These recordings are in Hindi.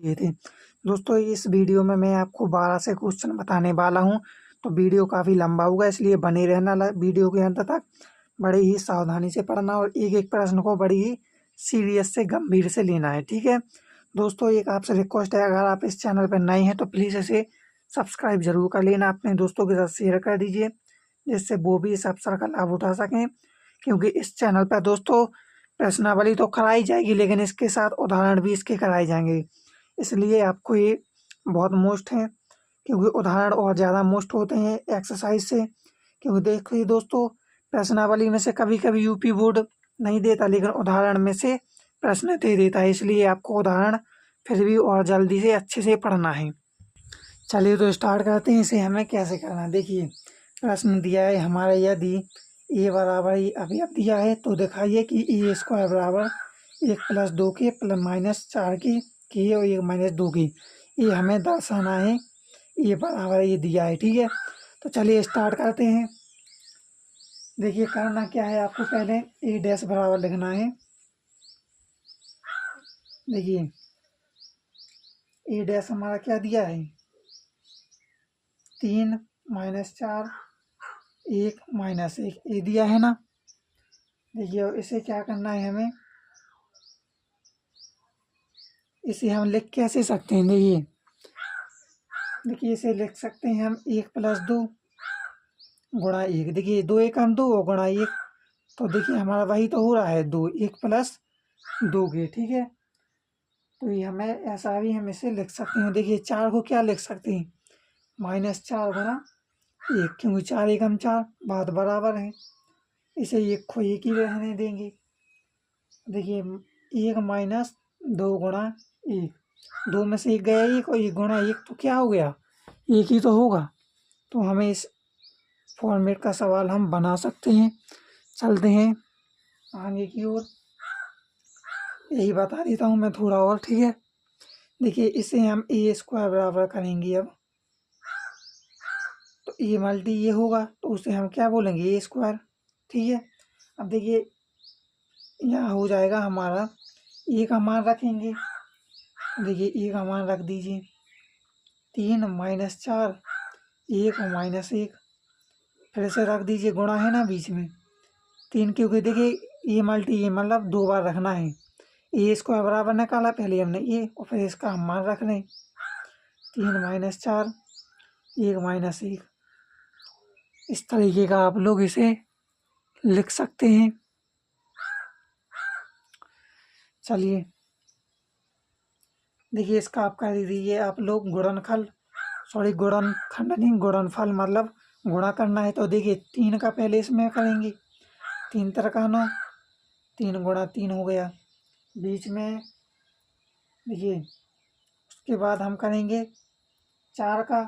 ये थे। दोस्तों इस वीडियो में मैं आपको 12 से क्वेश्चन बताने वाला हूँ, तो वीडियो काफ़ी लंबा होगा इसलिए बने रहना वीडियो के अंत तक। बड़े ही सावधानी से पढ़ना और एक-एक प्रश्न को बड़ी ही सीरियस से गंभीर से लेना है, ठीक है? दोस्तों एक आपसे रिक्वेस्ट है, अगर आप इस चैनल पर नए हैं तो प्लीज़ इसे सब्सक्राइब ज़रूर कर लेना, अपने दोस्तों के साथ शेयर कर दीजिए, जिससे वो भी इस अवसर का लाभ उठा सकें। क्योंकि इस चैनल पर दोस्तों प्रश्नावली तो कराई जाएगी, लेकिन इसके साथ उदाहरण भी इसके कराए जाएंगे। इसलिए आपको ये बहुत मोस्ट है, क्योंकि उदाहरण और ज़्यादा मोस्ट होते हैं एक्सरसाइज से। क्योंकि देखिए दोस्तों, प्रश्नावली में से कभी कभी यूपी बोर्ड नहीं देता, लेकिन उदाहरण में से प्रश्न दे देता है। इसलिए आपको उदाहरण फिर भी और जल्दी से अच्छे से पढ़ना है। चलिए तो स्टार्ट करते हैं, इसे हमें कैसे करना है। देखिए प्रश्न दिया है हमारा, यदि ए बराबर अभी अब दिया है तो दिखाइए कि ए स्क्वायर बराबर 1+2 के -4 की और 1-2 की। ये हमें दर्शाना है, ये बराबर ये दिया है, ठीक है। तो चलिए स्टार्ट करते हैं। देखिए करना क्या है, आपको पहले ए डैश बराबर लिखना है। देखिए ए डैश हमारा क्या दिया है, 3 -4 1 -1 ये दिया है ना। देखिए इसे क्या करना है हमें, इसे हम लिख कैसे सकते हैं। देखिए इसे लिख सकते हैं हम 1+2 गुणा 1। देखिए 2 1 2 और गुणा 1, तो देखिए हमारा वही तो हो रहा है 2 1+2 के, ठीक है। तो ये हमें ऐसा भी हम इसे लिख सकते हैं। देखिए 4 को क्या लिख सकते हैं, -4 गुणा 1, क्योंकि 4 1 4 बात बराबर है। इसे 1 को 1 ही रहने देंगे। देखिए 1-2 गुणा 1, 2 में से 1 गया 1 और 1 गुणा 1 तो क्या हो गया, 1 ही तो होगा। तो हमें इस फॉर्मेट का सवाल हम बना सकते हैं। चलते हैं आगे की ओर, यही बता देता हूँ मैं थोड़ा और, ठीक है। देखिए इसे हम ए स्क्वायर बराबर करेंगे अब, तो ए मल्टी ये होगा तो उसे हम क्या बोलेंगे, ए स्क्वायर, ठीक है। अब देखिए यहाँ हो जाएगा हमारा, ए का मान रखेंगे। देखिए ए का मान रख दीजिए 3 -4 1 और -1, फिर से रख दीजिए, गुणा है ना बीच में 3, क्योंकि देखिए ये मल्टी ये मतलब 2 बार रखना है। ए स्क्वायर बराबर निकाला पहले हमने ए, और फिर इसका हम मान रख लें 3 -4 1 -1। इस तरीके का आप लोग इसे लिख सकते हैं। चलिए देखिए इसका आप कर दीजिए आप लोग गुणनखंड नहीं, गुणनफल मतलब गुणा करना है। तो देखिए 3 का पहले इसमें करेंगे, 3 3 9, 3 गुणा 3 हो गया बीच में। देखिए उसके बाद हम करेंगे 4 का,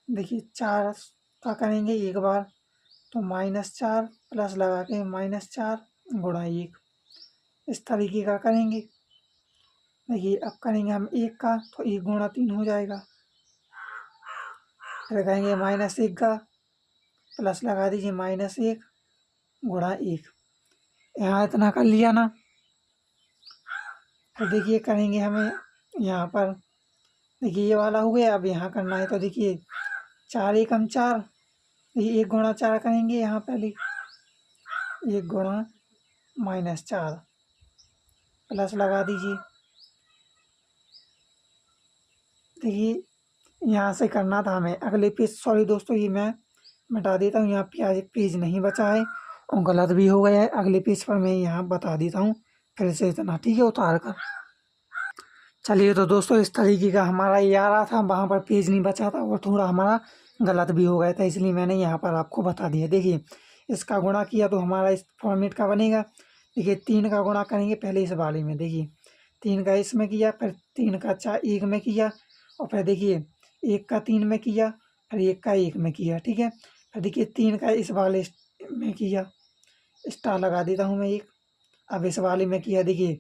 देखिए 4 का करेंगे एक बार, तो -4 प्लस लगा के -4 गुणा 1, इस तरीके का करेंगे। देखिए अब करेंगे हम 1 का, तो 1 गुणा 3 हो जाएगा। फिर करेंगे -1 का, प्लस लगा दीजिए -1 गुणा 1, यहाँ इतना कर लिया ना। तो देखिए करेंगे हमें यहाँ पर, देखिए ये वाला हो गया, अब यहाँ करना है। तो देखिए 4 1 4, ये 1 गुणा 4 करेंगे यहाँ पहले, 1 गुणा -4 प्लस लगा दीजिए। देखिए यहाँ से करना था हमें अगले पेज, सॉरी दोस्तों ये मैं मिटा देता हूँ, यहाँ पेज नहीं बचा है और गलत भी हो गया है। अगले पेज पर मैं यहाँ बता देता हूँ फिर से इतना, ठीक है, उतार कर। चलिए तो दोस्तों इस तरीके का हमारा ये आ रहा था, वहाँ पर पेज नहीं बचा था और थोड़ा हमारा गलत भी हो गया था, इसलिए मैंने यहाँ पर आपको बता दिया। देखिए इसका गुणा किया तो हमारा इस फॉर्मेट का बनेगा। देखिए 3 का गुणा करेंगे पहले इस वाले में, देखिए 3 का इसमें किया, फिर 3 का 4 1 में किया, और फिर देखिए 1 का 3 में किया, फिर 1 का 1 में किया, ठीक है। फिर देखिए 3 का इस वाले में किया, स्टार लगा देता हूँ मैं 1। अब इस वाले में किया, देखिए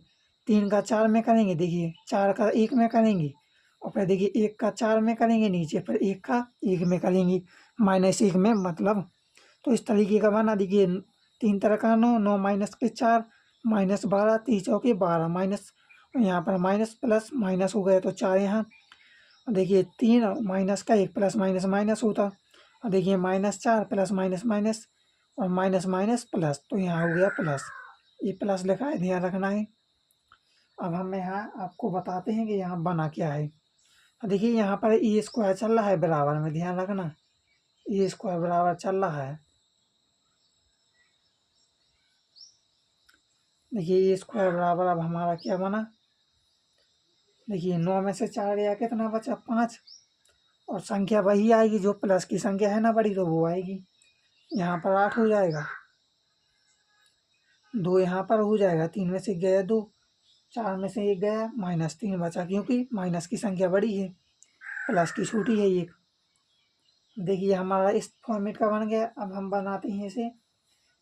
3 का 4 में करेंगे, देखिए 4 का 1 में करेंगे, और फिर देखिए 1 का 4 में करेंगे नीचे, फिर 1 का 1 में करेंगे, -1 में मतलब। तो इस तरीके का बना। देखिए 3 3 9 9 -4 -12 3 चौके 12 माइनस यहाँ पर माइनस प्लस माइनस हो गया तो 4 यहाँ। और देखिए 3 माइनस का 1 प्लस माइनस माइनस होता। और देखिए -4 प्लस माइनस माइनस और माइनस माइनस प्लस, तो यहाँ हो गया प्लस। ये प्लस लिखा है, ध्यान रखना है। अब हम यहाँ आपको बताते हैं कि यहाँ बना क्या है। देखिए यहाँ पर ई स्क्वायर चल रहा है बराबर में, ध्यान रखना, ई स्क्वायर बराबर चल रहा है। देखिए ये स्क्वायर बराबर अब हमारा क्या बना। देखिए 9 में से 4 गया, कितना बचा 5। और संख्या वही आएगी जो प्लस की संख्या है ना बड़ी, तो वो आएगी। यहाँ पर 8 हो जाएगा, 2 यहाँ पर हो जाएगा, 3 में से गया 2, 4 में से 1 गया, -3 बचा, क्योंकि माइनस की संख्या बड़ी है, प्लस की छोटी है एक। देखिए हमारा इस फॉर्मेट का बन गया। अब हम बनाते हैं इसे,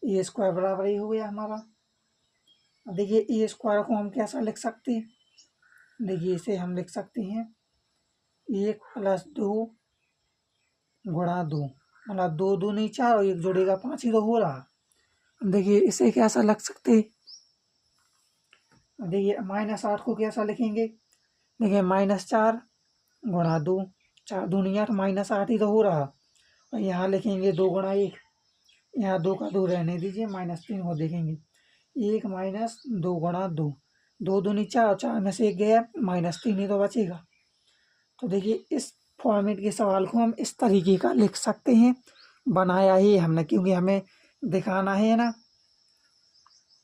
ए स्क्वायर बराबर ही हो गया हमारा। देखिए ए स्क्वायर को हम कैसा लिख सकते हैं। देखिए इसे हम लिख सकते हैं 1 + 2 गुणा 2, मतलब 2 दूनी 4 और 1 जोड़ेगा 5 ही तो हो रहा। देखिए इसे कैसा लग सकते। देखिए -8 को कैसा लिखेंगे। देखिए -4 गुणा 2, 4 दूनी 8, -8 ही तो हो रहा। और यहाँ लिखेंगे 2 गुणा 1, यहाँ 2 का 2 रहने दीजिए, -3 को देखेंगे 1 - 2 गुणा 2, 2 दूनी 4, 4 में से 1 गया, -3 ही तो बचेगा। तो देखिए इस फॉर्मेट के सवाल को हम इस तरीके का लिख सकते हैं। बनाया ही हमने क्योंकि हमें दिखाना है ना।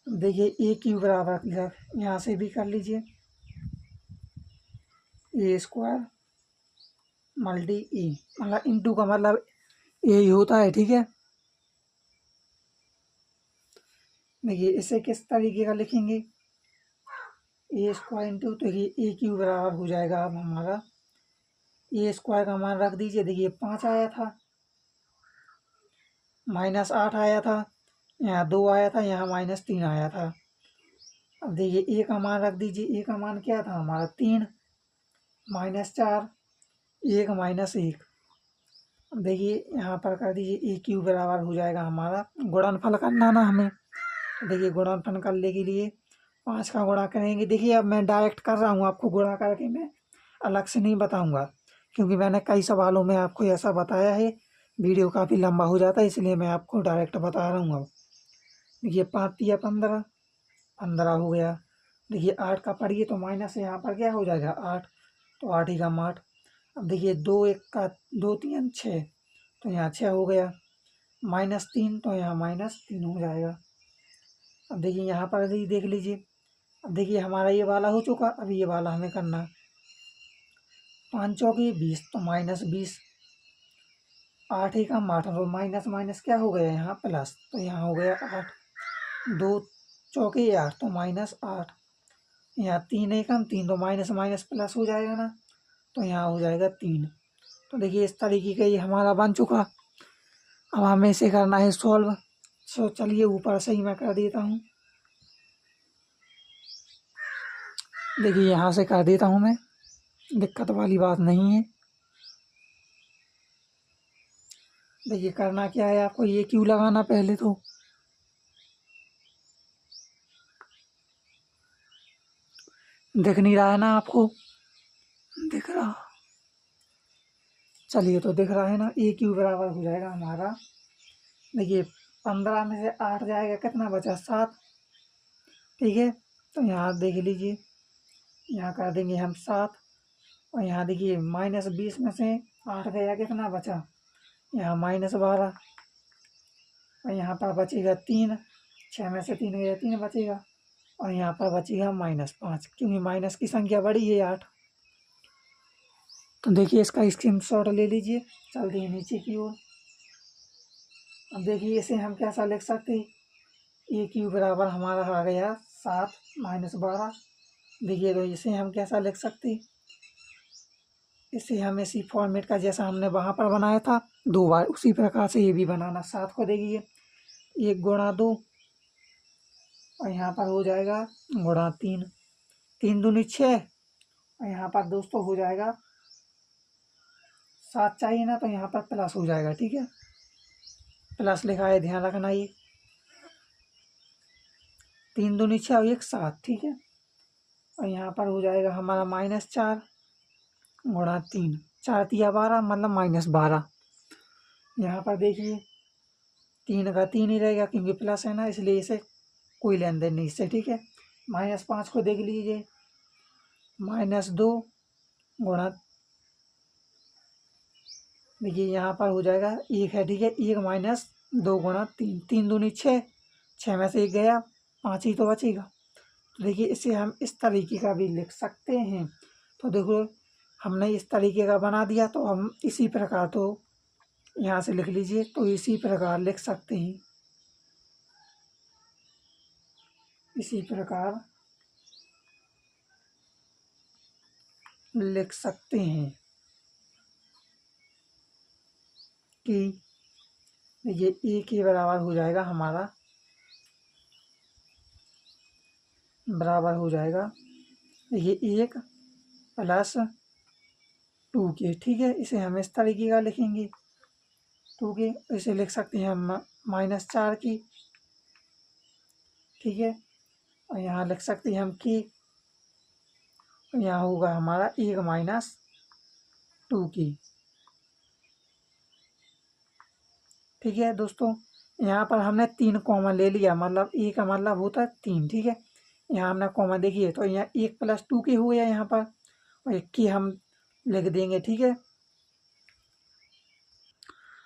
देखिए ए क्यू बराबर यहाँ से भी कर लीजिए, ए स्क्वायर मल्टी ई, मतलब इंटू का मतलब ए ही होता है, ठीक है। देखिए इसे किस तरीके का लिखेंगे, ए स्क्वायर इंटू, तो ये ए क्यू बराबर हो जाएगा अब हमारा, ए स्क्वायर का मान रख दीजिए। देखिए 5 आया था, -8 आया था, यहाँ 2 आया था, यहाँ -3 आया था। अब देखिए ए का मान रख दीजिए, ए का मान क्या था हमारा 3, -4, 1 -1। अब देखिए यहाँ पर कर दीजिए ए क्यू बराबर हो जाएगा हमारा, गुणनफल करना ना हमें। देखिए गुणनफल करने के लिए 5 का गुणा करेंगे। देखिए अब मैं डायरेक्ट कर रहा हूँ, आपको गुणा करके मैं अलग से नहीं बताऊँगा, क्योंकि मैंने कई सवालों में आपको ऐसा बताया है। वीडियो काफ़ी लंबा हो जाता है, इसलिए मैं आपको डायरेक्ट बता रहा हूँ अब। देखिए 5 तिया 15, 15 हो गया। देखिए 8 का पढ़िए तो माइनस यहाँ पर क्या हो जाएगा 8, तो 8 ही का 8। अब देखिए 2 1 का 2 3 6, तो यहाँ 6 हो गया, -3 तो यहाँ -3 हो जाएगा। अब देखिए यहाँ पर भी देख लीजिए। अब देखिए हमारा ये वाला हो चुका, अब ये वाला हमें करना। 5 चौके 20, तो -20, 8 एकम 8, तो माइनस माइनस क्या हो गया यहाँ प्लस, तो यहाँ हो गया 8, 2 चौके 8, तो -8, यहाँ 3 एकम 3, तो माइनस माइनस प्लस हो जाएगा ना, तो यहाँ हो जाएगा 3। तो देखिए इस तरीके का ये हमारा बन चुका। अब हमें इसे करना है सॉल्व। सो चलिए ऊपर से ही मैं कर देता हूँ। देखिए यहाँ से कर देता हूँ मैं, दिक्कत वाली बात नहीं है। देखिए करना क्या है आपको, ये क्यों लगाना पहले तो। दिख नहीं रहा है ना आपको, दिख रहा, चलिए तो दिख रहा है ना। ए क्यू बराबर हो जाएगा हमारा, देखिए 15 में से 8 जाएगा, कितना बचा 7, ठीक है। तो यहाँ देख लीजिए, यहाँ कर देंगे हम 7, और यहाँ देखिए -20 में से 8 गया, कितना बचा यहाँ -12, और यहाँ पर बचेगा 3, 6 में से 3 गया 3 बचेगा, और यहाँ पर बचेगा -5, क्योंकि माइनस की संख्या बड़ी है 8। तो देखिए इसका स्क्रीनशॉट ले लीजिए, चलते हैं नीचे की ओर। अब देखिए इसे हम कैसा लिख सकते हैं, ए क्यू बराबर हमारा आ गया 7 -12। देखिए तो इसे हम कैसा लिख सकते हैं, इसे हम इसी फॉर्मेट का जैसा हमने वहाँ पर बनाया था 2 बार, उसी प्रकार से ये भी बनाना। 7 को देखिए 1 गुणा 2, और यहाँ पर हो जाएगा गुणा 3, 3 दूनी 6, और यहाँ पर दोस्तों हो जाएगा 7 चाहिए ना, तो यहाँ पर प्लस हो जाएगा, ठीक है। प्लस लिखा है, ध्यान रखना, ये 3 दूनी 6 और 1 7, ठीक है। और यहाँ पर हो जाएगा हमारा -4 गुणा 3, 4 तिया 12 मतलब -12। यहाँ पर देखिए 3 का 3 ही रहेगा क्योंकि प्लस है ना, इसलिए इसे कोई लेन देन नहीं इससे, ठीक है। -5 को देख लीजिए, -2 गुणा, देखिए यहाँ पर हो जाएगा 1 है, ठीक है। 1 - 2 गुणा 3, 3 दूनी 6, 6 में से 1 गया, 5 ही तो बचेगा। तो देखिए इसे हम इस तरीके का भी लिख सकते हैं। तो देखो हमने इस तरीके का बना दिया, तो हम इसी प्रकार, तो यहाँ से लिख लीजिए, तो इसी प्रकार लिख सकते हैं, इसी प्रकार लिख सकते हैं कि ये ए के बराबर हो जाएगा हमारा, बराबर हो जाएगा ये 1 + 2 के, ठीक है। इसे हम इस तरीके का लिखेंगे, 2 के, इसे लिख सकते हैं हम -4 की, ठीक है। और यहाँ लिख सकते हैं हम की, यहाँ होगा हमारा 1 - 2 की, ठीक है दोस्तों। यहाँ पर हमने 3 कॉमन ले लिया, मतलब ए का मतलब होता है 3, ठीक है। यहाँ हमने कॉमन देखिए, तो यहाँ 1 + 2 के हो गया यहाँ पर, और 1 की हम लिख देंगे, ठीक है।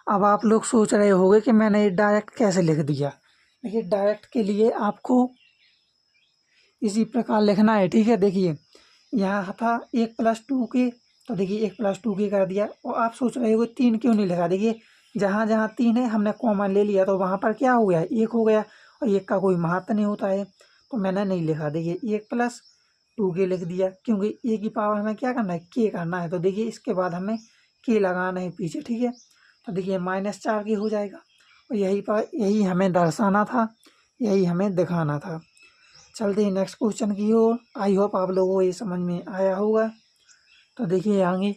अब आप लोग सोच रहे होंगे कि मैंने डायरेक्ट कैसे लिख दिया। देखिए डायरेक्ट के लिए आपको इसी प्रकार लिखना है, ठीक है। देखिए यहाँ था 1 + 2 के, तो देखिए 1 + 2 के कर दिया। और आप सोच रहे हो 3 क्यों नहीं लिखा, देखिए जहाँ जहाँ 3 है हमने कॉमन ले लिया, तो वहाँ पर क्या हो गया, 1 हो गया, और 1 का कोई महत्व नहीं होता है, तो मैंने नहीं लिखा। देखिए 1 + 2 के लिख दिया, क्योंकि ए की पावर हमें क्या करना है, के करना है। तो देखिए इसके बाद हमें के लगाना है पीछे, ठीक है। तो देखिए -4 के हो जाएगा, और यही हमें दर्शाना था, यही हमें दिखाना था। चलते हैं नेक्स्ट क्वेश्चन की ओर। आई होप आप लोगों को ये समझ में आया होगा। तो देखिए आगे,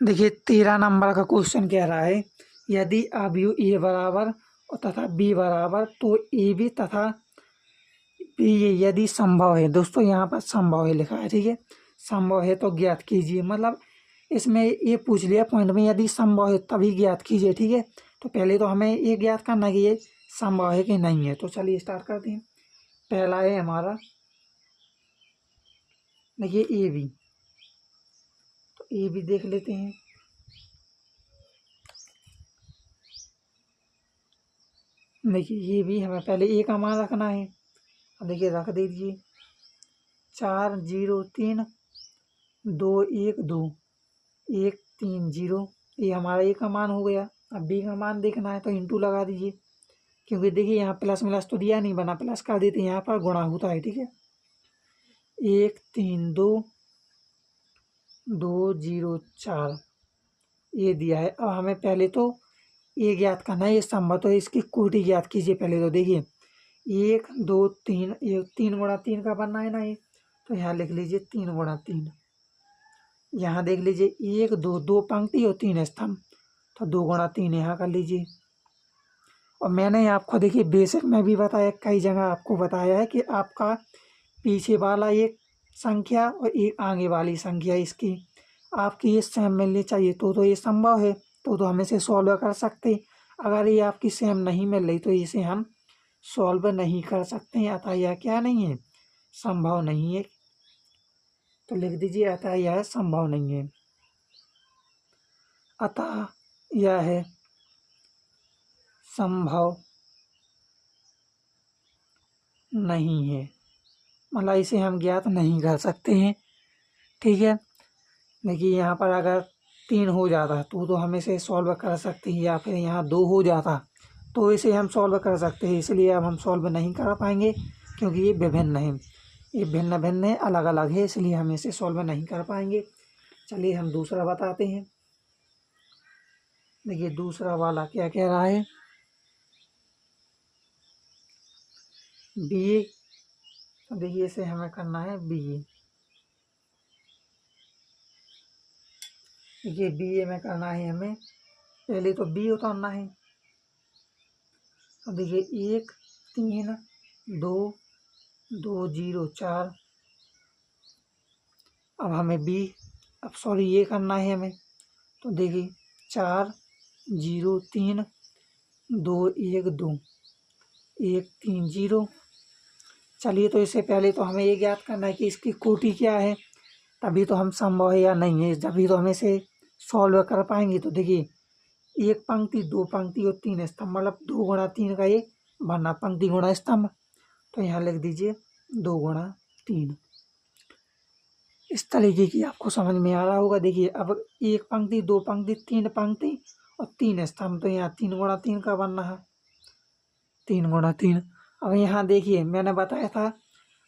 देखिए 13 नंबर का क्वेश्चन कह रहा है, यदि अवयव ए बराबर और तथा बी बराबर, तो ए बी तथा बी यदि संभव है। दोस्तों यहाँ पर संभव है लिखा है, ठीक है। संभव है तो ज्ञात कीजिए, मतलब इसमें ये पूछ लिया पॉइंट में, यदि संभव है तभी ज्ञात कीजिए, ठीक है। तो पहले तो हमें ये ज्ञात करना कि ये संभव है कि नहीं है। तो चलिए स्टार्ट करते हैं। पहला है हमारा, देखिए ए बी, तो ए बी देख लेते हैं। देखिए ये भी हमें पहले ए का मान रखना है, अब देखिए रख दीजिए, 4 0 3 2 1 2 1 3 0, ये हमारा ए का मान हो गया। अब बी का मान देखना है, तो इंटू लगा दीजिए, क्योंकि देखिए यहाँ प्लस मिलस तो दिया नहीं, बना प्लस कर देते हैं, यहाँ पर गुणा होता है, ठीक है। 1 3 2 2 0 4 ये दिया है। अब हमें पहले तो ये ज्ञात करना है, ये संभव, तो इसकी कोटि ज्ञात कीजिए पहले। तो देखिए 1 2 3, ये 3 गुणा 3 का बनना है ना ये, तो यहाँ लिख लीजिए 3 गुणा 3। यहाँ देख लीजिए 1 2, 2 पंक्ति और 3 स्तंभ, तो 2 गुणा 3 यहाँ कर लीजिए। और मैंने आपको देखिए बेसिक में भी बताया, कई जगह आपको बताया है कि आपका पीछे वाला एक संख्या और एक आगे वाली संख्या, इसकी आपकी ये सेम मिलनी चाहिए, तो ये संभव है, तो हम इसे सॉल्व कर सकते। अगर ये आपकी सेम नहीं मिल रही, तो इसे हम सॉल्व नहीं कर सकते हैं, अतः यह क्या नहीं है, संभव नहीं है। तो लिख दीजिए, अतः यह संभव नहीं है, अतः यह है संभव नहीं है, मतलब इसे हम ज्ञात नहीं कर सकते हैं, ठीक है। देखिए यहाँ पर अगर 3 हो जाता तो हम इसे सॉल्व कर सकते हैं, या फिर यहाँ 2 हो जाता तो इसे हम सॉल्व कर सकते हैं। इसलिए अब हम सॉल्व नहीं कर पाएंगे, क्योंकि ये विभिन्न है, ये भिन्न भिन्न है, अलग अलग है, इसलिए हम इसे सॉल्व नहीं कर पाएंगे। चलिए हम दूसरा बताते हैं। देखिए दूसरा वाला क्या कह रहा है, बी ए, देखिए इसे हमें करना है बी ए। देखिए बी ए में करना है हमें, पहले तो बी उतारना है। तो देखिए 1 3 2 2 0 4। अब हमें अब सॉरी ये करना है हमें। तो देखिए 4 0 3 2 1 2 1 3 0। चलिए तो इससे पहले तो हमें ये ज्ञात करना है कि इसकी कोटि क्या है, तभी तो हम संभव है या नहीं है, तभी तो हम इसे सॉल्व कर पाएंगे। तो देखिए 1 पंक्ति 2 पंक्ति और 3 स्तंभ, मतलब 2 गुणा 3 का ये बनना, पंक्ति गुणा स्तंभ। तो यहाँ लिख दीजिए 2 गुणा 3। इस तरीके की आपको समझ में आ रहा होगा। देखिए अब 1 पंक्ति 2 पंक्ति 3 पंक्ति और 3 स्तंभ, तो यहाँ 3 गुणा 3 का बनना है, 3 गुणा 3। अब यहाँ देखिए मैंने बताया था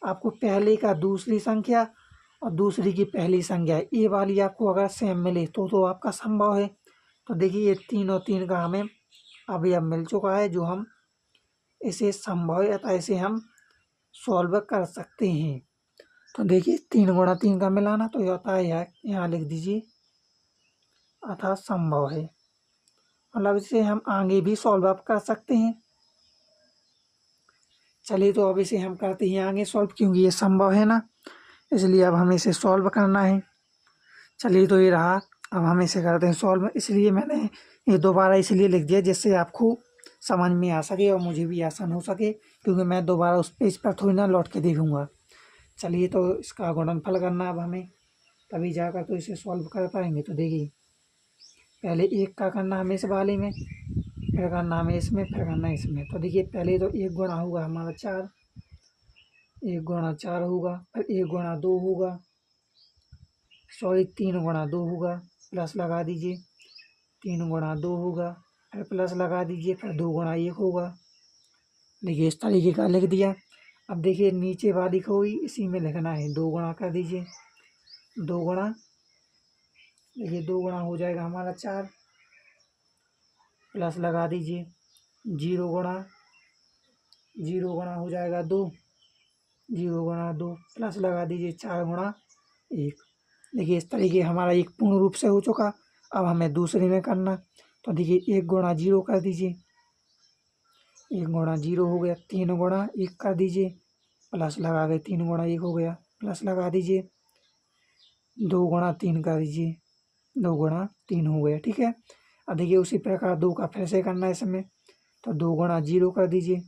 आपको पहले का दूसरी संख्या और दूसरी की पहली संख्या, ये वाली आपको अगर सेम मिले तो आपका संभव है। तो देखिए ये 3 और 3 का हमें अभी अब मिल चुका है, जो हम इसे संभव है अतः इसे हम सॉल्व कर सकते हैं। तो देखिए 3 गुणा 3 का मिलाना, तो ये होता है यहाँ लिख दीजिए अतः संभव है, मतलब इसे हम आगे भी सॉल्व अप कर सकते हैं। चलिए तो अब इसे हम करते हैं आगे सॉल्व, क्योंकि ये संभव है ना, इसलिए अब हमें इसे सॉल्व करना है। चलिए तो ये रहा, अब हम इसे करते हैं सॉल्व। इसलिए मैंने ये दोबारा इसलिए लिख दिया जिससे आपको समझ में आ सके और मुझे भी आसान हो सके, क्योंकि मैं दोबारा उस पेज पर थोड़ी ना लौट के देखूंगा। चलिए तो इसका गुणनफल करना अब हमें, तभी जाकर तो इसे सॉल्व कर पाएंगे। तो देखिए पहले 1 का करना हमें इस वाले में, फिर करना हमें इसमें, फिर करना इसमें। तो देखिए पहले तो 1 गुणा होगा हमारा 4, 1 गुणा 4 होगा, फिर 1 गुणा 2 होगा, सॉरी 3 गुणा 2 होगा, प्लस लगा दीजिए, 3 गुणा 2 होगा, फिर प्लस लगा दीजिए, फिर 2 गुणा 1 होगा। देखिए इस तरीके का लिख दिया। अब देखिए नीचे वाली को ही इसी में लिखना है, 2 गुणा कर दीजिए, 2 गुणा, देखिए 2 गुणा हो जाएगा हमारा 4, प्लस लगा दीजिए, 0 गुणा, 0 गुणा हो जाएगा 2, 0 गुणा 2, प्लस लगा दीजिए 4 गुणा 1। देखिए इस तरीके हमारा एक पूर्ण रूप से हो चुका। अब हमें दूसरे में करना, तो देखिए 1 गुणा 0 कर दीजिए, 1 गुणा 0 हो गया, 3 गुणा 1 कर दीजिए, प्लस लगा के 3 गुणा 1 हो गया, प्लस लगा दीजिए, 2 गुणा 3 कर दीजिए, 2 गुणा 3 हो गया। ठीक है, अब देखिए उसी प्रकार 2 का फिर से करना है इसमें, तो 2 गुणा 0 कर दीजिए,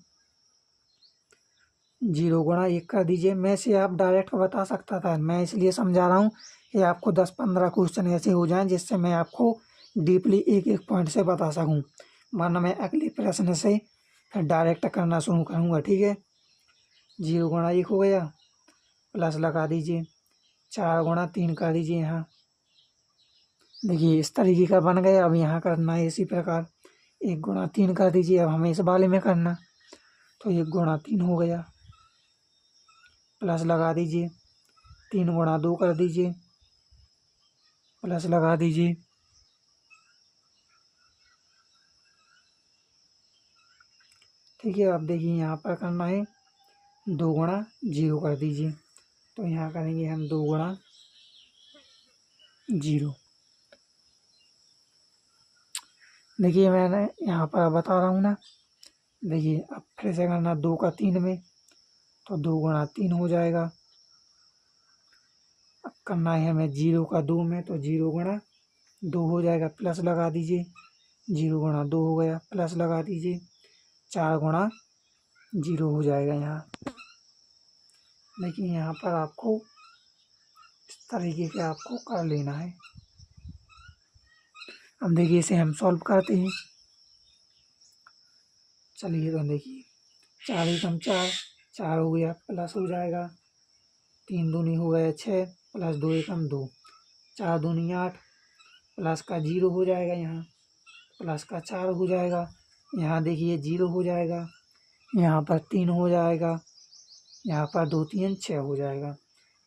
0 गुणा 1 कर दीजिए। मैं इसे आप डायरेक्ट बता सकता था, मैं इसलिए समझा रहा हूँ कि आपको 10-15 क्वेश्चन ऐसे हो जाएं जिससे मैं आपको डीपली एक एक पॉइंट से बता सकूँ, वरना मैं अगले प्रश्न से फिर डायरेक्ट करना शुरू करूँगा। ठीक है, 0 गुणा 1 हो गया, प्लस लगा दीजिए, 4 गुणा 3 कर दीजिए यहाँ। देखिए इस तरीके का बन गया। अब यहाँ करना है इसी प्रकार, 1 गुणा 3 कर दीजिए। अब हमें इस वाले में करना, तो 1 गुणा 3 हो गया, प्लस लगा दीजिए, 3 गुणा 2 कर दीजिए, प्लस लगा दीजिए, ठीक है। अब देखिए यहाँ पर करना है 2 गुणा 0 कर दीजिए, तो यहाँ करेंगे हम 2 गुणा 0। देखिए मैंने यहाँ पर बता रहा हूँ ना, देखिए अब फिर से करना 2 का 3 में, तो 2 गुणा 3 हो जाएगा। अब करना है हमें 0 का 2 में, तो 0 गुणा 2 हो जाएगा, प्लस लगा दीजिए, 0 गुणा 2 हो गया, प्लस लगा दीजिए, 4 गुणा 0 हो जाएगा यहाँ। देखिए यहाँ पर आपको इस तरीके से आपको कर लेना है। अब देखिए इसे हम सॉल्व करते हैं। चलिए तो देखिए 4 एकम 4, 4 हो गया, प्लस हो जाएगा, 3 दूनी हो गया 6, प्लस 2 एकम 2, 4 दूनी 8, प्लस का 0 हो जाएगा यहाँ, प्लस का 4 हो जाएगा यहाँ। देखिए 0 हो जाएगा, यहाँ पर 3 हो जाएगा, यहाँ पर 2 3 6 हो जाएगा,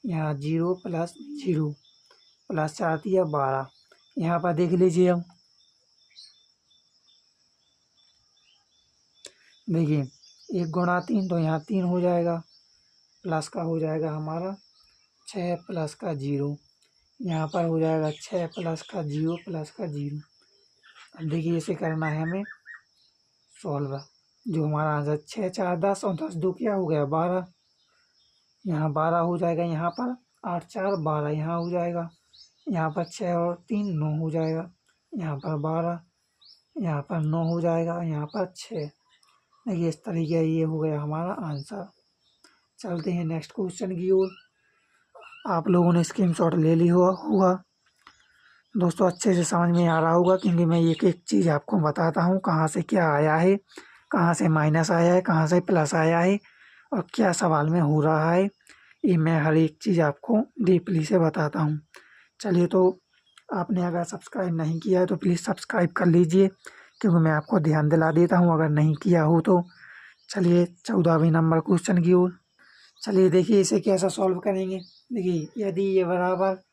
यहाँ 0 प्लस 0, प्लस 4 दिया 12। यहाँ पर देख लीजिए, अब देखिए 1 गुणा 3, तो यहाँ 3 हो जाएगा, प्लस का हो जाएगा हमारा 6 प्लस का 0, यहाँ पर हो जाएगा 6 प्लस का 0 प्लस का 0। अब देखिए इसे करना है हमें सॉल्व, जो हमारा आंसर 6 4 10 और 10 2 क्या हो गया 12। यहाँ 12 हो जाएगा, यहाँ पर 8 4 12 यहाँ हो जाएगा, यहाँ पर 6 और 3 9 हो जाएगा, यहाँ पर 12, यहाँ पर 9 हो जाएगा, यहाँ पर 6। देखिए इस तरीके ये हो गया हमारा आंसर। चलते हैं नेक्स्ट क्वेश्चन की ओर। आप लोगों ने स्क्रीनशॉट ले ली होगा दोस्तों, अच्छे से समझ में आ रहा होगा, क्योंकि मैं एक एक चीज़ आपको बताता हूँ, कहाँ से क्या आया है, कहाँ से माइनस आया है, कहाँ से प्लस आया है और क्या सवाल में हो रहा है, ये मैं हर एक चीज़ आपको डीपली से बताता हूँ। चलिए, तो आपने अगर सब्सक्राइब नहीं किया है तो प्लीज़ सब्सक्राइब कर लीजिए, क्योंकि मैं आपको ध्यान दिला देता हूँ अगर नहीं किया हो तो। चलिए 14वें नंबर क्वेश्चन की ओर। चलिए देखिए इसे कैसा सॉल्व करेंगे। देखिए यदि ये बराबर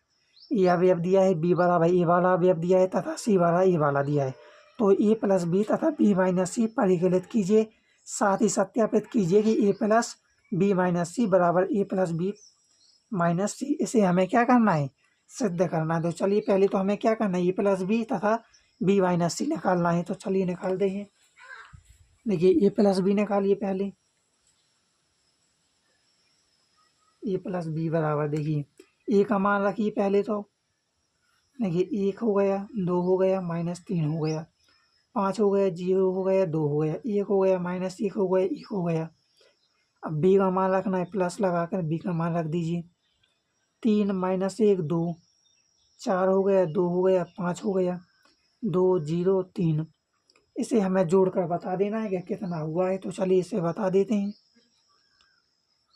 ए अवयव दिया है, बी बराबर ए वाला अवयव दिया है तथा सी बराबर ए वाला दिया है, तो ए प्लस बी तथा बी माइनस सी परिकलित कीजिए। साथ ही सत्यापित कीजिए कि ए प्लस बी माइनस सी बराबर ए प्लस बी माइनस सी। इसे हमें क्या करना है, सिद्ध करना है। तो चलिए पहले तो हमें क्या करना है, ए प्लस बी तथा बी माइनस सी निकालना है। तो चलिए निकालते हैं। देखिए ए प्लस बी निकालिए पहले। ए प्लस बी बराबर, देखिए ए का मान रखिए पहले तो। देखिए 1 हो गया, 2 हो गया, -3 हो गया, 5 हो गया, 0 हो गया, 2 हो गया, 1 हो गया, -1 हो गया, 1 हो गया। अब बी का मान रखना है, प्लस लगाकर बी का मान रख दीजिए। 3 -1 2, 4 हो गया, 2 हो गया, 5 हो गया, 2 0 3। इसे हमें जोड़कर बता देना है कि कितना हुआ है। तो चलिए इसे बता देते हैं।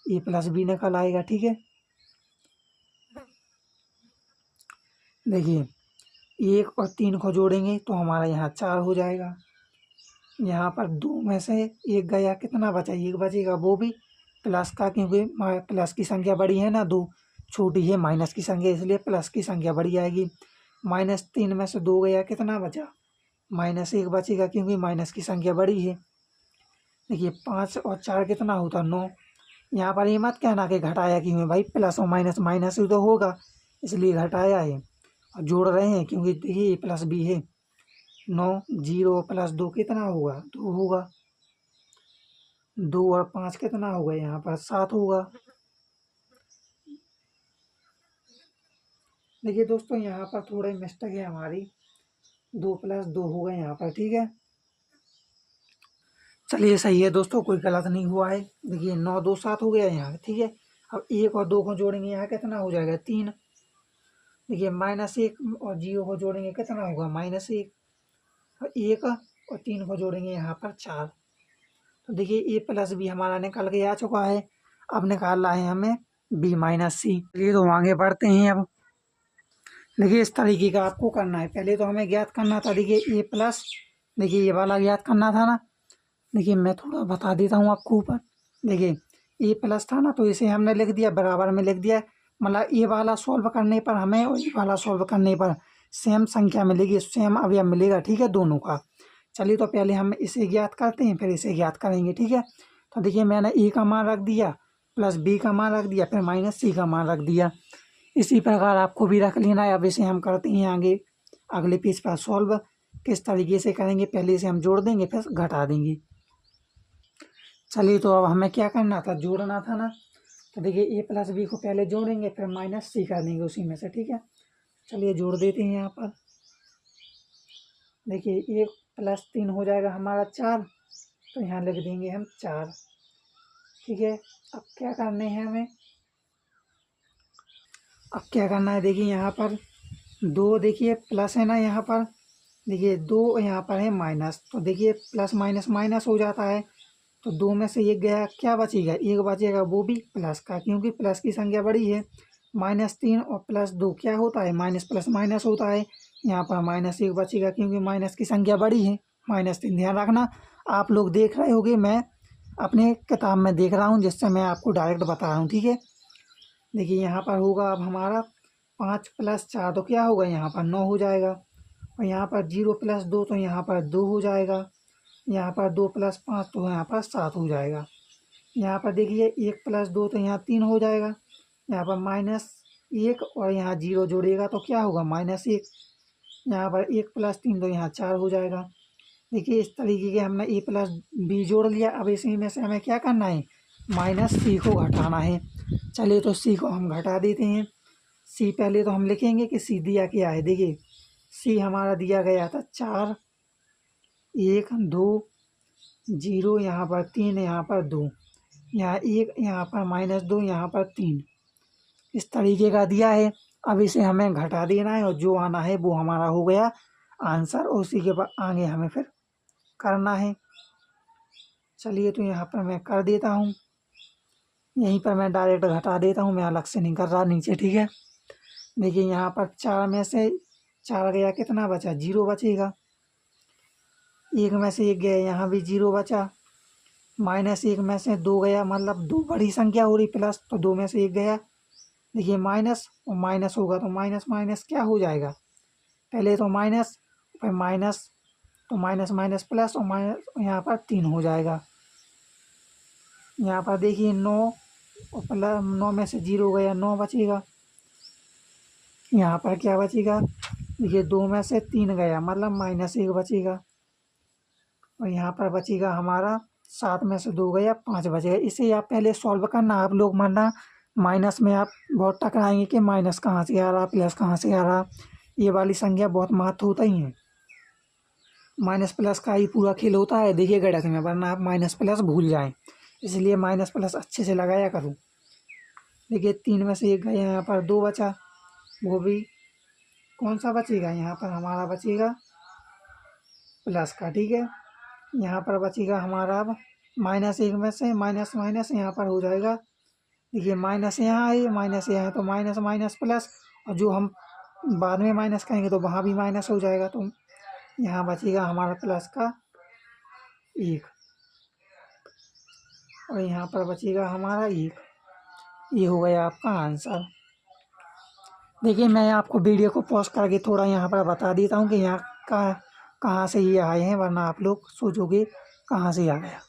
ए प्लस बी निकल आएगा, ठीक है। देखिए 1 और 3 को जोड़ेंगे तो हमारा यहाँ 4 हो जाएगा। यहाँ पर 2 में से 1 गया, कितना बचा, 1 बचेगा, वो भी प्लस का, क्योंकि प्लस की संख्या बड़ी है ना, 2 छोटी है माइनस की संख्या, इसलिए प्लस की संख्या बड़ी आएगी। -3 में से 2 गया, कितना बचा, -1 बचेगा, क्योंकि माइनस की संख्या बड़ी है। देखिए 5 और 4 कितना होता, 9। यहाँ पर ये मत कहना कि घटाया क्यों है भाई, प्लस और माइनस माइनस ही तो होगा, इसलिए घटाया है। और जोड़ रहे हैं क्योंकि देखिए ए प्लस बी है। 9 0 प्लस 2 कितना होगा, 2 होगा। 2 और 5 कितना होगा, यहाँ पर 7 होगा। देखिए दोस्तों यहाँ पर थोड़ी मिस्टेक है हमारी, 2 + 2 होगा यहाँ पर, ठीक है। चलिए सही है दोस्तों, कोई गलत नहीं हुआ है। देखिए 9 2 7 हो गया यहाँ, ठीक है। अब 1 और 2 को जोड़ेंगे, यहाँ कितना हो जाएगा, 3। देखिए -1 और 0 को जोड़ेंगे, कितना होगा, -1। और 1 और 3 को जोड़ेंगे, यहाँ पर 4। तो देखिए ए प्लस बी हमारा निकल के आ चुका है। अब निकालना है हमें बी माइनस सी। चलिए तो आगे बढ़ते हैं। अब देखिए इस तरीके का आपको करना है। पहले तो हमें ज्ञात करना था, देखिए ए प्लस, देखिए ये वाला ज्ञात करना था ना। देखिए मैं थोड़ा बता देता हूँ आपको ऊपर। देखिए ए प्लस था ना, तो इसे हमने लिख दिया, बराबर में लिख दिया। मतलब ए वाला सॉल्व करने पर हमें और ए वाला सॉल्व करने पर सेम संख्या मिलेगी, सेम अवयव मिलेगा, ठीक है, दोनों का। चलिए तो पहले हम इसे ज्ञात करते हैं, फिर इसे ज्ञात करेंगे, ठीक है। तो देखिए मैंने ए का मान रख दिया, प्लस बी का मान रख दिया, फिर माइनस सी का मान रख दिया। इसी प्रकार आपको भी रख लेना है। अब इसे हम करते हैं आगे अगले पेज पर सॉल्व। किस तरीके से करेंगे, पहले इसे हम जोड़ देंगे, फिर घटा देंगे। चलिए तो अब हमें क्या करना था, जोड़ना था ना। तो देखिए ए प्लस बी को पहले जोड़ेंगे, फिर माइनस सी कर देंगे उसी में से, ठीक है। चलिए जोड़ देते हैं यहाँ पर। देखिए 1 + 3 हो जाएगा हमारा 4, तो यहाँ लिख देंगे हम 4, ठीक है। अब क्या करने हैं हमें, अब क्या करना है, देखिए यहाँ पर 2, देखिए प्लस है ना यहाँ पर, देखिए 2 यहाँ पर है माइनस, तो देखिए प्लस माइनस माइनस हो जाता है। तो 2 में से 1 गया, क्या बचेगा, 1 बचेगा, वो भी प्लस का, क्योंकि प्लस की संख्या बड़ी है। -3 और +2 क्या होता है, माइनस प्लस माइनस होता है। यहाँ पर -1 बचेगा, क्योंकि माइनस की संख्या बड़ी है, -3। ध्यान रखना, आप लोग देख रहे होंगे, मैं अपने किताब में देख रहा हूँ, जिससे मैं आपको डायरेक्ट बता रहा हूँ, ठीक है। देखिए यहाँ पर होगा अब हमारा 5 + 4, तो क्या होगा, यहाँ पर 9 हो जाएगा। और यहाँ पर 0 + 2, तो यहाँ पर 2 हो जाएगा। यहाँ पर 2 + 5, तो यहाँ पर 7 हो जाएगा। यहाँ पर देखिए 1 + 2, तो यहाँ 3 हो जाएगा। यहाँ पर -1 और यहाँ 0 जोड़िएगा तो क्या होगा, -1। यहाँ पर 1 + 3, तो यहाँ 4 हो जाएगा। देखिए इस तरीके के हमने ए प्लस बी जोड़ लिया। अब इसी में से हमें क्या करना है, -c को घटाना है। चलिए तो सी को हम घटा देते हैं। सी पहले तो हम लिखेंगे कि सी दिया क्या है। देखिए सी हमारा दिया गया था 4, 1, 2, 0, यहाँ पर 3, यहाँ पर 2, यहाँ 1, यहाँ पर -2, यहाँ पर 3, इस तरीके का दिया है। अब इसे हमें घटा देना है और जो आना है वो हमारा हो गया आंसर, और उसी के बाद आगे हमें फिर करना है। चलिए तो यहाँ पर मैं कर देता हूँ, यहीं पर मैं डायरेक्ट घटा देता हूँ, मैं अलग से नहीं कर रहा नीचे, ठीक है। देखिए यहाँ पर 4 में से 4 गया, कितना बचा, 0 बचेगा। 1 में से 1 गया, यहाँ भी 0 बचा। -1 में से 2 गया, मतलब 2 बड़ी संख्या हो रही प्लस, तो 2 में से 1 गया। देखिए माइनस और माइनस होगा तो माइनस माइनस क्या हो जाएगा, पहले तो माइनस, फिर माइनस, तो माइनस माइनस प्लस, और माइनस यहाँ पर 3 हो जाएगा। यहाँ पर देखिए 9 और प्लस 9 में से 0 गया, 9 बचेगा। यहाँ पर क्या बचेगा, देखिए 2 में से 3 गया, मतलब -1 बचेगा। और यहाँ पर बचेगा हमारा 7 में से 2 गया, 5 बचेगा। इसे आप पहले सॉल्व करना, आप लोग मानना माइनस में आप बहुत टकराएंगे कि माइनस कहाँ से आ रहा, प्लस कहाँ से आ रहा। ये वाली संख्या बहुत महत्व होता ही है, माइनस प्लस का ही पूरा खेल होता है। देखिए गणित में, वरना आप माइनस प्लस भूल जाएं, इसलिए माइनस प्लस अच्छे से लगाया करूँ। देखिए 3 में से 1 गया, यहाँ पर 2 बचा, वो भी कौन सा बचेगा, यहाँ पर हमारा बचेगा प्लस का, ठीक है। यहाँ पर बचेगा हमारा अब -1 में से माइनस माइनस यहाँ पर हो जाएगा। देखिए माइनस यहाँ है, माइनस यहाँ है, तो माइनस माइनस प्लस, और जो हम बाद में माइनस करेंगे तो वहाँ भी माइनस हो जाएगा, तो यहाँ बचेगा हमारा प्लस का 1, और यहाँ पर बचेगा हमारा 1। ये हो गया आपका आंसर। देखिए मैं आपको वीडियो को पॉज करके थोड़ा यहाँ पर बता देता हूँ कि यहाँ कहाँ से ये आए हैं, वरना आप लोग सोचोगे कहाँ से आ गया।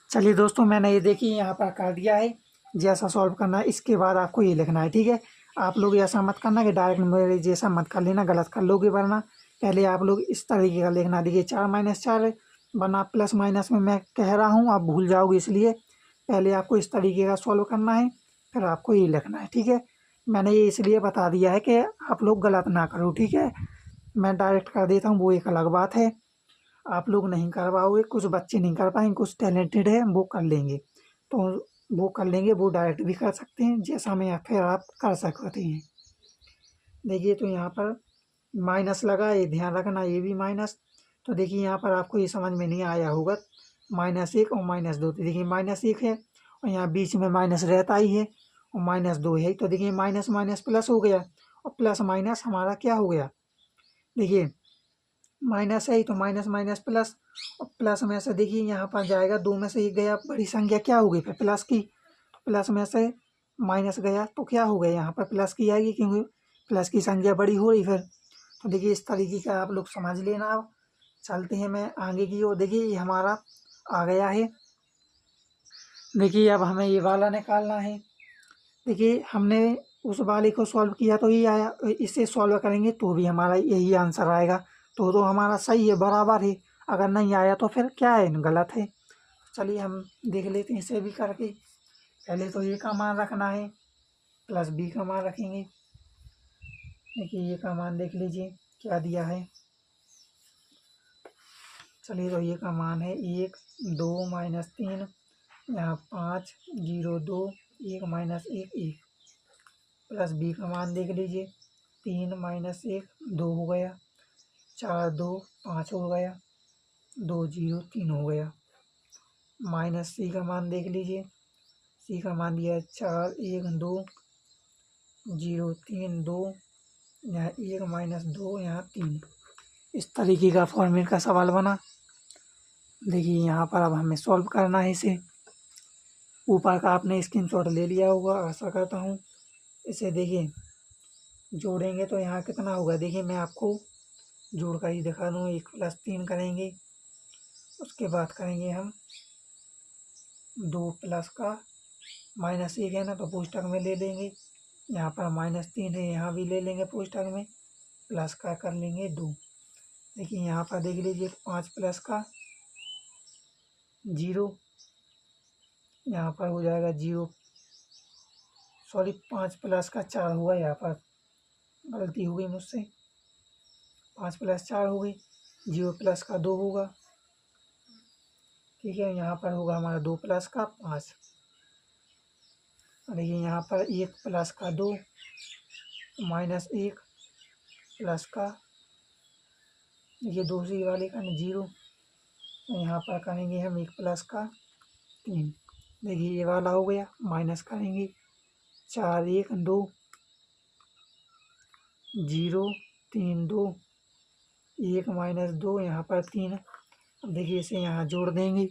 चलिए दोस्तों, मैंने ये देखिए यहाँ पर कर दिया है। जैसा सॉल्व करना है इसके बाद आपको ये लिखना है, ठीक है। आप लोग ऐसा मत करना कि डायरेक्ट मेरे जैसा मत कर लेना, गलत कर लोगे, वरना पहले आप लोग इस तरीके का लिखना। देखिए 4 - 4, वरना प्लस माइनस में मैं कह रहा हूँ आप भूल जाओगे, इसलिए पहले आपको इस तरीके का सॉल्व करना है, फिर आपको ये लिखना है, ठीक है। मैंने ये इसलिए बता दिया है कि आप लोग गलत ना करो, ठीक है। मैं डायरेक्ट कर देता हूँ, वो एक अलग बात है। आप लोग नहीं कर पाओगे, कुछ बच्चे नहीं कर पाएंगे, कुछ टैलेंटेड है वो कर लेंगे, तो वो कर लेंगे, वो डायरेक्ट भी कर सकते हैं, जैसा मैं फिर आप कर सकते हैं। देखिए तो यहाँ पर माइनस लगा, ये ध्यान रखना, ये भी माइनस। तो देखिए यहाँ पर आपको ये समझ में नहीं आया होगा, -1 और -2, तो देखिए -1 है, और यहाँ बीच में माइनस रहता ही है, और -2 है, तो देखिए माइनस माइनस प्लस हो गया, और प्लस माइनस हमारा क्या हो गया, देखिए माइनस है ही, तो माइनस माइनस प्लस, और प्लस में से देखिए यहाँ पर जाएगा, 2 में से 1 गया, बड़ी संख्या क्या हो गई फिर प्लस की, तो प्लस में से माइनस गया तो क्या हो गया, यहाँ पर प्लस की आएगी, क्योंकि प्लस की संख्या बड़ी हो रही फिर। तो देखिए इस तरीके का आप लोग समझ लेना। अब चलते हैं मैं आगे की ओर। देखिए ये हमारा आ गया है। देखिए अब हमें ये वाला निकालना है। देखिए हमने उस वाले को सॉल्व किया तो ये आया, इसे सॉल्व करेंगे तो भी हमारा यही आंसर आएगा, तो हमारा सही है, बराबर है। अगर नहीं आया तो फिर क्या है, गलत है। चलिए हम देख लेते हैं इसे भी करके। पहले तो ए का मान रखना है, प्लस बी का मान रखेंगे। देखिए ए का मान देख लीजिए क्या दिया है। चलिए तो ए का मान है 1, 2, -3, यहाँ 5, 0, 2, 1, -1, 1, प्लस बी का मान देख लीजिए, 3 -1, 2 हो गया, 4, 2, 5 हो गया, 2, 0, 3 हो गया। माइनस सी का मान देख लीजिए, सी का मान दिया है 4, 1, 2, 0, 3, 2, यहाँ 1 - 2, यहाँ 3। इस तरीके का फॉर्मेट का सवाल बना। देखिए यहाँ पर अब हमें सॉल्व करना है इसे। ऊपर का आपने स्क्रीनशॉट ले लिया होगा, आशा करता हूँ। इसे देखिए जोड़ेंगे तो यहाँ कितना होगा, देखिए मैं आपको जोड़ कर ही दिखा दूँ। 1 + 3 करेंगे, उसके बाद करेंगे हम 2 प्लस का -1 है ना, तो पुस्तक में ले लेंगे। यहाँ पर -3 है, यहाँ भी ले लेंगे पुस्तक में, प्लस का कर लेंगे 2। देखिए यहाँ पर देख लीजिए 5 प्लस का 0, यहाँ पर हो जाएगा 0 सॉरी 5 प्लस का 4 हुआ, यहाँ पर गलती हो गई मुझसे। 5 प्लस 4 हो गई, 0 प्लस का 2 होगा, ठीक है। यहाँ पर होगा हमारा 2 प्लस का 5। और देखिए यहाँ पर 1 प्लस का 2 माइनस 1 प्लस का, ये दूसरी वाले का 0। तो यहाँ पर करेंगे हम 1 प्लस का 3। देखिए ये वाला हो गया, माइनस करेंगे 4 1 2 0 3 2 1 माइनस 2, यहाँ पर 3। अब देखिए इसे यहाँ जोड़ देंगे।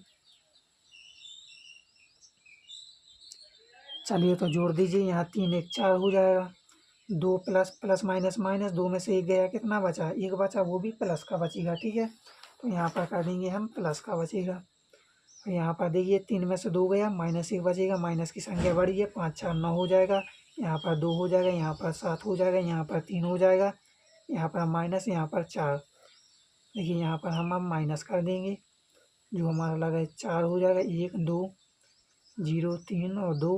चलिए तो जोड़ दीजिए, यहाँ 3 1 4 हो जाएगा। 2 प्लस प्लस माइनस माइनस, 2 में से 1 गया, कितना बचा? 1 बचा, वो भी प्लस का बचेगा, ठीक है। तो यहाँ पर कर देंगे हम प्लस का बचेगा। और यहाँ पर देखिए 3 में से 2 गया, माइनस 1 बचेगा, माइनस की संख्या बड़ी है, 5 4 9 हो जाएगा। यहाँ पर 2 हो जाएगा, यहाँ पर 7 हो जाएगा, यहाँ पर 3 हो जाएगा, यहाँ पर माइनस, यहाँ पर 4। देखिए यहाँ पर हम अब माइनस कर देंगे, जो हमारा लगा 4 हो जाएगा। 1 2 0 3 और 2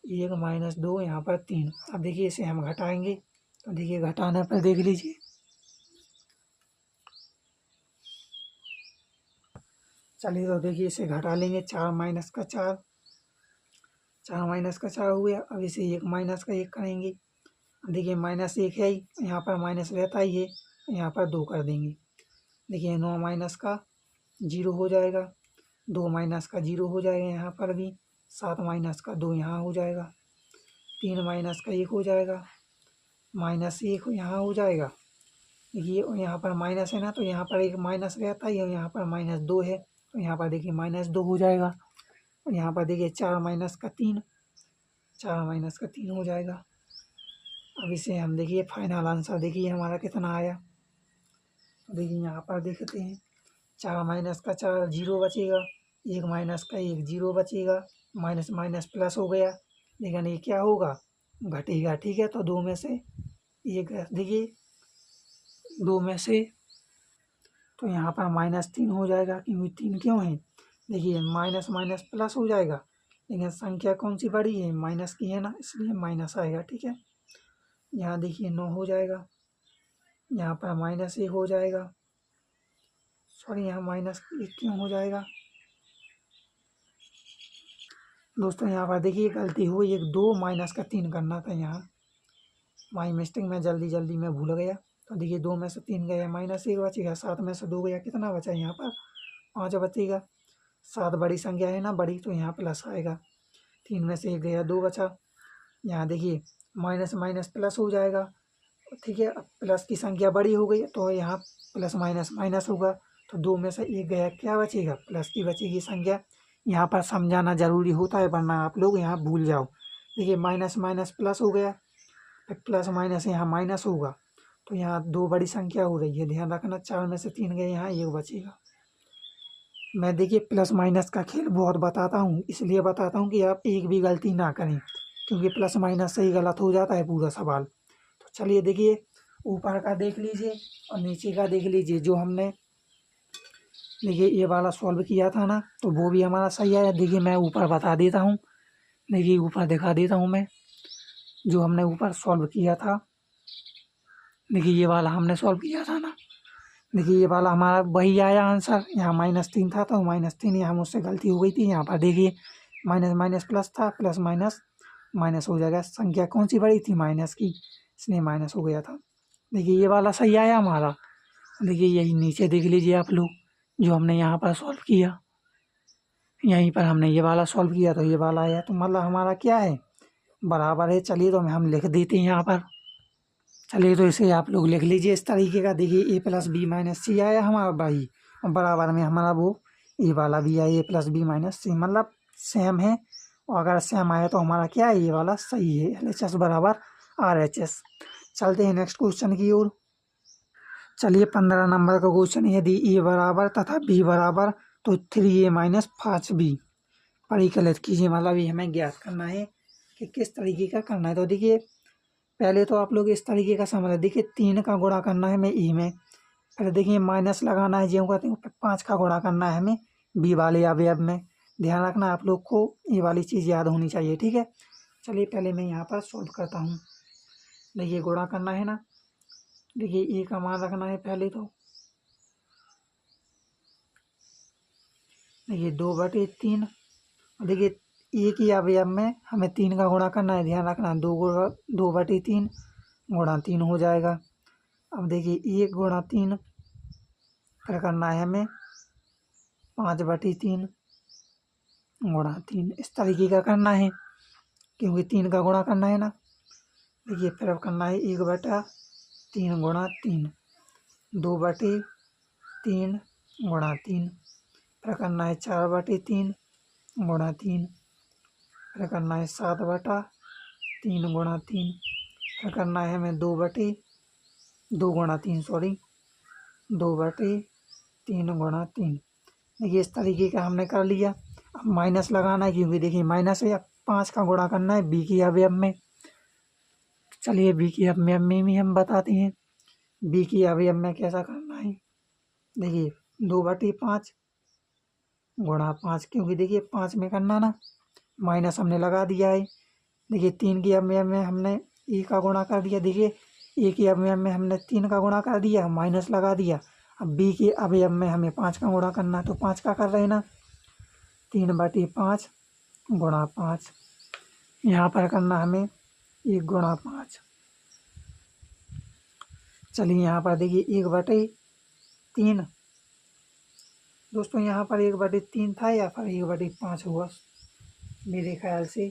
1 माइनस 2, यहाँ पर 3। अब देखिए इसे हम घटाएंगे, तो देखिए घटाने पर देख लीजिए, चलिए तो देखिए इसे घटा लेंगे। 4 माइनस का 4, 4 माइनस का 4 हो गया। अब इसे 1 माइनस का 1 करेंगे। देखिए माइनस 1 है ही, यहाँ पर माइनस रहता ही है, यहाँ पर 2 कर देंगे। देखिए 9 माइनस का 0 हो जाएगा, 2 माइनस का 0 हो जाएगा, यहाँ पर भी 7 माइनस का 2 यहाँ हो जाएगा, 3 माइनस का 1 हो जाएगा, माइनस 1 यहाँ हो जाएगा। देखिए यहाँ पर माइनस है ना, तो यहाँ पर एक माइनस रहता ही है, यहाँ पर माइनस 2 है, तो यहाँ पर देखिए माइनस 2 हो जाएगा। और यहाँ पर देखिए 4 माइनस का 3, 4 माइनस का 3 हो जाएगा। अब इसे हम देखिए फाइनल आंसर देखिए हमारा कितना आया। देखिए यहाँ पर देखते हैं, 4 माइनस का 4 0 बचेगा, 1 माइनस का 1 0 बचेगा, माइनस माइनस प्लस हो गया, लेकिन ये क्या होगा? घटेगा, ठीक है। तो 2 में से 1, देखिए 2 में से, तो यहाँ पर माइनस 3 हो जाएगा, क्योंकि 3 क्यों है? देखिए माइनस माइनस प्लस हो जाएगा, लेकिन संख्या कौन सी बड़ी है? माइनस की है ना, इसलिए माइनस आएगा, ठीक है। यहाँ देखिए 9 हो जाएगा, यहाँ पर माइनस 1 हो जाएगा, सॉरी यहाँ माइनस 1 क्यों हो जाएगा दोस्तों? यहाँ पर देखिए गलती हुई, 1 2 माइनस का 3 करना था, यहाँ माई मिस्टेक में जल्दी में भूल गया। तो देखिए 2 में से 3 गया, माइनस 1 बचेगा, 7 में से 2 गया, कितना बचा? यहाँ पर 5 बचेगा। 7 बड़ी संख्या है ना, बड़ी, तो यहाँ प्लस आएगा। 3 में से 1 गया, 2 बचा। यहाँ देखिए माइनस माइनस प्लस हो जाएगा, ठीक है। अब प्लस की संख्या बड़ी हो गई, तो यहाँ प्लस माइनस माइनस होगा, तो 2 में से 1 गया, क्या बचेगा? प्लस की बचेगी संख्या। यहाँ पर समझाना जरूरी होता है, वरना आप लोग यहाँ भूल जाओ। देखिए माइनस माइनस प्लस हो गया, फिर प्लस माइनस यहाँ माइनस होगा, तो यहाँ 2 बड़ी संख्या हो रही है, ध्यान रखना। 4 में से 3 गए, यहाँ 1 बचेगा। मैं देखिए प्लस माइनस का खेल बहुत बताता हूँ, इसलिए बताता हूँ कि आप एक भी गलती ना करें, क्योंकि प्लस माइनस से ही गलत हो जाता है पूरा सवाल। तो चलिए देखिए ऊपर का देख लीजिए और नीचे का देख लीजिए। जो हमने देखिए ये वाला सॉल्व किया था ना, तो वो भी हमारा सही आया। देखिए मैं ऊपर बता देता हूँ, देखिए ऊपर दिखा देता हूँ मैं, जो हमने ऊपर सॉल्व किया था। देखिए ये वाला हमने सॉल्व किया था ना, देखिए ये वाला हमारा वही आया आंसर। यहाँ -3 था, तो -3 यहाँ मुझसे गलती हो गई थी। यहाँ पर देखिए माइनस माइनस प्लस था, प्लस माइनस माइनस हो जाएगा। संख्या कौन सी बड़ी थी? माइनस की, इसलिए माइनस हो गया था। देखिए ये वाला सही आया हमारा। देखिए यही नीचे देख लीजिए आप लोग, जो हमने यहाँ पर सॉल्व किया, यहीं पर हमने ये वाला सॉल्व किया, तो ये वाला आया। तो मतलब हमारा क्या है? बराबर है। चलिए तो हम लिख देते हैं यहाँ पर। चलिए तो इसे आप लोग लिख लीजिए इस तरीके का। देखिए a + b - c आया हमारा भाई, और बराबर में हमारा वो ये वाला भी आया, a + b - c, मतलब सेम है। और अगर सेम आया तो हमारा क्या है? ये वाला सही है। LHS बराबर RHS। चलते हैं नेक्स्ट क्वेश्चन की ओर। चलिए 15 नंबर का क्वेश्चन, यदि a बराबर तथा b बराबर तो 3a - 5b परिकलित कीजिए। मतलब ये हमें ज्ञात करना है कि किस तरीके का करना है। तो देखिए पहले तो आप लोग इस तरीके का समझ, देखिए 3 का गुणा करना है हमें ए में, फिर देखिए माइनस लगाना है, ज्यों कहते हैं, फिर 5 का गुणा करना है हमें बी वाले अवयव में। ध्यान रखना आप लोग को, ये वाली चीज़ याद होनी चाहिए, ठीक है। चलिए पहले मैं यहाँ पर सॉल्व करता हूँ। देखिए गुणा करना है ना, देखिए ए का मान रखना है पहले तो। देखिए 2/3, देखिए ए की अवयव में हमें 3 का गुणा करना है, ध्यान रखना। 2/3 गुणा 3 हो जाएगा। अब देखिए 1 गुणा 3, फिर करना है हमें 5/3 गुणा 3, इस तरीके का करना है क्योंकि 3 का गुणा करना है ना। देखिए फिर अब करना है 1/3 गुणा 3, 2/3 गुणा 3, फिर करना है 4/3 गुणा 3, फिर करना है 7/3 गुणा 3, फिर करना है हमें 2 गुणा 3 सॉरी 2/3 गुणा 3। देखिए इस तरीके का हमने कर लिया। अब माइनस लगाना है क्योंकि देखिए माइनस या 5 का गुणा करना है बी की अवयव में। चलिए बी की अवयव में भी हम बताते हैं बी की अवयव में कैसा करना है। देखिए 2/5 गुणा 5, क्योंकि देखिए 5 में करना ना, माइनस हमने लगा दिया है। देखिए 3 की अवयव में हमने ए का गुणा कर दिया, देखिए ए की अवयव में हमने 3 का गुणा कर दिया, माइनस लगा दिया। अब बी के अवयव में हमें 5 का गुणा करना है, तो 5 का कर रहे हैं ना, 3/5 गुणा 5। यहाँ पर करना हमें 1 गुणा 5। चलिए यहाँ पर देखिए 1/3, दोस्तों यहाँ पर 1/3 था या फिर 1/5 हुआ मेरे ख्याल से।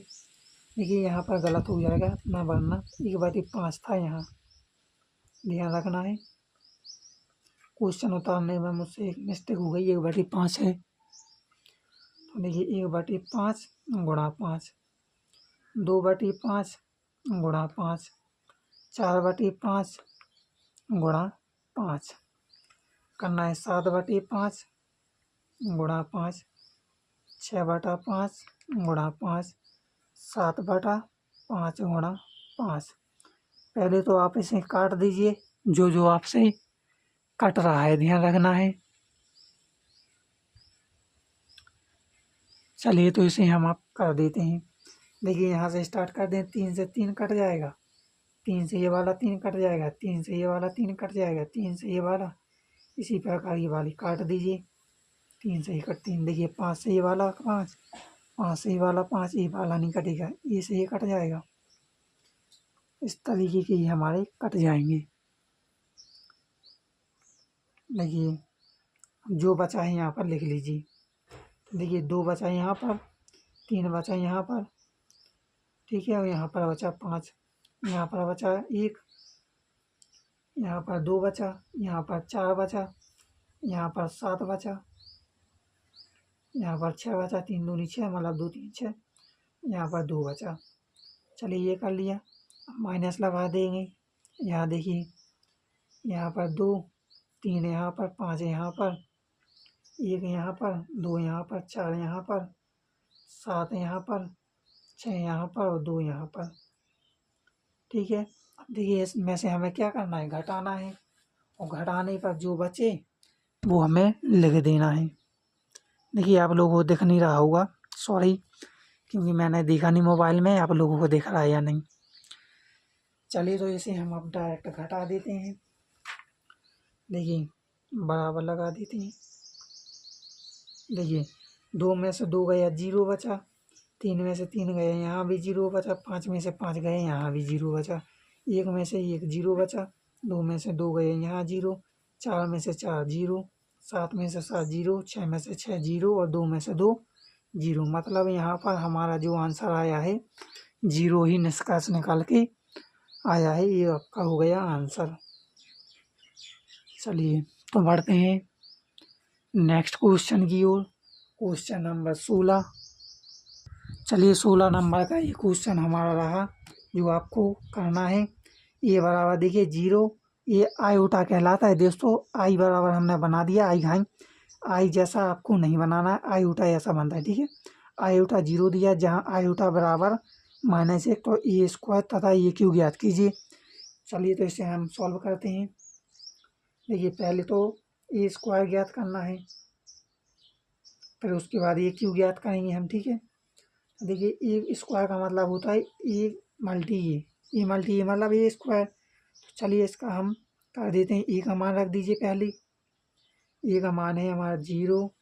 देखिए यहाँ पर गलत हो जाएगा ना, वरना 1/5 था, यहाँ ध्यान रखना है। क्वेश्चन उतारने में मुझसे एक मिस्टेक हो गई, 1/5 है। तो देखिए 1/5 गुणा 5, 2/5 गुणा 5, 4/5 गुणा 5, करना है 7/5 गुणा 5, 6/5 गुणा 5, 7/5 गुणा 5। पहले तो आप इसे काट दीजिए, जो जो आपसे कट रहा है ध्यान रखना है। चलिए तो इसे हम आप कर देते हैं। देखिए यहाँ से स्टार्ट कर दें, 3 से 3 कट जाएगा, 3 से ये वाला 3 कट जाएगा, 3 से ये वाला 3 कट जाएगा, 3 से ये वाला, इसी प्रकार ये वाली काट दीजिए। 3 से 1 3, देखिए 5 से ये वाला 5, 5 से ये वाला 5, ये वाला नहीं कटेगा, ये से ये कट जाएगा। इस तरीके के ये हमारे कट जाएंगे। देखिए जो बचा है यहाँ पर लिख लीजिए। देखिए 2 बचा यहाँ पर, 3 बचा यहाँ पर, ठीक है, और यहाँ पर बचा 5, यहाँ पर बचा 1, यहाँ पर 2 बचा, यहाँ पर 4 बचा, यहाँ पर 7 बचा, यहाँ पर 6 बचा, 3 दूनी 6 मतलब 2 3 6, यहाँ पर 2 बचा। चलिए ये कर लिया। अब माइनस लगा देंगे। यहाँ देखिए यहाँ पर 2, 3 यहाँ पर, 5 यहाँ पर, 1 यहाँ पर, 2 यहाँ पर, 4 यहाँ पर, 7 यहाँ पर, 6 यहाँ पर और 2 यहाँ पर, ठीक है। अब देखिए इसमें से हमें क्या करना है, घटाना है, और घटाने पर जो बचे वो हमें लिख देना है। देखिए आप लोगों को दिख नहीं रहा होगा, सॉरी, क्योंकि मैंने देखा नहीं मोबाइल में, आप लोगों को दिख रहा है या नहीं। चलिए तो इसे हम अब डायरेक्ट घटा देते हैं। देखिए बराबर लगा देते हैं। देखिए 2 में से 2 गया, 0 बचा, 3 में से 3 गए, यहाँ भी 0 बचा, 5 में से 5 गए, यहाँ भी 0 बचा, 1 में से 1 0 बचा, 2 में से 2 गए, यहाँ 0, 4 में से 4 0, 7 में से 7 0, 6 में से 6 0 और 2 में से 2 0। मतलब यहाँ पर हमारा जो आंसर आया है 0 ही निष्कर्ष निकाल के आया है, ये आपका हो गया आंसर। चलिए तो बढ़ते हैं नेक्स्ट क्वेश्चन की ओर। Question number 16। चलिए 16 नंबर का ये क्वेश्चन हमारा रहा, जो आपको करना है। ये बराबर देखिए 0, ये आयोटा कहलाता है दोस्तों। आई बराबर हमने बना दिया, आई घाई, आई जैसा आपको नहीं बनाना है, आयोटा ऐसा बनता है, ठीक है। आयोटा 0 दिया, जहाँ आयोटा बराबर -1, तो ए स्क्वायर तथा ए क्यू ज्ञात कीजिए। चलिए तो इसे हम सॉल्व करते हैं। देखिए पहले तो ए स्क्वायर ज्ञात करना है, फिर उसके बाद ए क्यू ज्ञात करेंगे हम, ठीक है। देखिए ए स्क्वायर का मतलब होता है ए मल्टी ए मल्टी ए मतलब ए स्क्वायर। तो चलिए इसका हम कर देते हैं। ए का मान रख दीजिए पहले। ए का मान है हमारा 0,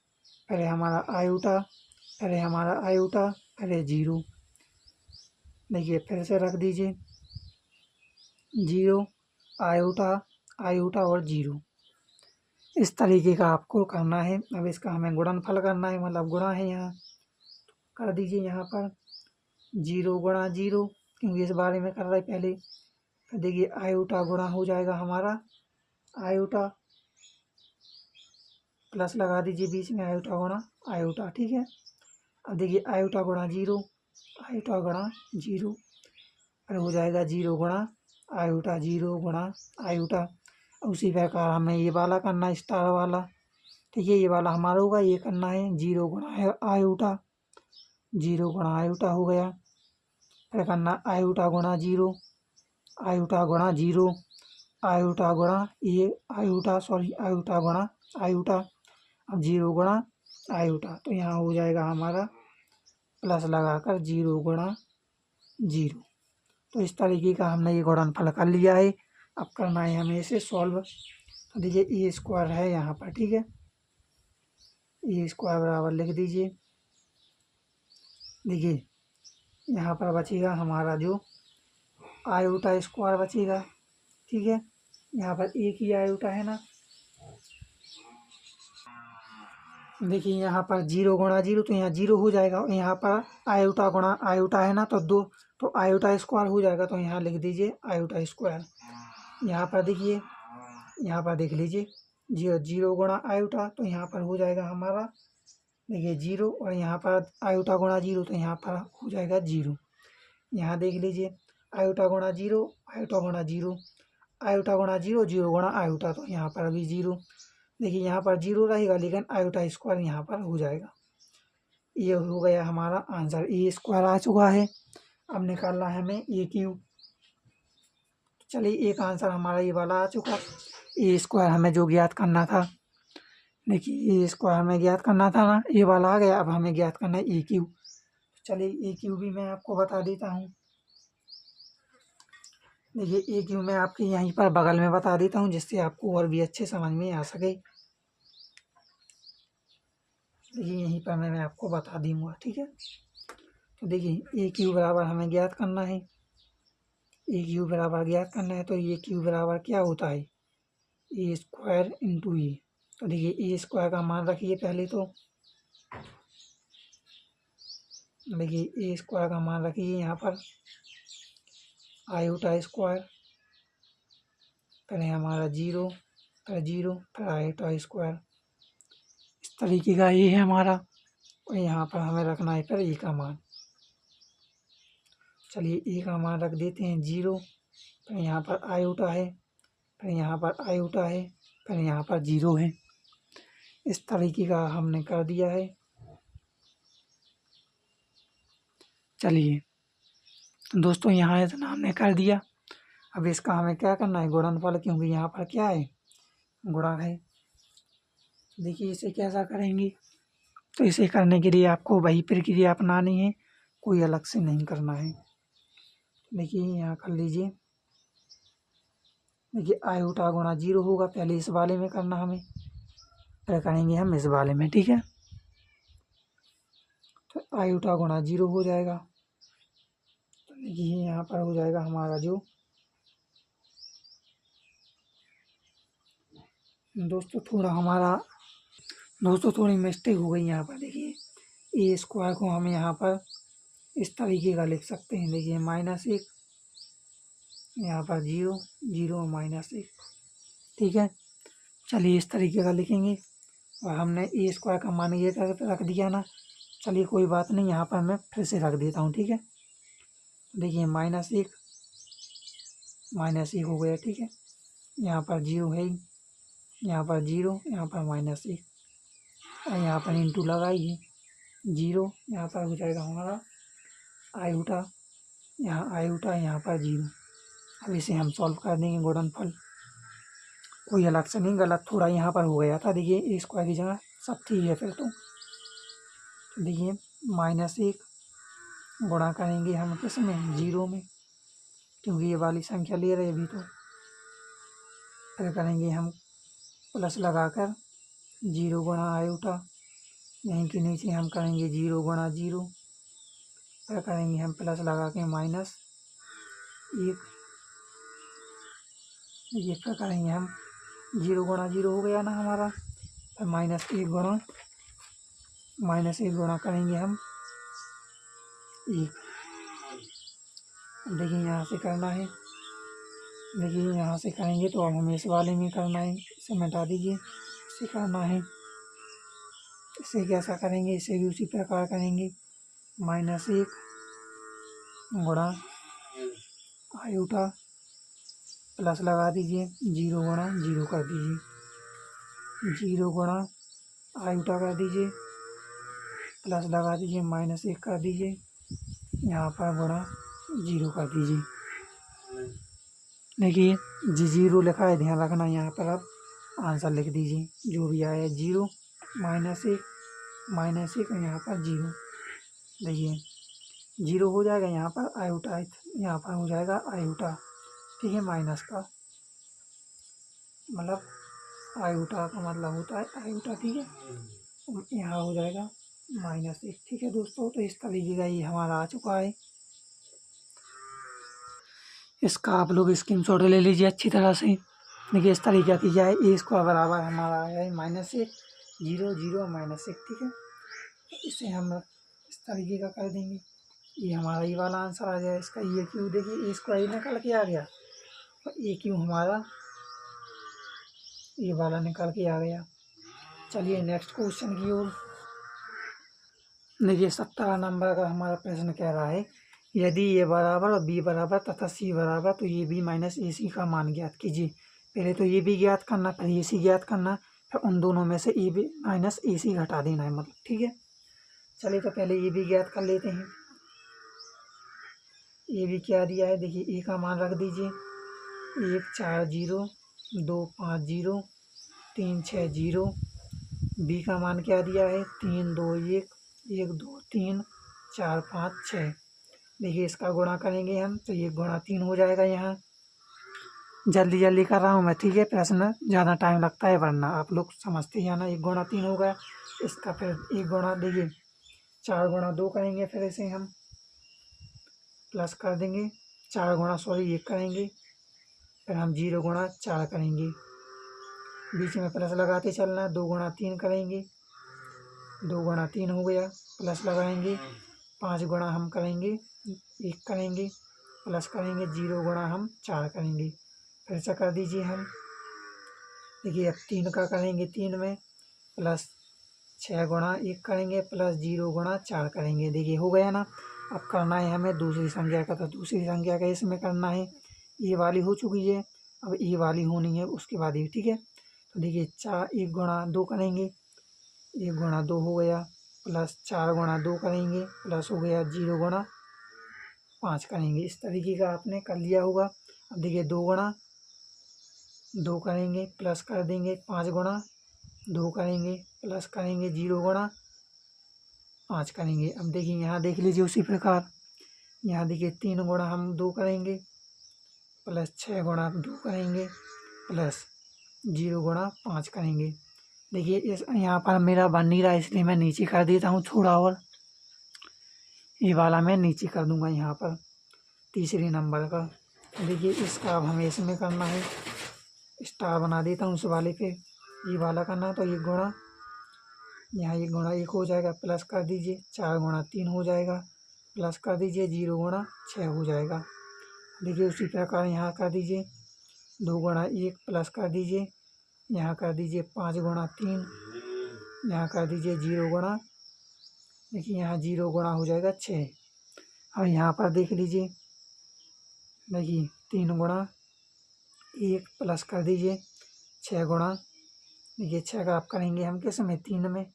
फिर है हमारा आयोटा, फिर है हमारा आयोटा, फिर है 0। देखिए फिर से रख दीजिए 0 आयोटा आयोटा और 0। इस तरीके का आपको करना है। अब इसका हमें गुणनफल करना है, मतलब गुणा है यहाँ। कर दीजिए यहाँ पर 0 गुणा 0, क्योंकि इस बारे में कर रहे पहले। तो देखिए आयोटा गुणा हो जाएगा हमारा आयोटा, प्लस लगा दीजिए बीच में, आयोटा गुणा आयोटा, ठीक है। अब देखिए आयोटा गुणा 0, आयोटा गुणा 0, फिर हो जाएगा 0 गुणा आयोटा, 0 गुणा आयोटा। उसी प्रकार हमें ये वाला करना है, स्टार वाला। ठीक है, ये वाला हमारा होगा, ये करना है 0 गुणा आयोटा, 0 गुणा आयोटा हो गया। फिर करना आयोटा गुणा 0, आयोटा गुणा 0, आयोटा गुणा ये आयोटा, सॉरी आयोटा गुणा आयोटा। अब 0 गुणा आयोटा, तो यहाँ हो जाएगा हमारा प्लस लगाकर 0 गुणा 0। तो इस तरीके का हमने ये गुणनफल कर लिया है। अब करना है हमें इसे सॉल्व। तो देखिए ए स्क्वायर है यहाँ पर, ठीक है। ए स्क्वायर बराबर लिख दीजिए। देखिए यहाँ पर बचेगा हमारा जो आयोटा स्क्वायर बचेगा, ठीक है। यहाँ पर एक ही आयोटा है ना। देखिए यहाँ पर 0 गुणा 0, तो यहाँ 0 हो जाएगा। और यहाँ पर आयोटा गुणा आयोटा है ना, तो 2, तो आयोटा स्क्वायर हो जाएगा। तो यहाँ लिख दीजिए आयोटा स्क्वायर। यहाँ पर देखिए, यहाँ पर देख लीजिए 0 गुणा आयोटा, तो यहाँ पर हो जाएगा हमारा, देखिए 0, और यहाँ पर आयोटा गुणा 0, तो यहाँ पर हो जाएगा 0। यहाँ देख लीजिए आयोटा गुणा 0, आयोटा गुणा 0, आयोटा गुणा 0, 0 गुणा आयोटा, तो यहाँ पर अभी 0। देखिए यहाँ पर 0 रहेगा, लेकिन आयोटा स्क्वायर यहाँ पर हो जाएगा। ये हो गया हमारा आंसर, ए स्क्वायर आ चुका है। अब निकालना है हमें ए क्यूब। चलिए एक आंसर हमारा ये वाला आ चुका। ए स्क्वायर हमें जो ज्ञात करना था, देखिए ए स्क्वायर हमें ज्ञात करना था ना, ये वाला आ गया। अब हमें ज्ञात करना है ए क्यूब। चलिए ए क्यूब भी मैं आपको बता देता हूँ। देखिए ए क्यूब मैं आपके यहीं पर बगल में बता देता हूँ, जिससे आपको और भी अच्छे समझ में आ सके। देखिए यहीं पर मैं आपको बता दूँगा, ठीक है। तो देखिए ए क्यूब बराबर हमें ज्ञात करना है। ए क्यूब बराबर ज्ञात करना है, तो ए क्यूब बराबर क्या होता है, ए स्क्वायर इंटू ए। तो देखिए ए स्क्वायर का मान रखिए पहले। तो देखिए ए स्क्वायर का मान रखिए यहाँ पर आयोटा स्क्वायर, फिर है हमारा 0, फिर 0, फिर आयोटा स्क्वायर। इस तरीके का ये है हमारा। और यहाँ पर हमें रखना है फिर ए का मान। चलिए ए का मान रख देते हैं 0, फिर यहाँ पर आयोटा है, फिर यहाँ पर आयोटा है, फिर यहाँ पर 0 है। इस तरीके का हमने कर दिया है। चलिए दोस्तों, यहाँ इतना हमने कर दिया। अब इसका हमें क्या करना है, गुणनफल, क्योंकि यहाँ पर क्या है, गुणा है। देखिए इसे कैसा करेंगे। तो इसे करने के लिए आपको वही प्रक्रिया अपनानी है, कोई अलग से नहीं करना है। देखिए यहाँ कर लीजिए। देखिए आयोटा गुणा 0 होगा, पहले इस वाले में करना हमें, फिर करेंगे हम इस वाले में, ठीक है। तो आयोटा गुणा 0 हो जाएगा। तो देखिए यहाँ पर हो जाएगा हमारा जो, दोस्तों थोड़ी मिस्टेक हो गई यहाँ पर। देखिए ए स्क्वायर को हम यहाँ पर इस तरीके का लिख सकते हैं। देखिए -1, यहाँ पर 0, 0 -1, ठीक है। चलिए इस तरीके का लिखेंगे। और हमने ए स्क्वायर का मान ये रख दिया ना। चलिए कोई बात नहीं, यहाँ पर मैं फिर से रख देता हूँ, ठीक है। देखिए -1 हो गया, ठीक है। यहाँ पर 0 है ही, यहाँ पर 0, यहाँ पर -1, और यहाँ पर इंटू लगाइए 0, यहाँ पर हो जाएगा हमारा आयोटा, यहाँ पर 0। अब इसे हम सॉल्व कर देंगे, गुणनफल। कोई अलग से नहीं, गलत थोड़ा यहाँ पर हो गया था। देखिए ए स्क्वायर की जगह सब ठीक है फिर। तो देखिए -1, गुणा करेंगे हम किस में, 0 में, क्योंकि ये वाली संख्या ले रहे अभी। तो फिर करेंगे हम प्लस लगाकर 0 गुणा आयोटा, यहीं के नीचे हम करेंगे 0 गुणा 0। फिर करेंगे हम प्लस लगा के -1, ये फिर करेंगे हम 0 गुणा 0 हो गया ना हमारा। फिर -1 गुणा करेंगे हम 1। देखिए यहाँ से करना है, देखिए यहाँ से करेंगे तो अब हमें इस वाले में करना है, इसे मिटा दीजिए, इसे करना है। इसे कैसा करेंगे, इसे भी उसी प्रकार करेंगे, -1 गुणा आयोटा, प्लस लगा दीजिए, 0 गुणा 0 कर दीजिए, 0 गुणा आयोटा कर दीजिए, प्लस लगा दीजिए, -1 कर दीजिए, यहाँ पर गुणा 0 कर दीजिए। देखिए 0 लिखा है, ध्यान रखना। यहाँ पर अब आंसर लिख दीजिए जो भी आया, 0 -1 यहाँ पर 0। देखिए 0 हो जाएगा, यहाँ पर आयोटा, यहाँ पर हो जाएगा आयोटा, ठीक है। माइनस का मतलब आयोटा का मतलब होता है आयोटा, ठीक है। यहाँ हो जाएगा -1, ठीक है दोस्तों। तो इस तरीके का ये हमारा आ चुका है। इसका आप लोग स्क्रीनशॉट ले लीजिए अच्छी तरह से। देखिए इस तरीके की जाए, ए स्क्वायर बराबर हमारा आया है -1 0 0 -1, ठीक है। तो इसे हम इस तरीके का कर देंगे, ये हमारा ये वाला आंसर आ जाए इसका। ये क्यों, देखिए ए स्क्वायर निकल के आ गया, तो ए क्यों हमारा ये वाला निकल के आ गया। चलिए नेक्स्ट क्वेश्चन की ओर। देखिए 17 नंबर का हमारा प्रश्न कह रहा है, यदि ए बराबर और बी बराबर तथा सी बराबर तो ये बी माइनस ए सी का मान ज्ञात कीजिए। पहले तो ये भी ज्ञात करना, फिर ए सी ज्ञात करना, फिर उन दोनों में से ए बी माइनस ए सी घटा देना है, मतलब, ठीक है। चलिए तो पहले ये भी ज्ञात कर लेते हैं। ये भी क्या दिया है, देखिए ए का मान रख दीजिए 1 4 0 2 5 0 3 6 0। बी का मान क्या दिया है 3 2 1 1 2 3 4 5 6। देखिए इसका गुणा करेंगे हम तो ये गुणा 3 हो जाएगा। यहाँ जल्दी जल्दी कर रहा हूँ मैं, ठीक है। प्रश्न ज़्यादा टाइम लगता है, वरना आप लोग समझते जाना। 1 गुणा 3 हो गया इसका, फिर 1 गुणा, देखिए 4 गुणा 2 करेंगे, फिर इसे हम प्लस कर देंगे, 4 गुणा 1 करेंगे, फिर हम 0 गुणा 4 करेंगे, बीच में प्लस लगाते चलना। 2 गुणा 3 करेंगे, 2 गुणा 3 हो गया, प्लस लगाएंगे। 5 गुणा हम करेंगे 1 करेंगे, प्लस करेंगे। 0 गुणा हम 4 करेंगे, फिर से कर दीजिए हम। देखिए अब 3 का करेंगे 3 में, प्लस 6 गुणा 1 करेंगे, प्लस 0 गुणा 4 करेंगे। देखिए हो गया ना। अब करना है हमें दूसरी संख्या का, तो दूसरी संख्या का इसमें करना है। ये वाली हो चुकी है, अब ये वाली होनी है उसके बाद ही, ठीक है। तो देखिए 1 गुणा 2 करेंगे, 1 गुणा 2 हो गया, प्लस 4 गुणा 2 करेंगे, प्लस हो गया 0 गुणा 5 करेंगे। इस तरीके का आपने कर लिया होगा। अब देखिए 2 गुणा 2 करेंगे, प्लस कर देंगे। 5 गुणा 2 करेंगे, प्लस करेंगे। 0 गुणा 5 करेंगे। अब देखिए यहाँ देख लीजिए उसी प्रकार, यहाँ देखिए 3 गुणा हम 2 करेंगे, प्लस 6 गुणा 2 करेंगे, प्लस 0 गुणा 5 करेंगे। देखिए इस यहाँ पर मेरा बन नहीं रहा, इसलिए मैं नीचे कर देता हूँ थोड़ा और। ये वाला मैं नीचे कर दूंगा यहाँ पर, तीसरे नंबर का। देखिए इसका अब हमें इसमें करना है, स्टार बना देता हूँ उस वाले पे। ये वाला करना है तो ये गुणा, यहाँ 1 गुणा 1 हो जाएगा, प्लस कर दीजिए। 4 गुणा 3 हो जाएगा, प्लस कर दीजिए। 0 गुणा 6 हो जाएगा। देखिए उसी प्रकार यहाँ कर दीजिए, 2 गुणा 1 प्लस कर दीजिए, यहाँ कर दीजिए 5 गुणा 3, यहाँ कर दीजिए 0 गुणा, देखिए यहाँ 0 गुणा हो जाएगा 6। अब यहाँ पर देख लीजिए, देखिए 3 गुणा 1 प्लस कर दीजिए, 6 गुणा, देखिए 6 का आप करेंगे हम किस में, 3 में,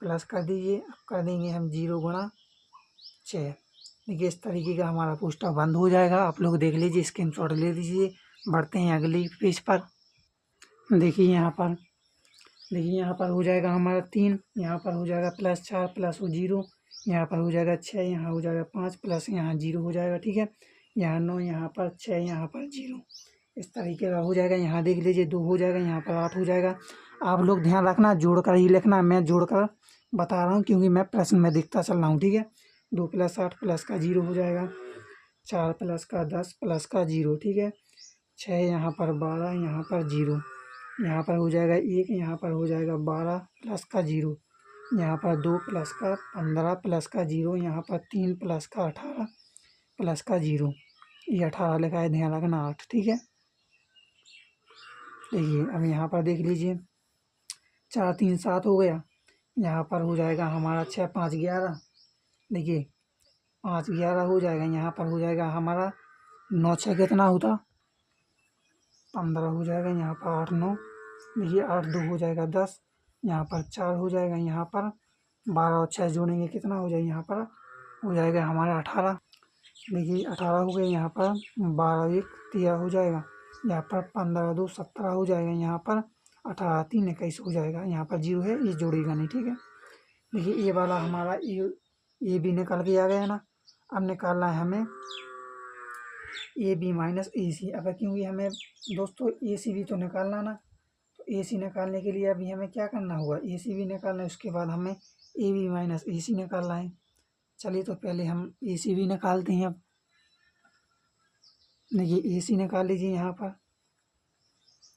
प्लस कर दीजिए। अब कर देंगे हम 0 गुणा 6। देखिए इस तरीके का हमारा पोस्टर बंद हो जाएगा। आप लोग देख लीजिए, स्क्रीनशॉट ले लीजिए। बढ़ते हैं अगली पेज पर। देखिए यहाँ पर, देखिए यहाँ पर हो जाएगा हमारा 3, यहाँ पर हो जाएगा +4 + 0, यहाँ पर हो जाएगा 6, यहाँ हो जाएगा 5 प्लस यहाँ 0 हो जाएगा। ठीक है, यहाँ 9, यहाँ पर 6, यहाँ पर 0, इस तरीके का हो जाएगा। यहाँ देख लीजिए 2 हो जाएगा, यहाँ पर 8 हो जाएगा। आप लोग ध्यान रखना, जोड़ कर ही लिखना, मैं जोड़ कर बता रहा हूँ क्योंकि मैं प्रश्न में देखता चल रहा हूँ। ठीक है, 2 प्लस 8 प्लस का 0 हो जाएगा, 4 प्लस का 10 प्लस का 0। ठीक है, 6 यहाँ पर 12, यहाँ पर 0, यहाँ पर हो जाएगा 1, यहाँ पर हो जाएगा 12 प्लस का 0, यहाँ पर 2 प्लस का 15 प्लस का 0, यहाँ पर 3 प्लस का 18 प्लस का 0। ये 18 लिखा है, ध्यान रखना 8। ठीक है, देखिए अब यहाँ पर देख लीजिए 4 3 7 हो गया। यहाँ पर हो जाएगा हमारा 6 5 11, देखिए 5 11 हो जाएगा। यहाँ पर हो जाएगा हमारा 9 6 कितना होता, 15 हो जाएगा। यहाँ पर 8 9, देखिए 8 2 हो जाएगा 10, यहाँ पर 4 हो जाएगा। यहाँ पर 12 और 6 जोड़ेंगे कितना हो जाएगा, यहाँ पर हो जाएगा हमारा 18, देखिए 18 हो गए। यहाँ पर 12 1 13 हो जाएगा, यहाँ पर 15 2 17 हो जाएगा, यहाँ पर 18 3 21 हो जाएगा। यहाँ पर 0 है, ये जोड़ेगा नहीं। ठीक है, देखिए ये वाला हमारा ये भी निकल के आ गया ना। अब निकालना है हमें ए बी माइनस ए सी। अब क्योंकि हमें दोस्तों ए सी भी तो निकालना ना, तो ए सी निकालने के लिए अभी हमें क्या करना होगा, ए सी भी निकालना है, उसके बाद हमें ए बी माइनस ए सी निकालना है। चलिए तो पहले हम ए सी भी निकालते हैं। अब देखिए ए सी निकाल लीजिए। यहाँ पर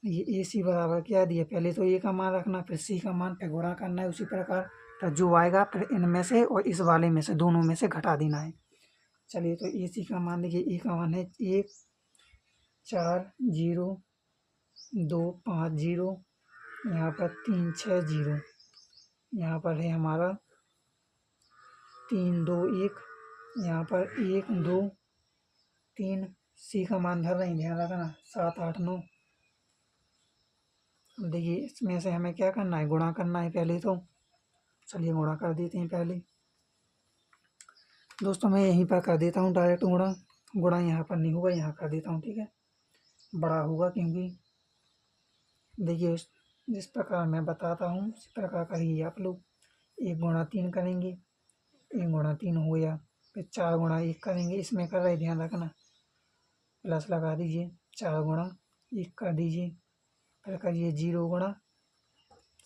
ये ए सी बराबर क्या दिया, पहले तो ए का मान रखना, फिर सी का मान, फिर गुणा करना है। उसी प्रकार फिर जो आएगा फिर इनमें से और इस वाले में से दोनों में से घटा देना है। चलिए तो ए सी का मान देखिए, ए का मान है 1 4 0 2 5 0, यहाँ पर 3 6 0, यहाँ पर है हमारा 3 2 1, यहाँ पर 1 2 3, सी का मान धर रहे हैं, ध्यान रखना 7 8 9। देखिए इसमें से हमें क्या करना है, गुणा करना है पहले तो। चलिए गुणा कर देते हैं पहले। दोस्तों मैं यहीं पर कर देता हूँ डायरेक्ट गुणा। गुणा यहाँ पर नहीं होगा, यहाँ कर देता हूँ। ठीक है, बड़ा होगा क्योंकि देखिए जिस प्रकार मैं बताता हूँ उसी प्रकार करिए आप लोग। 1 गुणा 3 करेंगे, 1 गुणा 3 हो गया, फिर 4 गुणा 1 करेंगे, इसमें कर रहे ध्यान रखना, प्लस लगा दीजिए, 4 गुणा 1 कर दीजिए, फिर करिए 0 गुणा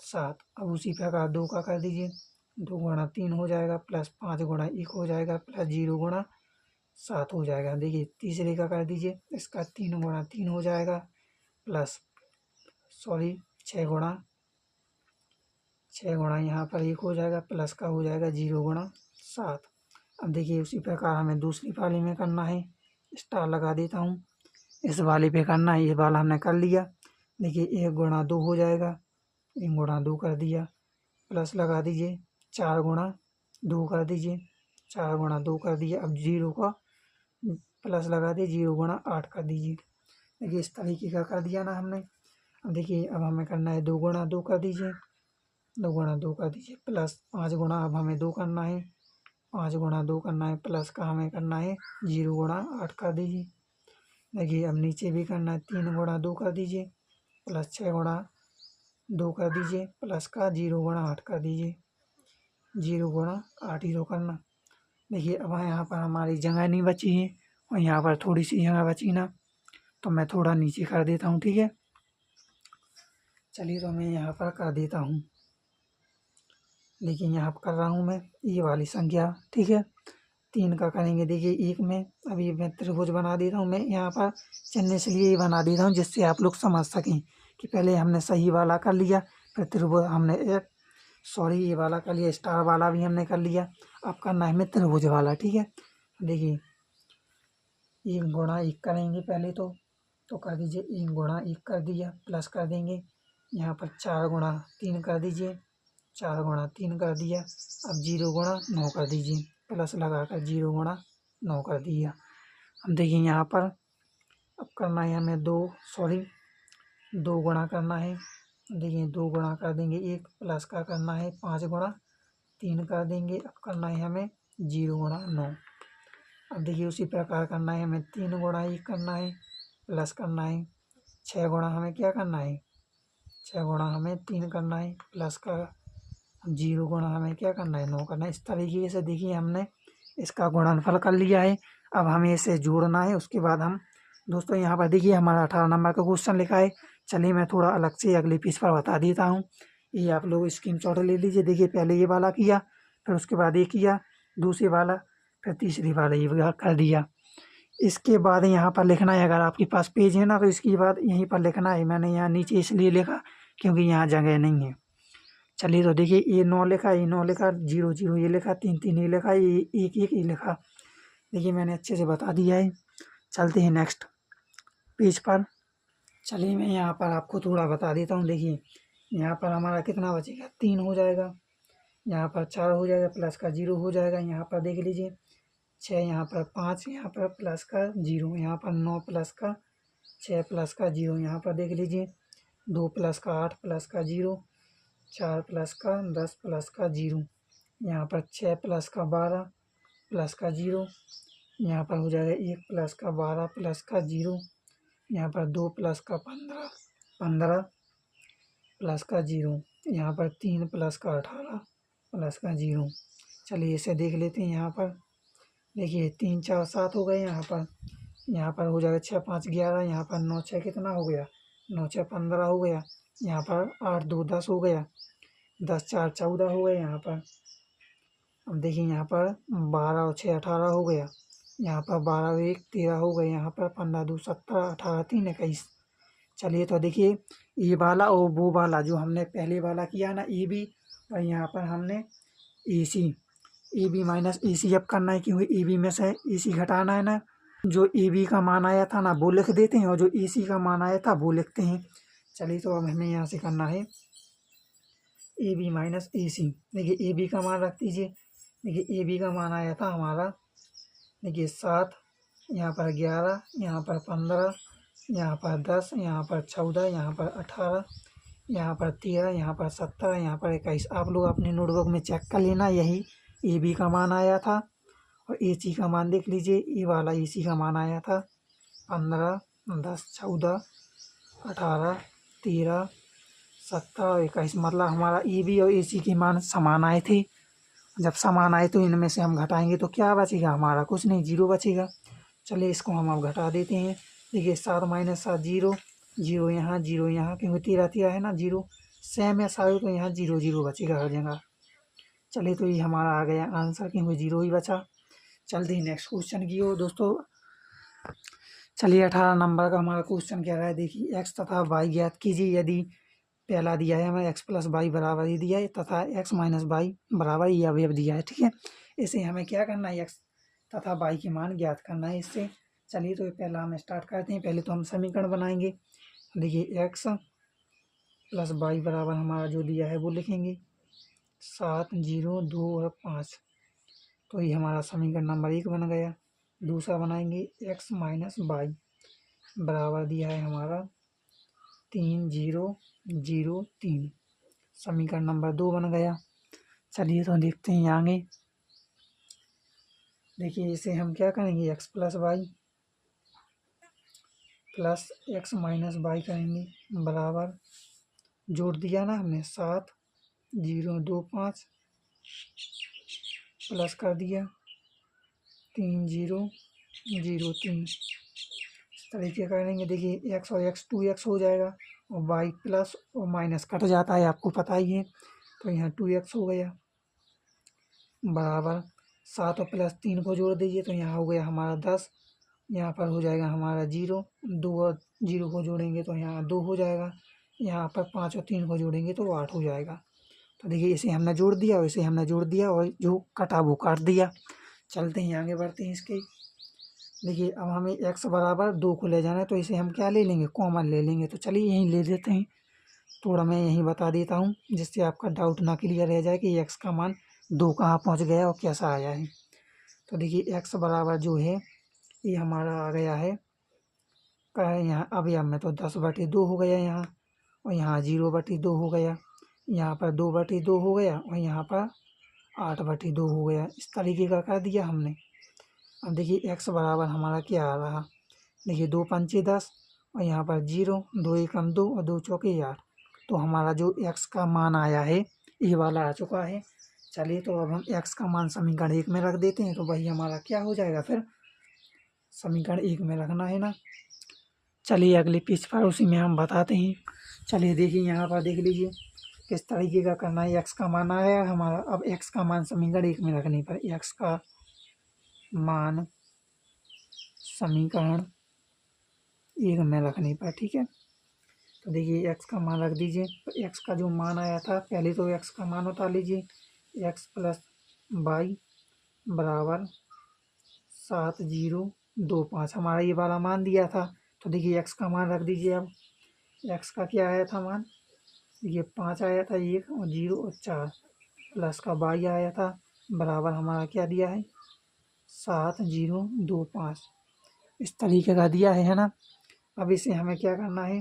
7। अब उसी प्रकार 2 का कर दीजिए, 2 गुणा 3 हो जाएगा, प्लस 5 गुणा 1 हो जाएगा, प्लस 0 गुणा 7 हो जाएगा। देखिए तीसरे का कर दीजिए, इसका 3 गुणा 3 हो जाएगा, प्लस 6 गुणा यहाँ पर 1 हो जाएगा, प्लस का हो जाएगा 0 गुणा 7। अब देखिए उसी प्रकार हमें दूसरी पाली में करना है, स्टार लगा देता हूँ, इस वाले पे करना है। ये वाला हमने कर लिया। देखिए 1 गुणा 2 हो जाएगा, 1 गुणा 2 कर दिया, प्लस लगा दीजिए, 4 गुणा 2 कर दीजिए, 4 गुणा 2 कर दिया। अब 0 का प्लस लगा दिए, 0 गुणा 8 कर दीजिए। देखिए इस तरीके का कर दिया ना हमने। अब देखिए अब हमें करना है 2 गुणा 2 कर दीजिए, 2 गुणा 2 कर दीजिए, प्लस 5 गुणा, अब हमें 2 करना है, 5 गुणा 2 करना है, प्लस का हमें करना है 0 गुणा 8 कर दीजिए। देखिए अब नीचे भी करना है, 3 गुणा 2 कर दीजिए, प्लस 6 गुणा 2 कर दीजिए, प्लस का 0 गुणा 8 कर दीजिए, 0 गुणा 8 ही तो करना। देखिए अब यहाँ पर हमारी जगह नहीं बची है और यहाँ पर थोड़ी सी जगह बची ना, तो मैं थोड़ा नीचे कर देता हूँ। ठीक है, चलिए तो मैं यहाँ पर कर देता हूँ। लेकिन यहाँ पर कर रहा हूँ मैं ये वाली संख्या। ठीक है, 3 का करेंगे। देखिए 1 में अभी मैं त्रिभुज बना देता हूँ। मैं यहाँ पर चिन्ह इसलिए ही बना देता हूँ जिससे आप लोग समझ सकें कि पहले हमने सही वाला कर लिया, फिर त्रिभुज हमने ये वाला कर लिया, स्टार वाला भी हमने कर लिया। अब करना है हमें त्रिभुज वाला। ठीक है, देखिए 1 गुणा 1 करेंगे पहले तो कर दीजिए, 1 गुणा 1 कर दिया, प्लस कर देंगे, यहाँ पर 4 गुणा 3 कर दीजिए, 4 गुणा 3 कर दिया। अब 0 गुणा 9 कर दीजिए, प्लस लगाकर 0 गुणा 9 कर दिया। अब देखिए यहाँ पर अब करना है हमें 2 गुणा करना है। देखिए 2 गुणा कर देंगे 1, प्लस का करना है 5 गुणा 3 कर देंगे। अब करना है हमें 0 गुणा 9। अब देखिए उसी प्रकार करना है हमें 3 गुणा 1 करना है, प्लस करना है 6 गुणा हमें क्या करना है, 6 गुणा हमें 3 करना है, प्लस का जीरो गुणा हमें क्या करना है 9 करना है। इस तरीके से देखिए हमने इसका गुणनफल कर लिया है। अब हमें इसे जोड़ना है। उसके बाद हम दोस्तों यहाँ पर देखिए हमारा 18 नंबर का क्वेश्चन लिखा है। चलिए मैं थोड़ा अलग से अगले पेज पर बता देता हूँ। ये आप लोग स्क्रीनशॉट ले लीजिए। देखिए पहले ये वाला किया, फिर उसके बाद ये किया, दूसरे वाला, फिर तीसरी वाला ये वाला कर दिया। इसके बाद यहाँ पर लिखना है, अगर आपके पास पेज है ना तो इसके बाद यहीं पर लिखना है। मैंने यहाँ नीचे इसलिए लिखा क्योंकि यहाँ जगह नहीं है। चलिए तो देखिए ये 9 लिखा, ये 9 लिखा, 0 0 ये लिखा, 3 3 ये लिखा, ये 1 1 ये लिखा। देखिए मैंने अच्छे से बता दिया है। चलते हैं नेक्स्ट पेज पर। चलिए मैं यहाँ पर आपको थोड़ा बता देता हूँ। देखिए यहाँ पर हमारा कितना बचेगा, 3 हो जाएगा, यहाँ पर 4 हो जाएगा, प्लस का 0 हो जाएगा। यहाँ पर देख लीजिए 6, यहाँ पर 5, यहाँ पर प्लस का 0, यहाँ पर 9 प्लस का 6 प्लस का 0, यहाँ पर देख लीजिए 2 प्लस का 8 प्लस का 0, 4 प्लस का 10 प्लस का 0, यहाँ पर 6 प्लस का 12 प्लस का 0, यहाँ पर हो जाएगा 1 प्लस का 12 प्लस का 0, यहाँ पर 2 प्लस का 15 प्लस का 0, यहाँ पर 3 प्लस का 18 प्लस का 0। चलिए इसे देख लेते हैं। यहाँ पर देखिए 3 4 7 हो गए। यहाँ पर हो जाएगा 6 5 11, यहाँ पर 9 6 कितना हो गया, 9 6 15 हो गया, यहाँ पर 8 2 10 हो गया, 10 4 14 हो गए। यहाँ पर अब देखिए यहाँ पर 12 और 6 18 हो गया, यहाँ पर 12 और 1 13 हो गए, यहाँ पर 15 2 17 18 3 21। चलिए तो देखिए ये वाला और वो वाला जो हमने पहले वाला किया ना ए बी, और यहाँ पर हमने ए सी, ए बी माइनस ए सी अब करना है क्योंकि ए बी में से ए सी घटाना है ना। जो ए बी का मान आया था ना वो लिख देते हैं और जो ए सी का मान आया था वो लिखते हैं। चलिए तो अब हमें यहाँ से करना है ए बी माइनस ए सी। देखिए ए बी का मान रख दीजिए। देखिए ए बी का मान आया था हमारा, देखिए 7, यहाँ पर 11, यहाँ पर 15, यहाँ पर 10, यहाँ पर 14, यहाँ पर 18, यहाँ पर 13, यहाँ पर 17, यहाँ पर 21। आप लोग अपनी नोटबुक में चेक कर लेना, यही ए बी का मान आया था। और ए सी का मान देख लीजिए, ये वाला ए सी का मान आया था 15 10 14 18 13 17 और 21। मतलब हमारा ए बी और ए सी के मान समान आए थे। जब समान आए तो इनमें से हम घटाएंगे तो क्या बचेगा हमारा, कुछ नहीं, 0 बचेगा। चलिए इसको हम अब घटा देते हैं। देखिए 7 माइनस 7 0, 0 यहाँ 0 यहाँ, क्योंकि 13 13 है ना, 0 सेम है सारे, तो यहाँ 0 0 बचेगा हर जगह। चलिए तो ये हमारा आ गया आंसर, क्योंकि 0 ही बचा। चलते ही नेक्स्ट क्वेश्चन की ओर दोस्तों। चलिए 18 नंबर का हमारा क्वेश्चन कह रहा है, देखिए एक्स तथा वाई ज्ञात कीजिए यदि पहला दिया है हमें एक्स प्लस वाई बराबर ही दिया है तथा एक्स माइनस वाई बराबर ये अवयव दिया है। ठीक है, इसे हमें क्या करना है, एक्स तथा वाई के मान ज्ञात करना है इससे। चलिए तो पहला हम स्टार्ट करते हैं। पहले तो हम समीकरण बनाएंगे। देखिए एक्स प्लस वाई बराबर हमारा जो दिया है वो लिखेंगे 7 0 2 और 5। तो ये हमारा समीकरण नंबर 1 बन गया। दूसरा बनाएंगे एक्स माइनस वाई बराबर दिया है हमारा 3 0 0 3। समीकरण नंबर 2 बन गया। चलिए तो देखते हैं आगे। देखिए इसे हम क्या करेंगे, x plus y plus x minus y करेंगे बराबर, जोड़ दिया ना हमने 7 0 2 5 प्लस कर दिया 3 0 0 3। इस तरीके करेंगे। देखिए एक्स और एक्स 2x हो जाएगा और वाई प्लस और माइनस कट जाता है, आपको पता ही है, तो यहाँ 2x हो गया बराबर 7 और प्लस 3 को जोड़ दीजिए तो यहाँ हो गया हमारा 10। यहाँ पर हो जाएगा हमारा 0, 2 और 0 को जोड़ेंगे तो यहाँ 2 हो जाएगा। यहाँ पर 5 और 3 को जोड़ेंगे तो 8 हो जाएगा। तो देखिए इसे हमने जोड़ दिया और इसे हमने जोड़ दिया और जो कटा वो काट दिया। चलते हैं आगे बढ़ते हैं इसके। देखिए अब हमें x बराबर 2 को ले जाना है, तो इसे हम क्या ले लेंगे, कॉमन ले लेंगे। तो चलिए यहीं ले लेते हैं। थोड़ा मैं यहीं बता देता हूँ जिससे आपका डाउट ना क्लियर रह जाए कि x का मान 2 कहाँ पहुँच गया और कैसा आया है। तो देखिए x बराबर जो है ये हमारा आ गया है यहाँ अवयव में, तो 10/2 हो गया यहाँ, और यहाँ 0/2 हो गया, यहाँ पर 2/2 हो गया और यहाँ पर 8/2 हो गया। इस तरीके का कर दिया हमने। अब देखिए x बराबर हमारा क्या आ रहा, देखिए 2 पंचे 10 और यहाँ पर 0, 2 एकम 2 और 2 चौके 8। तो हमारा जो x का मान आया है ये वाला आ चुका है। चलिए तो अब हम x का मान समीकरण 1 में रख देते हैं, तो वही हमारा क्या हो जाएगा, फिर समीकरण 1 में रखना है ना। चलिए अगली पेज पर उसी में हम बताते हैं। चलिए देखिए यहाँ पर देख लीजिए किस तरीके का करना है। x का मान आया हमारा, अब x का मान समीकरण 1 में रखने पर x का मान समीकरण 1 में रखने पर, ठीक है। तो देखिए x का मान रख दीजिए। तो x का जो मान आया था, पहले तो x का मान उतार लीजिए, x प्लस वाई बराबर 7025 हमारा ये वाला मान दिया था। तो देखिए x का मान रख दीजिए। अब x का क्या आया था मान, ये 5 आया था, 1 और 0 और 4, प्लस का y आया था बराबर हमारा क्या दिया है 7025, इस तरीके का दिया है ना। अब इसे हमें क्या करना है,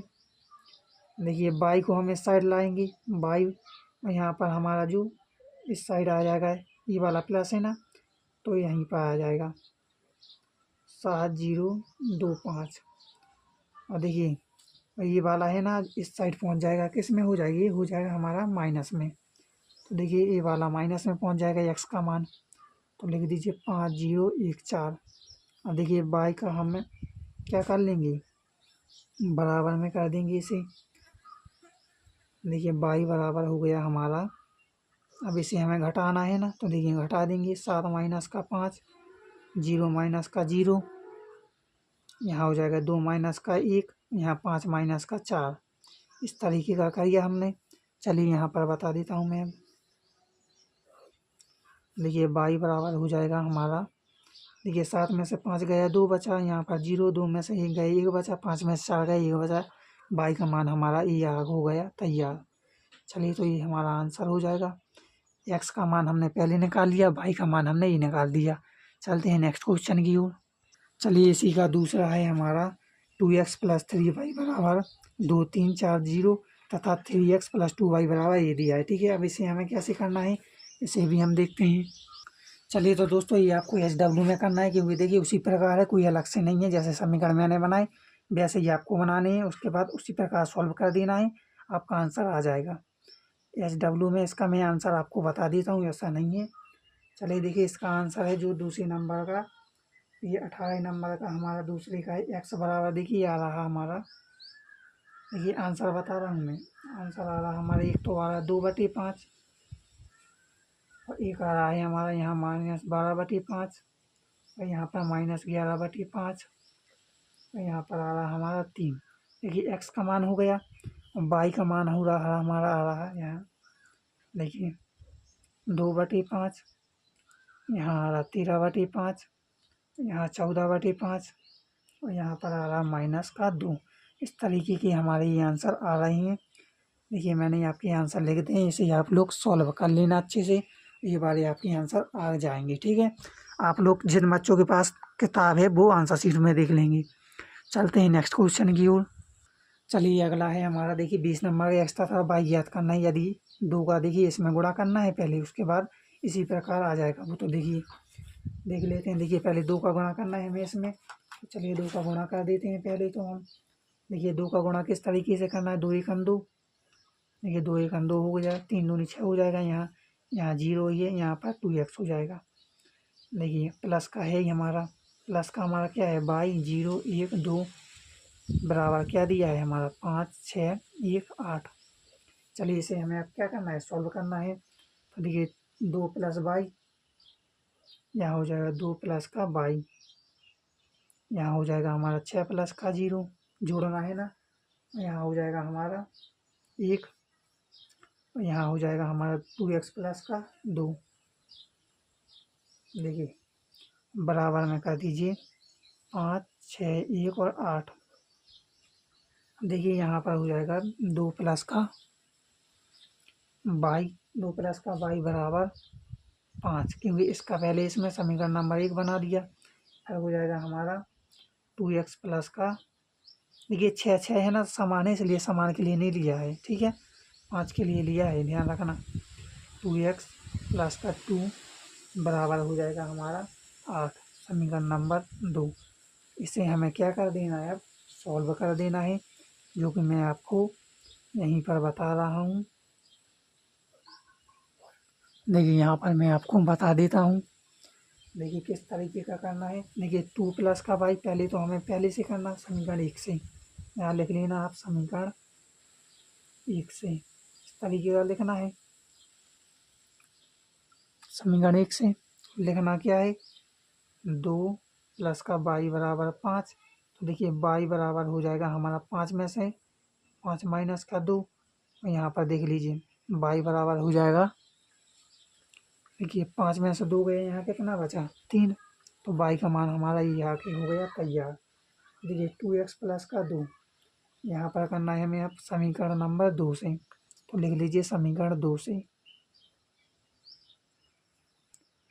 देखिए y को हम इस साइड लाएंगे, y यहाँ पर हमारा जो इस साइड आ जाएगा, ये वाला प्लस है ना, तो यहीं पर आ जाएगा 7025। और देखिए ये वाला है ना, इस साइड पहुँच जाएगा, किस में हो जाएगी, हो जाएगा हमारा माइनस में। तो देखिए ये वाला माइनस में पहुँच जाएगा x का मान, तो लिख दीजिए 5014। और देखिए y का हम क्या कर लेंगे, बराबर में कर देंगे इसे। देखिए y बराबर हो गया हमारा, अब इसे हमें घटाना है ना, तो देखिए घटा देंगे। 7 माइनस का 5, 0 माइनस का 0, यहाँ हो जाएगा 2 माइनस का 1, यहाँ 5 माइनस का 4, इस तरीके का करिए हमने। चलिए यहाँ पर बता देता हूँ मैं। देखिए y बराबर हो जाएगा हमारा, देखिए 7 में से 5 गया 2 बचा, यहाँ पर 0, 2 में से 1 गया 1 बचा, 5 में से 4 गया 1 बचा, y का मान हमारा ये हो गया तैयार। चलिए तो ये हमारा आंसर हो जाएगा। x का मान हमने पहले निकाल लिया, y का मान हमने ये निकाल दिया। चलते हैं नेक्स्ट क्वेश्चन की ओर। चलिए इसी का दूसरा है हमारा 2x प्लस 3y बराबर 2 3 4 0 तथा 3x प्लस 2y बराबर ये दिया है, ठीक है। अब इसे हमें कैसे करना है, इसे भी हम देखते हैं। चलिए तो दोस्तों ये आपको SW में करना है, क्योंकि देखिए उसी प्रकार है, कोई अलग से नहीं है। जैसे समीकरण मैंने बनाए वैसे ही आपको बनाने हैं, उसके बाद उसी प्रकार सॉल्व कर देना है, आपका आंसर आ जाएगा। SW में इसका मैं आंसर आपको बता देता हूँ, ऐसा नहीं है। चलिए देखिए इसका आंसर है जो दूसरे नंबर का, ये 18 नंबर का हमारा दूसरे का है। x बराबर देखिए आ रहा हमारा, देखिए आंसर बता रहा हूँ मैं, आंसर आ रहा हमारा, एक तो आ रहा 2/5 और एक आ रहा है हमारा यहाँ -12/5 और यहाँ पर -11/5 और यहाँ पर आ रहा हमारा 3। देखिए x का मान हो गया और y का मान हो रहा हमारा आ रहा है यहाँ, देखिए 2/5, यहाँ आ रहा 13/5, यहाँ 14/5 और यहाँ पर आ रहा -2। इस तरीके के हमारे ये आंसर आ रहे हैं। देखिए मैंने आपके आंसर लिख दिए हैं, इसे आप लोग सॉल्व कर लेना अच्छे से, ये वाले आपके आंसर आ जाएंगे, ठीक है। आप लोग जिन बच्चों के पास किताब है वो आंसर शीट में देख लेंगे। चलते हैं नेक्स्ट क्वेश्चन की ओर। चलिए अगला है हमारा, देखिए 20 नंबर का एक्स्ट्रा था, बाई याद करना है। यदि 2 का देखिए इसमें गुणा करना है पहले, उसके बाद इसी प्रकार आ जाएगा वो। तो देखिए देख लेते हैं। देखिए पहले 2 का गुणा करना है हमें इसमें, तो चलिए 2 का गुणा कर देते हैं पहले तो हम। देखिए 2 का गुणा किस तरीके से करना है, 2 एकम 2, देखिए 2 एकम 2 हो जाएगा, 3 दूनी 6 हो जाएगा, यहाँ यहाँ 0 ही है, यहाँ पर 2x हो जाएगा। देखिए प्लस का है ही हमारा, प्लस का हमारा क्या है बाई 0 1 2 बराबर क्या दिया है हमारा 5 6 1 8। चलिए इसे हमें अब क्या करना है, सॉल्व करना है। तो देखिए 2 प्लस बाई, यहाँ हो जाएगा 2 प्लस का बाई, यहाँ हो जाएगा हमारा 6 प्लस का 0, जोड़ना है ना, यहाँ हो जाएगा हमारा 1, यहाँ हो जाएगा हमारा 2x प्लस का 2। देखिए बराबर में कर दीजिए 5 6 1 और 8। देखिए यहाँ पर हो जाएगा 2 प्लस का बाई, 2 प्लस का बाई बराबर 5, क्योंकि इसका पहले इसमें समीकरण नंबर 1 बना दिया। फिर हो जाएगा हमारा 2x प्लस का, देखिए 6 6 है ना समान है, इसलिए समान के लिए नहीं लिया है, ठीक है, 5 के लिए लिया है, ध्यान रखना। 2x प्लस का 2 बराबर हो जाएगा हमारा 8, समीकरण नंबर 2। इसे हमें क्या कर देना है, अब सॉल्व कर देना है, जो कि मैं आपको यहीं पर बता रहा हूँ। देखिए यहाँ पर मैं आपको बता देता हूँ। देखिए किस तरीके का करना है। देखिए 2 प्लस का वाई पहले तो हमें पहले से करना समीकरण 1 से। यहाँ लिख लेना आप समीकरण 1 से, इस तरीके का लिखना है। समीकरण 1 से लिखना क्या है, 2 प्लस का वाई बराबर 5। तो देखिए वाई बराबर हो जाएगा हमारा 5 में से 5 माइनस का 2। और यहाँ पर देख लीजिए वाई बराबर हो जाएगा, देखिए 5 में से 2 गए, यहाँ कितना बचा 3। तो वाई का मान हमारा ये आके हो गया तैयार। देखिए 2x प्लस का 2, यहाँ पर करना है हमें अब समीकरण नंबर 2 से। तो लिख लीजिए समीकरण 2 से,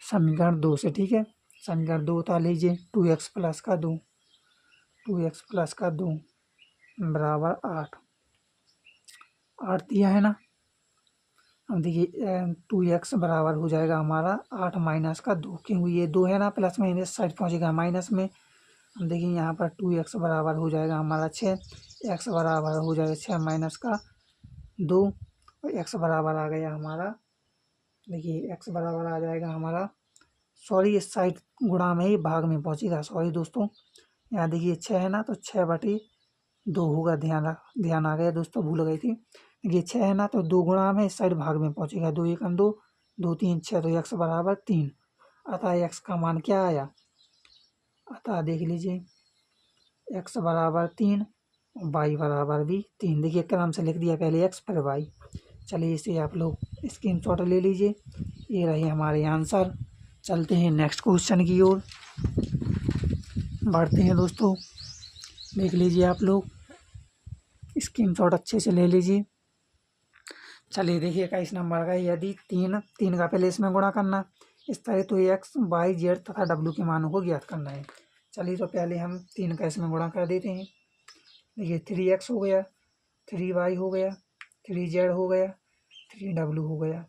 समीकरण 2 से, ठीक है। समीकरण 2 उतार लीजिए, 2x प्लस का 2, 2x प्लस का 2 बराबर 8, 8 दिया है ना। अब देखिए 2x बराबर हो जाएगा हमारा 8 माइनस का 2, क्योंकि ये 2 है ना, प्लस में इस साइड पहुँचेगा माइनस में। अब देखिए यहाँ पर 2x बराबर हो जाएगा हमारा 6, x बराबर हो जाएगा 6 माइनस का 2, और x बराबर आ गया हमारा, देखिए x बराबर आ जाएगा हमारा, सॉरी इस साइड गुणा में ही भाग में पहुँचेगा, सॉरी दोस्तों। यहाँ देखिए 6 है ना, तो 6/2 होगा, ध्यान आ गया दोस्तों, भूल गई थी। देखिए 6 है ना, तो 2 गुणा में इस साइड भाग में पहुँचेगा, 2 एकम 2, 2 3 6, तो x बराबर 3। अतः x का मान क्या आया, अतः देख लीजिए x बराबर 3, वाई बराबर भी 3। देखिए क्रम से लिख दिया, पहले x फिर वाई। चलिए इसे आप लोग स्क्रीनशॉट ले लीजिए, ये रहे हमारे आंसर। चलते हैं नेक्स्ट क्वेश्चन की ओर, बढ़ते हैं दोस्तों। देख लीजिए आप लोग, स्क्रीनशॉट अच्छे से ले लीजिए। चलिए देखिए 21 नंबर का, यदि 3 का पहले इसमें गुणा करना इस तरह, तो एक्स वाई जेड तथा डब्ल्यू के मानों को ज्ञात करना है। चलिए तो पहले हम 3 का इसमें गुणा कर देते हैं। देखिए 3x हो गया, 3y हो गया, 3z हो गया, 3w हो गया,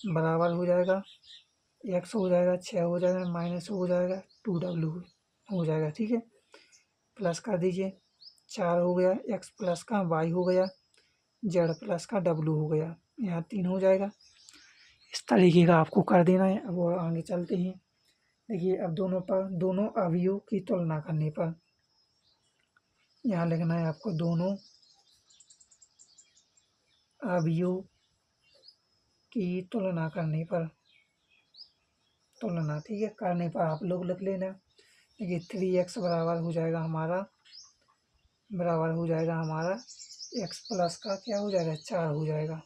बराबर हो जाएगा, x हो जाएगा 6 हो जाएगा, माइनस हो जाएगा 2w हो जाएगा, ठीक है। प्लस कर दीजिए, 4 हो गया, x प्लस का y हो गया, z प्लस का w हो गया, यहाँ 3 हो जाएगा। इस तरीके का आपको कर देना है। अब और आगे चलते हैं। देखिए अब दोनों अवयव की तुलना करने पर, यहाँ लिखना है आपको दोनों अवयव की तुलना करने पर, तुलना, ठीक है, करने पर आप लोग लिख लेना। देखिए 3x बराबर हो जाएगा हमारा, बराबर हो जाएगा हमारा x प्लस का क्या हो जाएगा 4 हो जाएगा,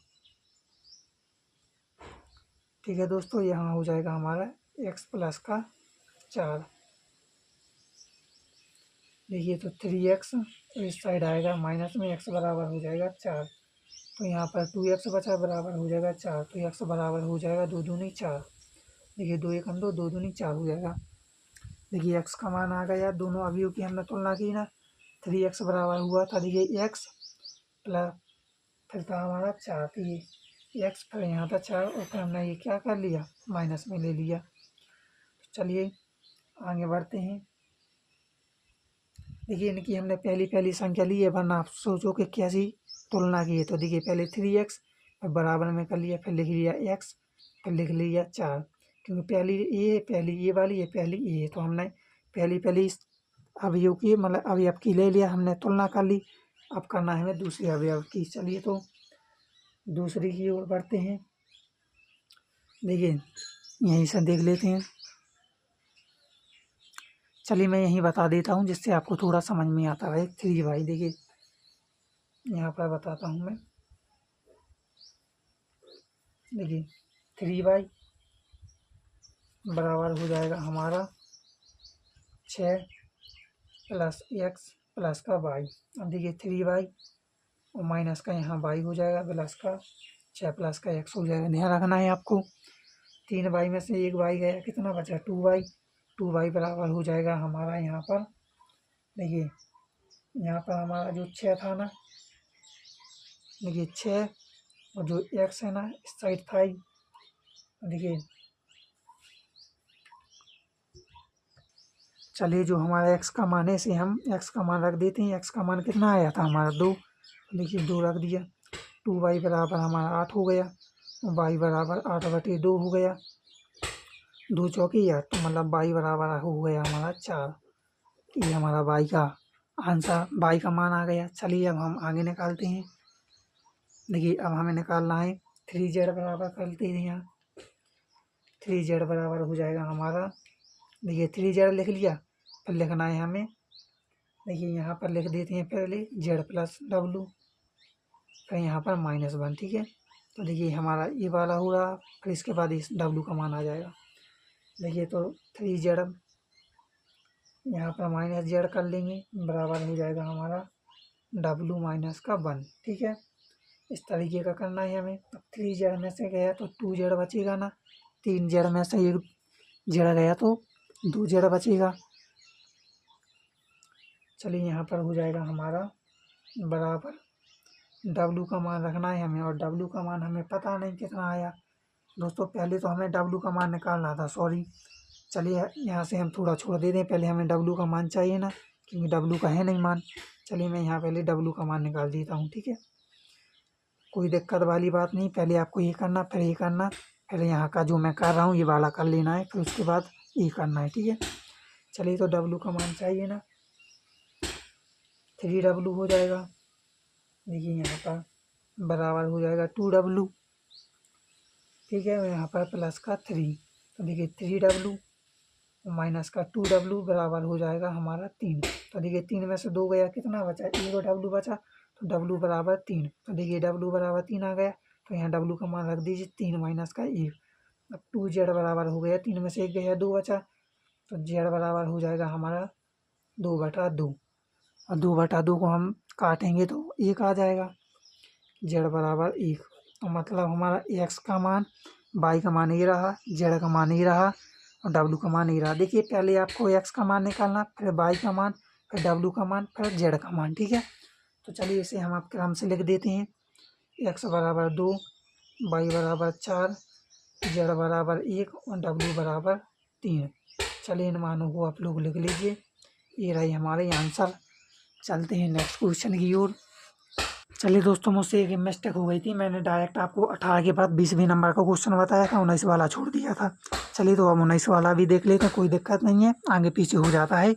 ठीक है दोस्तों। यहाँ हो जाएगा हमारा x प्लस का 4। देखिए तो 3x इस साइड आएगा, माइनस में x बराबर हो जाएगा 4, तो यहाँ पर 2x बचा, बराबर हो जाएगा 4, तो x बराबर हो जाएगा 2 दूनी 4। देखिए 2 एकम 2, 2 दूनी 4 हो जाएगा। देखिए x का मान आ गया, दोनों अवयव की हमने तुलना की ना, 3x बराबर हुआ था, देखिए x प्लस फिर था हमारा 4, तो ये x फिर यहाँ था 4, और फिर हमने ये क्या कर लिया, माइनस में ले लिया। तो चलिए आगे बढ़ते हैं। देखिए इनकी हमने पहली संख्या ली है, वरना आप सोचो कि कैसी तुलना की है। तो देखिए पहले 3x फिर बराबर में कर लिया, फिर लिख लिया x, फिर लिख लिया 4, क्योंकि पहली ये वाली है, पहली ये है, तो हमने पहली अवयव की, मतलब अवयव की ले लिया हमने, तुलना कर ली। अब करना है हमें दूसरे अवयव की। चलिए तो दूसरी की ओर बढ़ते हैं। देखिए यहीं से देख लेते हैं। चलिए मैं यहीं बता देता हूँ, जिससे आपको थोड़ा समझ में आता है। 3y, देखिए यहाँ पर बताता हूँ मैं। देखिए 3y बराबर हो जाएगा हमारा 6 प्लस x प्लस का y। अब देखिए 3y और माइनस का यहाँ y हो जाएगा, प्लस का 6 प्लस का x हो जाएगा। ध्यान रखना है आपको, 3y में से एक y गया, कितना बचा 2y, 2y बराबर हो जाएगा हमारा यहाँ पर, देखिए यहाँ पर हमारा जो 6 था ना, देखिए 6 और जो x है ना इस साइड था ही, देखिए चलिए जो हमारा x का मान है, इसे हम x का मान रख देते हैं। x का मान कितना आया था हमारा 2, देखिए 2 रख दिया। 2y बराबर हमारा 8 हो गया, y बराबर 8/2 हो गया, 2 चौकी 8, तो मतलब y बराबर हो गया हमारा 4। ये हमारा y का आंसर, y का मान आ गया। चलिए अब हम आगे निकालते हैं। देखिए अब हमें निकालना है 3z बराबर करते हैं यहाँ। 3z बराबर हो जाएगा हमारा, देखिए 3z लिख लिया, फिर लिखना है हमें, देखिए यहाँ पर लिख देते हैं पहले z प्लस डब्लू, फिर यहाँ पर -1, ठीक है। तो देखिए हमारा ये वाला हो रहा, फिर इसके बाद इस डब्लू का मान आ जाएगा। देखिए तो 3z यहाँ पर -z कर लेंगे, बराबर हो जाएगा हमारा डब्लू -1, ठीक है। इस तरीके का करना है हमें। अब 3z में से गया तो 2z बचेगा ना, 3z में से 1 z गया तो 2z बचेगा। चलिए यहाँ पर हो जाएगा हमारा बराबर, डब्लू का मान रखना है हमें, और डब्लू का मान हमें पता नहीं कितना आया दोस्तों। पहले तो हमें डब्लू का मान निकालना था, सॉरी। चलिए यहाँ से हम थोड़ा छोड़ दे दें, पहले हमें डब्लू का मान चाहिए ना, क्योंकि डब्लू का है नहीं मान। चलिए मैं यहाँ पहले डब्लू का मान निकाल देता हूँ, ठीक है। कोई दिक्कत वाली बात नहीं, पहले आपको ये करना, फिर ये करना, फिर यहाँ का जो मैं कर रहा हूँ ये वाला कर लेना है, फिर उसके बाद ये करना है, ठीक है। चलिए तो डब्लू का मान चाहिए ना, 3w हो जाएगा। देखिए यहाँ पर बराबर हो जाएगा 2w, ठीक है। यहाँ पर प्लस का 3, तो देखिए 3w माइनस का 2w बराबर हो जाएगा हमारा 3। तो देखिए 3 में से 2 गया, कितना बचा, 1 w बचा, तो w बराबर 3। तो देखिए w बराबर 3 आ गया, तो यहाँ w का मान रख दीजिए 3 माइनस का 1। अब 2z बराबर हो गया, 3 में से 1 गया, 2 बचा, तो z बराबर हो जाएगा हमारा 2/2, और 2/2 को हम काटेंगे तो 1 आ जाएगा, z बराबर 1। तो मतलब हमारा x का मान, y का मान ये रहा, z का मान ये रहा, और w का मान ये रहा। देखिए पहले आपको x का मान निकालना, फिर y का मान, फिर w का मान, फिर z का मान, ठीक है। तो चलिए इसे हम आप क्रम से लिख देते हैं, x बराबर 2, y बराबर 4, z बराबर 1 और w बराबर 3। चलिए इन मानों को आप लोग लिख लीजिए, ये रही हमारे आंसर। चलते हैं नेक्स्ट क्वेश्चन की ओर। चलिए दोस्तों, मुझसे एक मिस्टेक हो गई थी, मैंने डायरेक्ट आपको 18 के बाद 20वें नंबर का क्वेश्चन बताया था, 19 वाला छोड़ दिया था। चलिए तो अब 19 वाला भी देख लेते हैं, कोई दिक्कत नहीं है, आगे पीछे हो जाता है।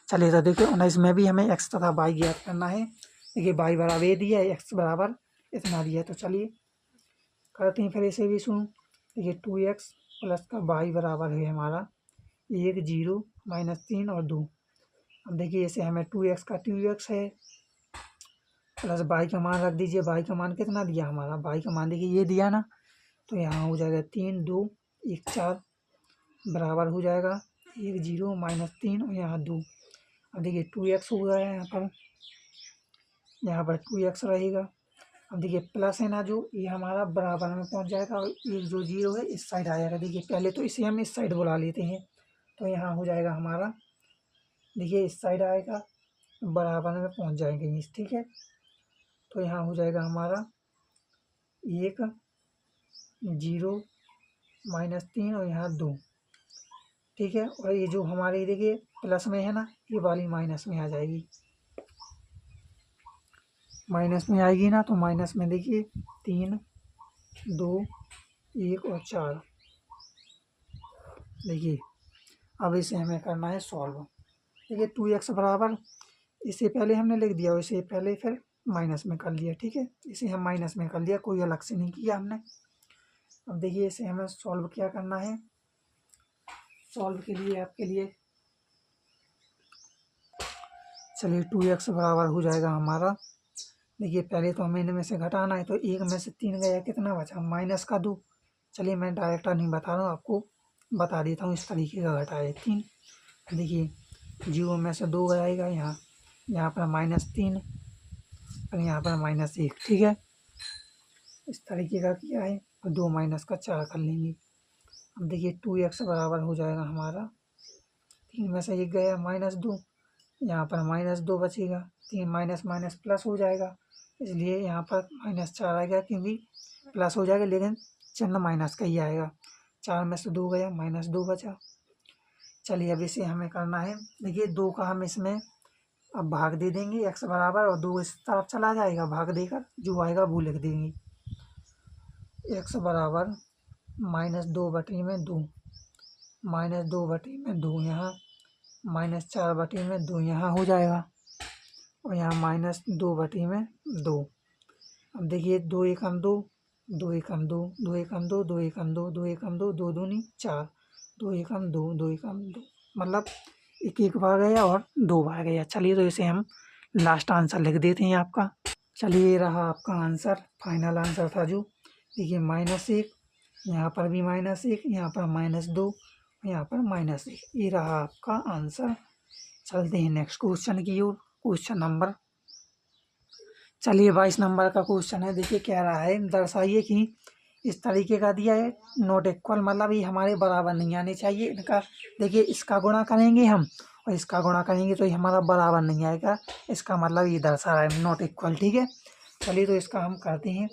चलिए तो देखिए 19 में भी हमें x तथा y ज्ञात करना है। देखिए y बराबर ये दिया है, x बराबर इतना दिया है, तो चलिए करते हैं फिर इसे भी सुनो। देखिए 2x प्लस का y बराबर है हमारा 1, 0, -3 और 2। अब देखिए इसे हमें 2x का 2x है, प्लस y का मान रख दीजिए, y का मान कितना दिया हमारा, y का मान देखिए ये दिया ना, तो यहाँ हो जाएगा 3, 2, 1, 4 बराबर हो जाएगा 1, 0, -3 और यहाँ 2। अब देखिए 2x हो गया है, यहाँ पर 2x रहेगा। अब देखिए प्लस है ना, जो ये हमारा बराबर में पहुँच जाएगा, और एक जो 0 है इस साइड आ जाएगा। देखिए पहले तो इसे हम इस साइड बुला लेते हैं, तो यहाँ हो जाएगा हमारा, देखिए इस साइड आएगा, बराबर में पहुँच जाएंगे इस, ठीक है। तो यहाँ हो जाएगा हमारा 1, 0, -3 और यहाँ 2, ठीक है। और ये जो हमारी देखिए प्लस में है ना, ये वाली माइनस में आ जाएगी, माइनस में आएगी ना, तो माइनस में देखिए 3, 2, 1 और 4। देखिए अब इसे हमें करना है सॉल्व। देखिए 2x बराबर, इसे पहले हमने लिख दिया, इसे पहले फिर माइनस में कर लिया, ठीक है। इसे हम माइनस में कर लिया, कोई अलग से नहीं किया हमने। अब देखिए इसे हमें सॉल्व क्या करना है। सॉल्व के लिए आपके लिए चलिए 2x बराबर हो जाएगा हमारा, देखिए पहले तो हमें इनमें से घटाना है, तो 1 में से 3 गया, कितना बचा, -2। चलिए मैं डायरेक्ट नहीं बता रहा हूँ, आपको बता देता हूँ इस तरीके का घटा है 3। देखिए 0 में से 2 जाएगा, यहाँ पर -3 और यहाँ पर -1, ठीक है। इस तरीके का किया है, और 2 माइनस का 4 कर लेंगे। अब देखिए 2x बराबर हो जाएगा हमारा, 3 में से 1 गया, -2, यहाँ पर -2 बचेगा, 3 माइनस माइनस प्लस हो जाएगा, इसलिए यहाँ पर -4 आएगा, क्योंकि प्लस हो जाएगा लेकिन चिन्ह माइनस का ही आएगा। 4 में से 2 गया, -2 बचा। चलिए अब इसे हमें करना है, देखिए 2 का हम इसमें अब भाग दे देंगे x बराबर, और 2 इस तरफ चला जाएगा, भाग देकर जो आएगा वो लिख देंगे। x बराबर -2/2, -2/2 यहाँ, -4/2 यहाँ हो जाएगा और यहाँ -2/2। अब देखिए 2 एकम 2, 2 एकम 2, 2 एकम 2, 2 एकम 2, 2 एकम 2, 2 दूनी 4, 2 एकम 2, 2 एकम 2, मतलब एक बार गया और 2 बार गया। चलिए तो इसे हम लास्ट आंसर लिख देते हैं आपका। चलिए ये रहा आपका आंसर, फाइनल आंसर था जो, देखिए -1, यहाँ पर भी -1, यहाँ पर -2, यहाँ पर -1, ये रहा आपका आंसर। चलते हैं नेक्स्ट क्वेश्चन की ओर। क्वेश्चन नंबर, चलिए 22 नंबर का क्वेश्चन है। देखिए कह रहा है दर्शाइए कि इस तरीके का दिया है नॉट इक्वल, मतलब ये हमारे बराबर नहीं आने चाहिए इनका। देखिए इसका गुणा करेंगे हम और इसका गुणा करेंगे तो ये हमारा बराबर नहीं आएगा, इसका मतलब ये दर्शा रहा है नॉट इक्वल, ठीक है। चलिए तो इसका हम करते हैं।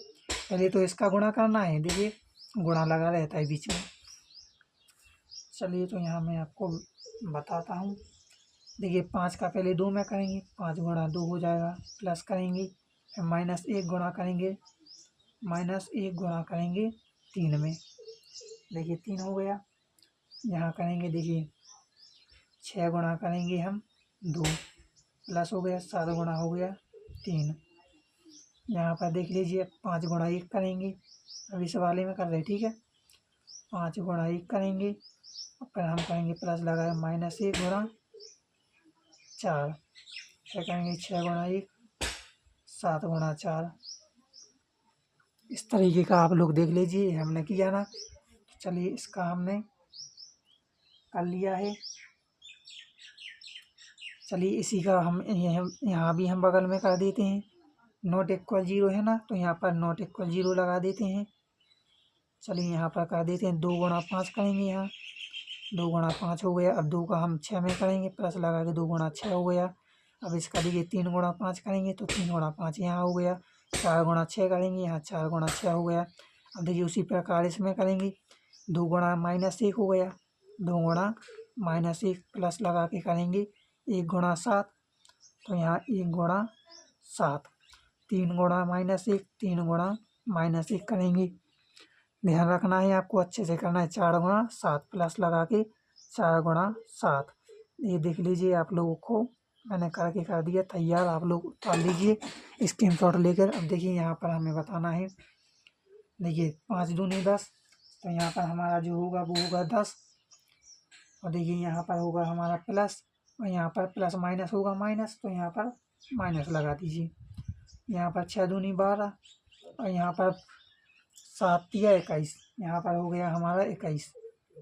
पहले तो इसका गुणा करना है, देखिए गुणा लगा रहता है बीच में। चलिए तो यहाँ मैं आपको बताता हूँ। देखिए 5 का पहले 2 में करेंगे, 5 गुणा 2 हो जाएगा, प्लस करेंगे, फिर -1 गुणा करेंगे, -1 गुणा करेंगे 3 में, देखिए 3 हो गया। यहाँ करेंगे, देखिए 6 गुणा करेंगे हम 2, प्लस हो गया, 7 गुणा हो गया 3। यहाँ पर देख लीजिए 5 गुणा 1 करेंगे, अभी इस वाले में कर रहे, ठीक है। 5 गुणा 1 करेंगे और फिर हम करेंगे प्लस लगाए -1 गुणा 4, फिर करेंगे 6 गुणा 1, 7 गुणा 4। इस तरीके का आप लोग देख लीजिए, हमने किया ना। चलिए इसका हमने कर लिया है। चलिए इसी का हम यहाँ भी हम बगल में कर देते हैं। नॉट इक्वल 0 है ना, तो यहाँ पर नॉट इक्वल 0 लगा देते हैं। चलिए यहाँ पर कर देते हैं 2 गुणा 5 करेंगे, यहाँ 2 गुणा 5 हो गया। अब 2 का हम 6 में करेंगे, प्लस लगा के 2 गुणा 6 हो गया। अब इसका देखिए 3 गुणा 5 करेंगे तो 3 गुणा 5 यहाँ हो गया। 4 गुणा 6 करेंगे, यहाँ 4 गुणा 6 हो गया। अब देखिए उसी प्रकार इसमें करेंगे, 2 गुणा -1 हो गया, 2 गुणा -1 प्लस लगा के करेंगे 1 गुणा 7, तो यहाँ 1 गुणा 7, 3 गुणा -1, 3 गुणा -1 करेंगे। ध्यान रखना है आपको, अच्छे से करना है। 4 गुणा 7 प्लस लगा के 4 गुणा 7, ये देख लीजिए आप लोगों को मैंने करके कर दिया तैयार, आप लोग उतार लीजिए स्क्रीनशॉट लेकर। अब देखिए यहाँ पर हमें बताना है, देखिए 5 दूनी 10, तो यहाँ पर हमारा जो होगा वो होगा 10। और देखिए यहाँ पर होगा हमारा प्लस, और यहाँ पर प्लस माइनस होगा माइनस, तो यहाँ पर माइनस लगा दीजिए। यहाँ पर 6 दूनी 12 और यहाँ पर 7 या 21, यहाँ पर हो गया हमारा 21।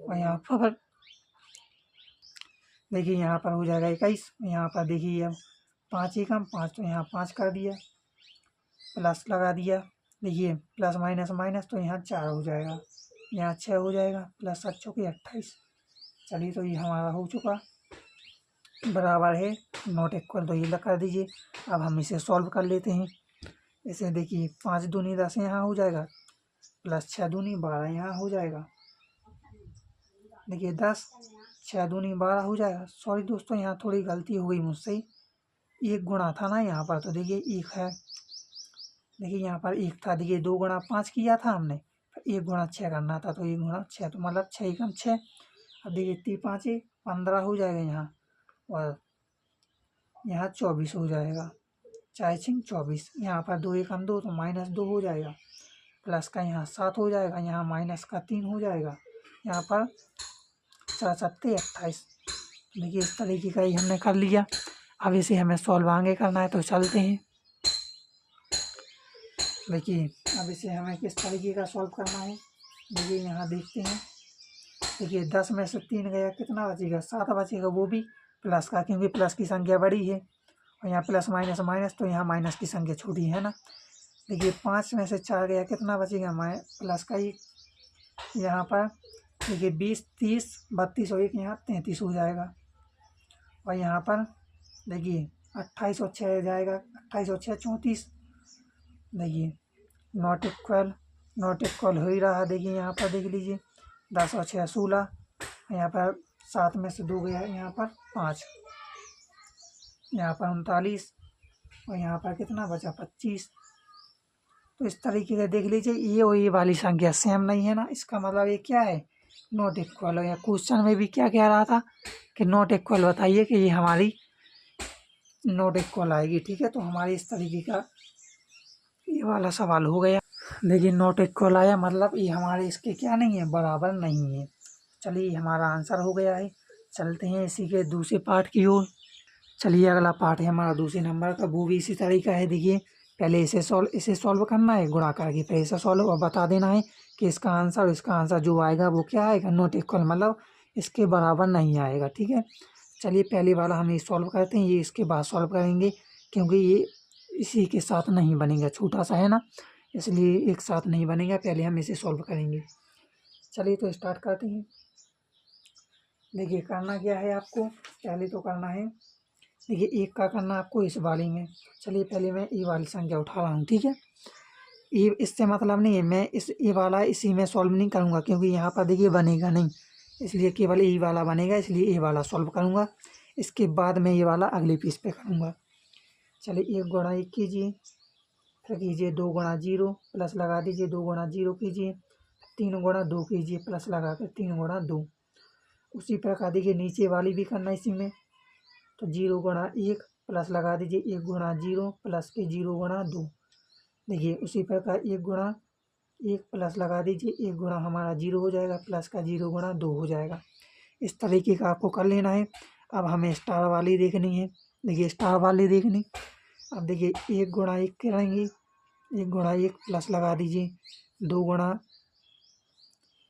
और यहाँ पर देखिए यहाँ पर हो जाएगा 21। यहाँ पर देखिए अब 5 एकम 5, तो यहाँ 5 कर दिया, प्लस लगा दिया। देखिए प्लस माइनस माइनस, तो यहाँ 4 हो जाएगा, यहाँ 6 हो जाएगा, प्लस 7 चौके 28। चलिए तो ये हमारा हो चुका, बराबर है नॉट इक्वल, तो ये कर दीजिए। अब हम इसे सॉल्व कर लेते हैं। इसे देखिए 5 दूनी 10 यहाँ हो जाएगा, प्लस 6 दूनी 12 यहाँ हो जाएगा। देखिए 10, 6 दूनी 12 हो जाएगा। सॉरी दोस्तों, यहाँ थोड़ी गलती हो गई मुझसे, 1 गुणा था ना यहाँ पर, तो देखिए 1 है। देखिए यहाँ पर 1 था, देखिए 2 गुणा 5 किया था हमने, 1 गुणा 6 करना था, तो 1 गुणा 6, तो मतलब 6 एकम 6। अब देखिए 3 5 15 हो जाएगा यहाँ, और यहाँ 24 हो जाएगा, 4 6 24। यहाँ पर 2 एकम 2, तो -2 हो जाएगा, प्लस का यहाँ 7 हो जाएगा, यहाँ माइनस का 3 हो जाएगा। यहाँ पर 4 7 28। देखिए इस तरीके का ही हमने कर लिया। अब इसे हमें सॉल्व आगे करना है, तो चलते हैं। देखिए अब इसे हमें किस तरीके का सॉल्व करना है, देखिए यहाँ देखते हैं। देखिए 10 में से 3 गया, कितना बचेगा, 7 बचेगा, वो भी प्लस का, क्योंकि प्लस की संख्या बड़ी है। और यहाँ प्लस माइनस माइनस, तो यहाँ माइनस की संख्या छोटी है ना। देखिए 5 में से 4 गया, कितना बचेगा, प्लस का ही। यहाँ पर देखिए 20 30 32 और 1 यहाँ 33 हो जाएगा। और यहाँ पर देखिए 28 और 6 जाएगा, 28 और 6 34। देखिए नॉट इक्वल हो ही रहा। देखिए यहाँ पर देख लीजिए, 10 और 6 16, यहाँ पर 7 में से 2 गया, यहाँ पर 5, यहाँ पर 39, और यहाँ पर कितना बचा 25। तो इस तरीके का देख लीजिए, ये और ये वाली संख्या सेम नहीं है ना, इसका मतलब ये क्या है, नॉट इक्वल है। क्वेश्चन में भी क्या कह रहा था कि नॉट इक्वल बताइए कि ये हमारी नॉट इक्वल आएगी। ठीक है, तो हमारी इस तरीके का ये वाला सवाल हो गया। देखिए नॉट इक्वल आया, मतलब ये हमारे इसके क्या नहीं है, बराबर नहीं है। चलिए हमारा आंसर हो गया है। चलते हैं इसी के दूसरे पार्ट की ओर। चलिए अगला पार्ट है हमारा दूसरे नंबर का, वो भी इसी तरीका है। देखिए पहले इसे सॉल्व करना है, गुणा करके फिर इसे सॉल्व और बता देना है कि इसका आंसर और इसका आंसर जो आएगा वो क्या आएगा, नॉट इक्वल, मतलब इसके बराबर नहीं आएगा। ठीक है, चलिए पहले वाला हम ये सॉल्व करते हैं, ये इसके बाद सॉल्व करेंगे क्योंकि ये इसी के साथ नहीं बनेगा, छोटा सा है ना, इसलिए एक साथ नहीं बनेगा। पहले हम इसे सॉल्व करेंगे। चलिए तो स्टार्ट करते हैं। देखिए करना क्या है आपको, पहले तो करना है, देखिए एक का करना आपको इस वाली में। चलिए पहले मैं ये वाली संख्या उठा रहा हूँ। ठीक है, ये इससे मतलब नहीं है, मैं इस ये वाला इसी में सॉल्व नहीं करूँगा क्योंकि यहाँ पर देखिए बनेगा नहीं, इसलिए केवल ये वाला बनेगा, इसलिए ये वाला सॉल्व करूँगा। इसके बाद मैं ये वाला अगले पीस पे करूँगा। चलिए 1 गुणा 1 कीजिए, फिर कीजिए 2 गुणा 0 प्लस लगा दीजिए 2 गुणा 0 कीजिए, 3 गुणा 2 कीजिए प्लस लगा कर 3 गुणा 2। उसी प्रकार देखिए नीचे वाली भी करना इसी में, तो 0 गुणा 1 प्लस लगा दीजिए 1 गुणा 0 प्लस के 0 गुणा 2। देखिए उसी प्रकार 1 गुणा 1 प्लस लगा दीजिए 1 गुणा हमारा 0 हो जाएगा प्लस का 0 गुणा 2 हो जाएगा। इस तरीके का आपको कर लेना है। अब हमें स्टार वाली देखनी है। देखिए स्टार वाली देखनी, अब देखिए 1 गुणा 1 करेंगे, 1 गुणा 1 प्लस लगा दीजिए 2 गुणा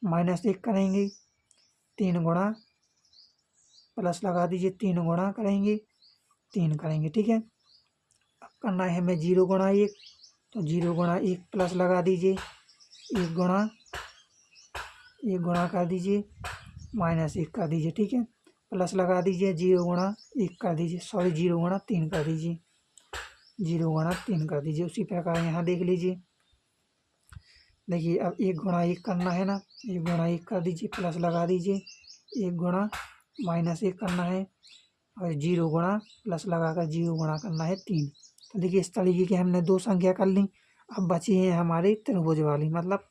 -1 करेंगे, 3 गुणा प्लस लगा दीजिए 3 गुणा करेंगे, 3 करेंगे। ठीक है, अब करना है हमें 0 गुणा 1, तो 0 गुणा 1 प्लस लगा दीजिए 1 गुणा 1 गुणा कर दीजिए -1 कर दीजिए। ठीक है, प्लस लगा दीजिए 0 गुणा 1 कर दीजिए, सॉरी 0 गुणा 3 कर दीजिए, 0 गुणा 3 कर दीजिए। उसी प्रकार यहाँ देख लीजिए, देखिए अब 1 गुणा 1 करना है ना, 1 गुणा 1 कर दीजिए प्लस लगा दीजिए 1 गुणा -1 करना है, और 0 गुणा प्लस लगाकर 0 गुणा करना है 3। तो देखिए इस तरीके की हमने 2 संख्या कर ली। अब बची है हमारी त्रिभुज वाली, मतलब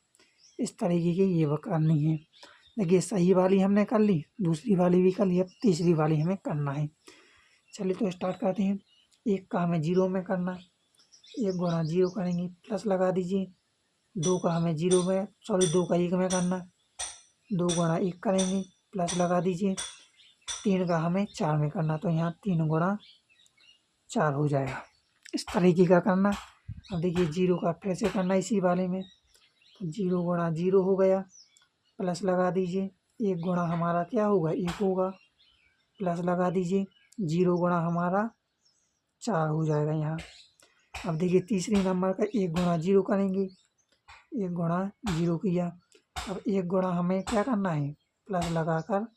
इस तरीके की ये करनी है। देखिए सही वाली हमने कर ली, दूसरी वाली भी कर ली, अब तीसरी वाली हमें करना है। चलिए तो स्टार्ट करते हैं। 1 का हमें 0 में करना है, 1 गुणा 0 करेंगे प्लस लगा दीजिए, 2 का हमें 0 में, सॉरी 2 का 1 में करना, 2 गुणा 1 करेंगे प्लस लगा दीजिए, 3 का हमें 4 में करना, तो यहाँ 3 गुणा 4 हो जाएगा। इस तरीके का करना। अब देखिए 0 का फिर से करना इसी वाले में, तो 0 गुणा 0 हो गया, प्लस लगा दीजिए 1 गुणा हमारा क्या होगा 1 होगा, प्लस लगा दीजिए 0 गुणा हमारा 4 हो जाएगा यहाँ। अब देखिए तीसरी नंबर का 1 गुणा 0 करेंगे, 1 गुणा 0 किया, अब 1 गुणा हमें क्या करना है प्लस लगाकर,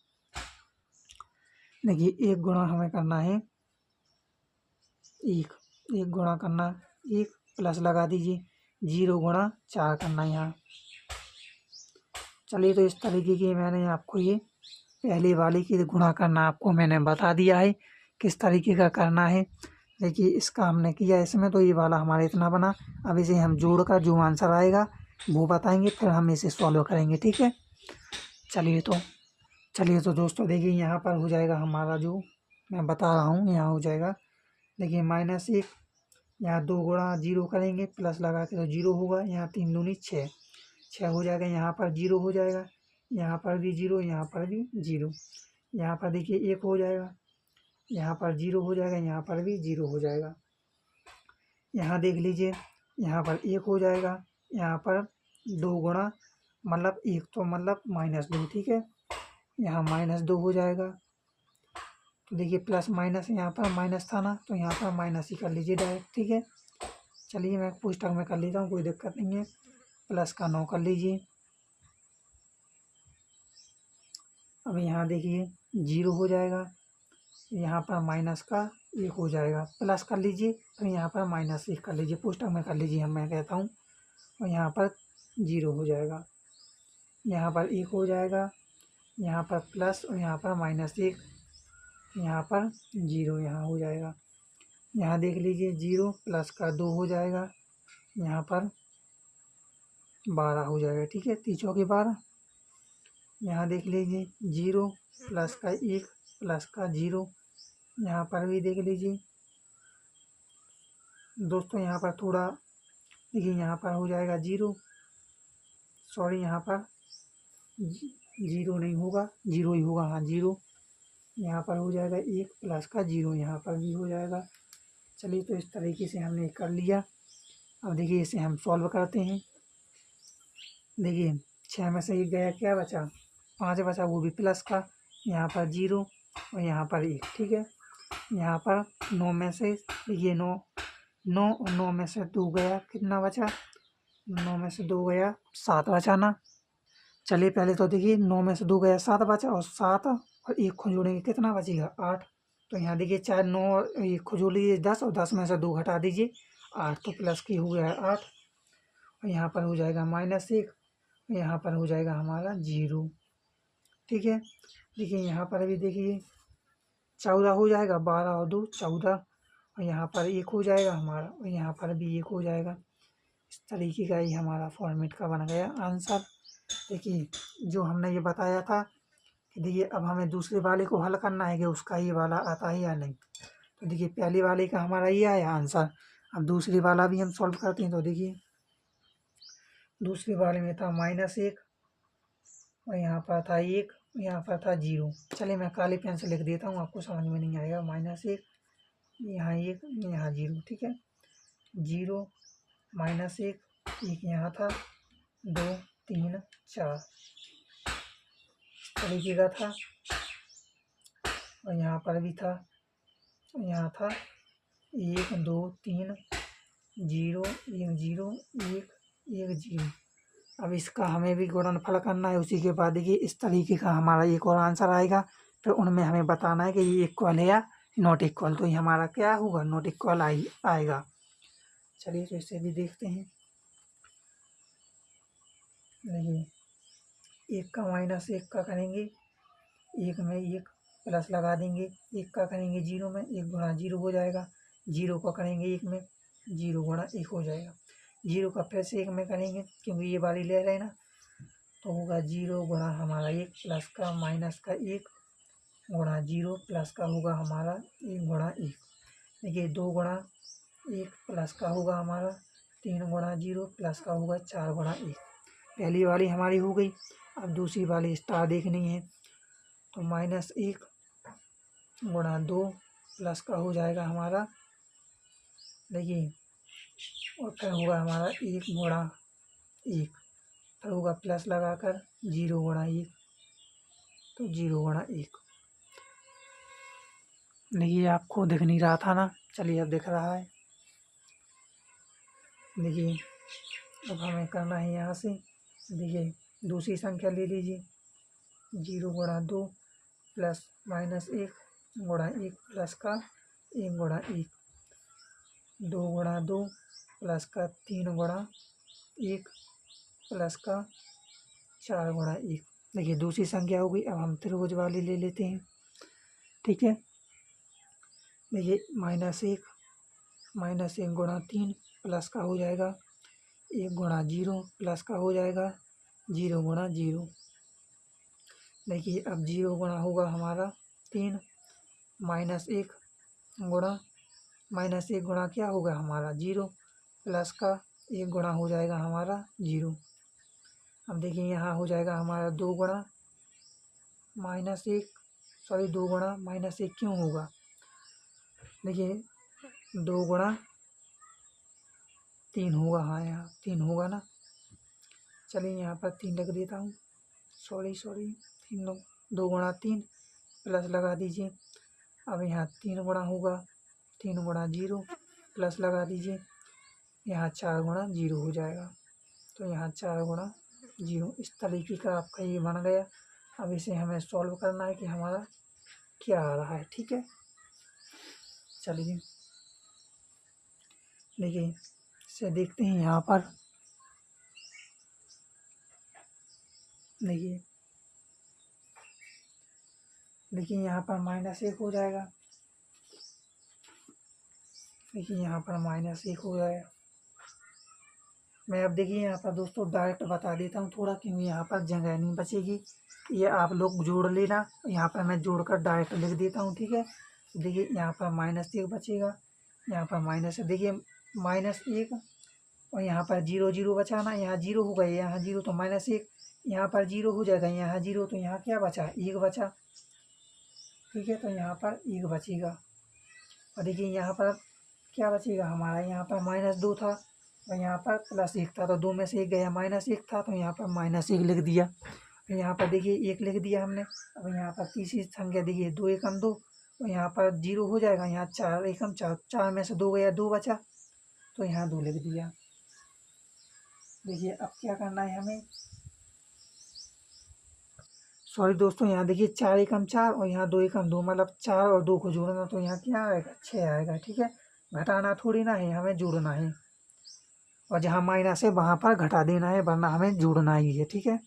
देखिए 1 गुणा हमें करना है 1, 1 गुणा करना 1 प्लस लगा दीजिए 0 गुणा 4 करना यहाँ। चलिए तो इस तरीके की मैंने आपको ये पहले वाली की गुणा करना आपको मैंने बता दिया है किस तरीके का करना है। देखिए इसका हमने किया इसमें, तो ये वाला हमारा इतना बना। अब इसे हम जोड़कर जो आंसर आएगा वो बताएंगे, फिर हम इसे सॉल्व करेंगे। ठीक है, चलिए तो दोस्तों देखिए यहाँ पर हो जाएगा हमारा जो मैं बता रहा हूँ, यहाँ हो जाएगा। देखिए -1, यहाँ 2 गुणा 0 करेंगे प्लस लगा के तो 0 होगा, यहाँ 3 दूनी 6, 6 हो जाएगा, यहाँ पर 0 हो जाएगा, यहाँ पर भी 0, यहाँ पर भी 0, यहाँ पर देखिए 1 हो जाएगा, यहाँ पर 0 हो जाएगा, यहाँ पर भी 0 हो जाएगा। यहाँ देख लीजिए यहाँ पर 1 हो जाएगा, यहाँ पर 2 गुणा मतलब 1 तो मतलब -2। ठीक है, यहाँ -2 हो जाएगा, तो देखिए प्लस माइनस यहाँ पर माइनस था ना, तो यहाँ पर माइनस ही कर लीजिए डायरेक्ट। ठीक है, चलिए मैं पुस्तक में कर लेता हूँ, कोई दिक्कत नहीं है। प्लस का 9 कर लीजिए, अब यहाँ देखिए 0 हो जाएगा, यहाँ पर माइनस का 1 हो जाएगा, प्लस कर लीजिए, फिर यहाँ पर -1 कर लीजिए, पुस्तक में कर लीजिए, हम मैं कहता हूँ, और यहाँ पर 0 हो जाएगा, यहाँ पर 1 हो जाएगा, यहाँ पर प्लस और यहाँ पर -1, यहाँ पर 0 यहाँ हो जाएगा। यहाँ देख लीजिए 0 प्लस का 2 हो जाएगा, यहाँ पर 12 हो जाएगा। ठीक है, 3 चौके 12। यहाँ देख लीजिए 0 प्लस का 1 प्लस का 0, यहाँ पर भी देख लीजिए दोस्तों। यहाँ पर थोड़ा देखिए, यहाँ पर हो जाएगा 0, सॉरी यहाँ पर 0 नहीं होगा, 0 ही होगा, हाँ 0। यहाँ पर हो जाएगा 1 प्लस का 0, यहाँ पर भी हो जाएगा। चलिए, तो इस तरीके से हमने कर लिया। अब देखिए इसे हम सॉल्व करते हैं। देखिए 6 में से 1 गया, क्या बचा? 5 बचा, वो भी प्लस का। यहाँ पर 0 और यहाँ पर 1। ठीक है, यहाँ पर 9 में से ये 9 और 9 में से 2 गया, कितना बचा? 9 में से 2 गया, 7 बचा ना। चलिए पहले तो देखिए 9 में से 2 गया, 7 बचा, और 7 और 1 को जोड़ेंगे, कितना बचेगा? 8। तो यहाँ देखिए 4 9 और 1 को जोड़ लीजिए 10, और 10 में से 2 घटा दीजिए 8, तो प्लस की हो गया 8। और यहाँ पर हो जाएगा -1, यहाँ पर हो जाएगा हमारा 0। ठीक है, देखिए यहाँ पर भी देखिए 14 हो जाएगा, 12 और 2 14, और यहाँ पर 1 हो जाएगा हमारा, और यहाँ पर भी 1 हो जाएगा। इस तरीके का ही हमारा फॉर्मेट का बन गया आंसर। देखिए जो हमने ये बताया था कि देखिए अब हमें दूसरे वाले को हल करना है कि उसका ये वाला आता है या नहीं। तो देखिए पहले वाले का हमारा ये आया आंसर। अब दूसरे वाला भी हम सॉल्व करते हैं। तो देखिए दूसरे वाले में था -1, और यहाँ पर था 1, यहाँ पर था 0। चलिए मैं काले पेन से लिख देता हूँ, आपको समझ में नहीं आएगा। -1, यहाँ 1, यहाँ 0। ठीक है, 0 -1, 1 यहाँ था, 2 3 4 तरीके का था, और यहाँ पर भी था, यहाँ था 1 2 3 0 1 0 1 1 0। अब इसका हमें भी गुणनफल करना है। उसी के बाद देखिए इस तरीके का हमारा एक और आंसर आएगा। फिर उनमें हमें बताना है कि ये इक्वल है या नॉट इक्वल। तो ये हमारा क्या होगा? नॉट इक्वल आएगा। चलिए तो इसे भी देखते हैं। देखिए 1 का -1 का करेंगे, 1 में 1 प्लस लगा देंगे, 1 का करेंगे 0 में, 1 गुणा 0 हो जाएगा। 0 का करेंगे 1 में, 0 गुणा 1 हो जाएगा। 0 का फिर से 1 में करेंगे, क्योंकि ये वाली ले रहे हैं ना, तो होगा 0 गुणा हमारा 1 प्लस का माइनस का 1 गुणा 0 प्लस का होगा हमारा 1 गुणा 1। देखिए 2 गुणा 1 प्लस का होगा हमारा 3 गुणा 0 प्लस का होगा 4 गुणा 1। पहली वाली हमारी हो गई। अब दूसरी वाली स्टार देखनी है। तो -1 गुणा 2 प्लस का हो जाएगा हमारा, देखिए, और फिर होगा हमारा 1 गुणा 1, फिर होगा प्लस लगाकर 0 गुणा 1, तो 0 गुणा 1। देखिए आपको दिख नहीं रहा था ना, चलिए अब दिख रहा है। देखिए अब हमें करना है यहाँ से। देखिए दूसरी संख्या ले लीजिए, 0 गुणा 2 प्लस -1 गुणा 1 प्लस का 1 गुणा 1, 2 गुणा 2 प्लस का 3 गुणा 1 प्लस का 4 गुणा 1। देखिए दूसरी संख्या हो गई। अब हम त्रिभुज वाली ले लेते हैं। ठीक है, देखिए -1 गुणा 3 प्लस का हो जाएगा 1 गुणा 0 प्लस का हो जाएगा 0 गुणा 0। देखिए अब 0 गुणा होगा हमारा 3, -1 गुणा -1 गुणा क्या होगा हमारा 0 प्लस का 1 गुणा हो जाएगा हमारा 0। अब देखिए यहाँ हो जाएगा हमारा 2 गुणा -1, सॉरी 2 गुणा -1 क्यों होगा? देखिए 2 गुणा 3 होगा, हाँ यहाँ 3 होगा ना। चलिए यहाँ पर 3 रख देता हूँ, सॉरी 3 2 गुणा 3 प्लस लगा दीजिए। अब यहाँ 3 गुणा होगा, 3 गुणा 0 प्लस लगा दीजिए, यहाँ 4 गुणा 0 हो जाएगा। तो यहाँ 4 गुणा 0, इस तरीके का आपका ये बन गया। अब इसे हमें सॉल्व करना है कि हमारा क्या आ रहा है। ठीक है, चलिए देखिए इसे देखते हैं। यहाँ पर देखिए यहाँ पर -1 हो जाएगा। देखिए यहाँ पर -1 हो जाएगा। मैं अब देखिए यहाँ पर दोस्तों डायरेक्ट बता देता हूँ थोड़ा, क्योंकि यहाँ पर जगह नहीं बचेगी। ये आप लोग जोड़ लेना, यहाँ पर मैं जोड़कर डायरेक्ट लिख देता हूँ, ठीक है। देखिए यहाँ पर -1 बचेगा, यहाँ पर माइनस, देखिए -1, और यहाँ पर जीरो जीरो बचाना, यहाँ जीरो हो गया, यहाँ जीरो तो -1, यहाँ पर जीरो हो जाएगा, यहाँ जीरो तो यहाँ क्या बचा, 1 बचा, ठीक है। तो यहाँ पर 1 बचेगा। और देखिए यहाँ पर क्या बचेगा हमारा, यहाँ पर -2 था और यहाँ पर +1 था, तो 2 में से 1 गया, -1 था, तो यहाँ पर -1 लिख दिया। फिर यहाँ पर देखिए 1 लिख दिया हमने। अब यहाँ पर तीसरी संख्या देखिए 2 एकम 2, और यहाँ पर जीरो हो जाएगा, यहाँ 4 एकम 4, 4 में से 2 गया, 2 बचा, तो यहाँ 2 लिख दिया। देखिए अब क्या करना है हमें, सॉरी दोस्तों, यहाँ देखिए 4 एकम 4 और यहाँ 2 एकम 2, मतलब 4 और 2 को जोड़ना, तो यहाँ क्या आएगा, 6 आएगा, ठीक है। घटाना थोड़ी ना है, हमें जोड़ना है, और जहाँ माइनस है वहाँ पर घटा देना है, वरना हमें जोड़ना ही है, ठीक है।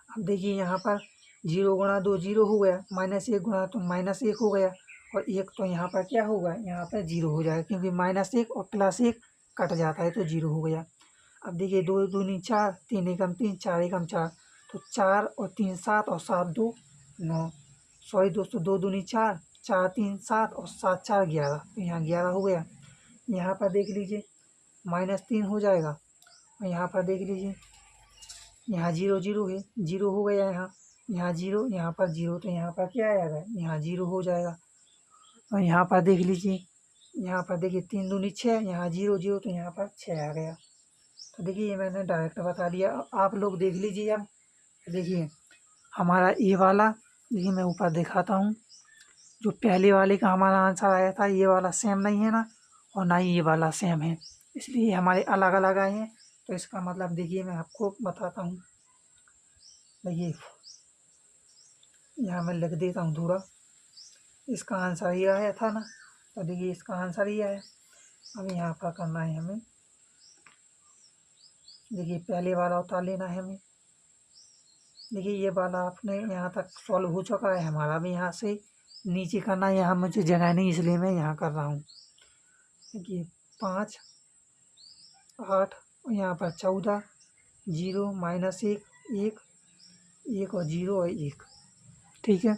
अब देखिए यहाँ पर 0 गुणा 2 0 हो गया, -1 गुणा तो -1 हो गया, और 1 तो यहाँ पर क्या होगा, यहाँ पर 0 हो जाएगा, क्योंकि -1 और +1 कट जाता है, तो 0 हो गया। अब देखिए 2 दूनी 4, 3 एकम 3, 4 एकम 4, तो 4 और 3 7 और 7 2 9, सॉरी दोस्तों 2 दूनी 4, 4 3 7 और 7 4 11, तो यहाँ 11 हो गया। यहाँ पर देख लीजिए -3 हो जाएगा, और यहाँ पर देख लीजिए यहाँ 0 0 है, 0 हो गया, यहाँ 0, यहाँ पर 0, तो यहाँ पर क्या आएगा, यहाँ 0 हो जाएगा। और यहाँ पर देख लीजिए, यहाँ पर देखिए 3 दूनी 6, यहाँ 0 0, तो यहाँ पर 6 आ गया। तो देखिए ये मैंने डायरेक्ट बता दिया, आप लोग देख लीजिए। अब देखिए हमारा ये वाला, देखिए मैं ऊपर दिखाता हूँ, जो पहले वाले का हमारा आंसर आया था, ये वाला सेम नहीं है ना, और ना ही ये वाला सेम है, इसलिए हमारे अलग अलग आए हैं। तो इसका मतलब देखिए मैं आपको बताता हूँ, देखिए यहाँ मैं लिख देता हूँ थोड़ा, इसका आंसर ये आया था ना, तो देखिए इसका आंसर ये आया। अब यहाँ पर करना है हमें, देखिए पहले वाला उतार लेना है हमें। देखिए ये वाला आपने यहाँ तक सॉल्व हो चुका है हमारा, अभी यहाँ से नीचे करना है, यहाँ मुझे जगह नहीं इसलिए मैं यहाँ कर रहा हूँ। देखिए 5 8 और यहाँ पर 14, 0 -1 1 1 और 0 और 1, ठीक है।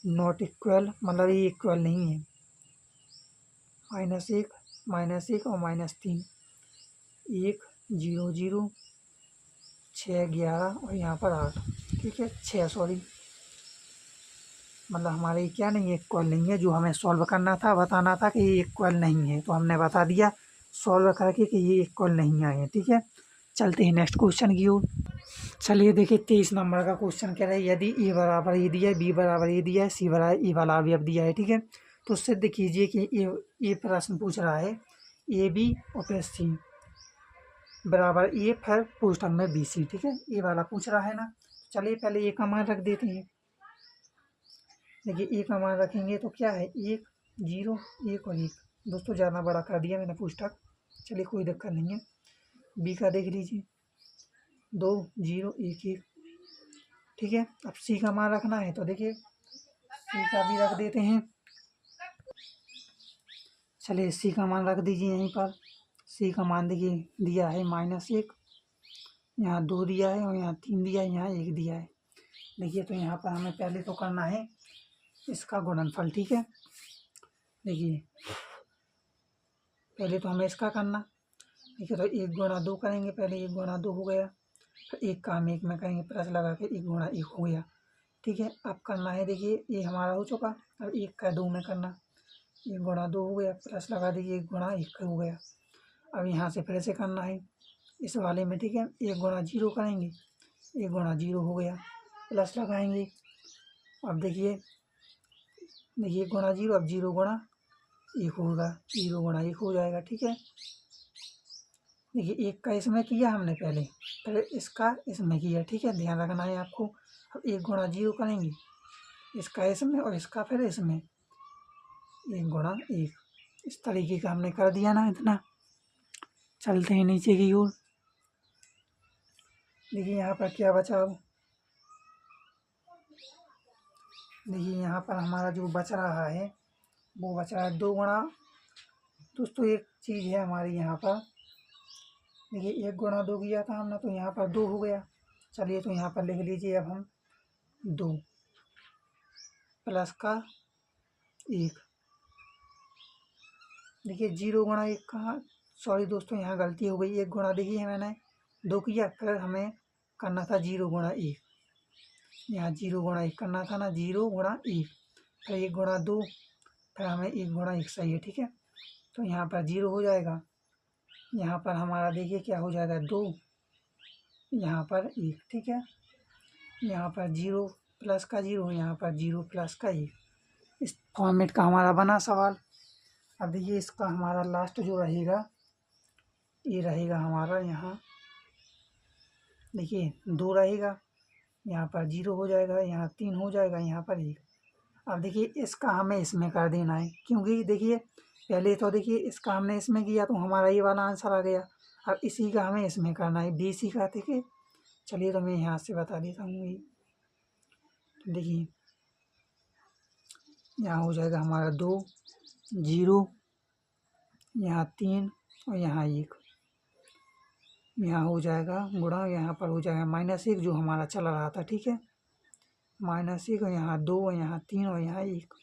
नॉट इक्वल मतलब ये इक्वल नहीं है, -1 और -3, 1 0 0 6 11 और यहाँ पर 8, ठीक है 6, सॉरी मतलब हमारे क्या नहीं है, इक्वल नहीं है। जो हमें सॉल्व करना था, बताना था कि ये इक्वल नहीं है, तो हमने बता दिया सॉल्व करके कि ये इक्वल नहीं आए हैं, ठीक है। चलते हैं नेक्स्ट क्वेश्चन की ओर। चलिए देखिए 23 नंबर का क्वेश्चन कह रहा है, यदि ए बराबर ये दिया है, बी बराबर ये दिया है, सी बराबर ए वाला अवयव दिया है, ठीक है। तो सिद्ध कीजिए कि ये प्रश्न पूछ रहा है ए बी और फिर सी बराबर ए, फिर पोस्टर में बी सी, ठीक है। ए वाला पूछ रहा है ना, चलिए पहले ए का मान रख देते हैं। देखिए ए का मान रखेंगे तो क्या है, 1 0 1 और 1, दोस्तों ज़्यादा बड़ा कर दिया मैंने पुस्तक, चलिए कोई दिक्कत नहीं है। बी का देख लीजिए 2 0 1 1, ठीक है। अब सी का मान रखना है, तो देखिए सी का भी रख देते हैं। चलिए सी का मान रख दीजिए यहीं पर। सी का मान देखिए दिया है -1, यहाँ 2 दिया है और यहाँ 3 दिया है, यहाँ 1 दिया है। देखिए तो यहाँ पर हमें पहले तो करना है इसका गुणनफल, ठीक है। देखिए पहले तो हमें इसका करना, देखिए तो 1 गुणा 2 करेंगे, पहले 1 गुणा 2 हो गया, फिर 1 का हम 1 में करेंगे, प्लस लगा के 1 गुणा 1 हो गया, ठीक है। अब करना है, देखिए ये हमारा हो चुका, अब 1 का 2 में करना, 1 गुणा 2 हो गया, प्लस लगा दीजिए 1 गुणा 1 हो गया। अब यहाँ से फिर से करना है इस वाले में, ठीक है। 1 गुणा 0 करेंगे, 1 गुणा 0 हो गया, प्लस लगाएंगे। अब देखिए 1 गुणा 0, अब 0 गुणा 1 होगा, 0 गुणा 1 हो जाएगा, ठीक है। देखिए 1 का इसमें किया हमने पहले, फिर इसका इसमें किया, ठीक है, ध्यान रखना है आपको। अब 1 गुणा 0 करेंगे, इसका इसमें और इसका फिर इसमें, 1 गुणा 1, इस तरीके का हमने कर दिया ना इतना। चलते हैं नीचे की ओर। देखिए यहाँ पर क्या बचा, अब देखिए यहाँ पर हमारा जो बच रहा है वो बच रहा है 2 गुणा, दोस्तों एक चीज़ है हमारी यहाँ पर, देखिए 1 गुणा 2 किया था हमने तो यहाँ पर 2 हो गया। चलिए तो यहाँ पर लिख लीजिए अब हम 2 प्लस का 1। देखिए 0 गुणा 1 कहाँ, सॉरी दोस्तों यहाँ गलती हो गई। 1 गुणा देखिए मैंने 2 किया, फिर हमें करना था 0 गुणा 1। यहाँ 0 गुणा 1 करना था ना, 0 गुणा 1, फिर 1 गुणा 2, फिर हमें 1 गुणा 1 सही है, ठीक है। तो यहाँ पर 0 हो जाएगा, यहाँ पर हमारा देखिए क्या हो जाएगा 2, यहाँ पर 1, ठीक है। यहाँ पर 0 प्लस का 0, यहाँ पर 0 प्लस का 1। इस फॉर्मेट का हमारा बना सवाल। अब देखिए इसका हमारा लास्ट जो रहेगा ये रहेगा हमारा, यहाँ देखिए 2 रहेगा, यहाँ पर 0 हो जाएगा, यहाँ 3 हो जाएगा, यहाँ पर 1। अब देखिए इसका हमें इसमें कर देना है, क्योंकि देखिए पहले तो देखिए इसका हमने इसमें किया तो हमारा ये वाला आंसर आ गया। अब इसी का हमें इसमें करना है, BC का, ठीक है। चलिए तो मैं यहाँ से बता देता हूँ ये। तो देखिए यहाँ हो जाएगा हमारा 2, 0, यहाँ 3 और यहाँ 1। यहाँ हो जाएगा गुणा, यहाँ पर हो जाएगा -1 जो हमारा चल रहा था, ठीक है। -1 और यहाँ 2 और यहाँ 3 और यहाँ 1।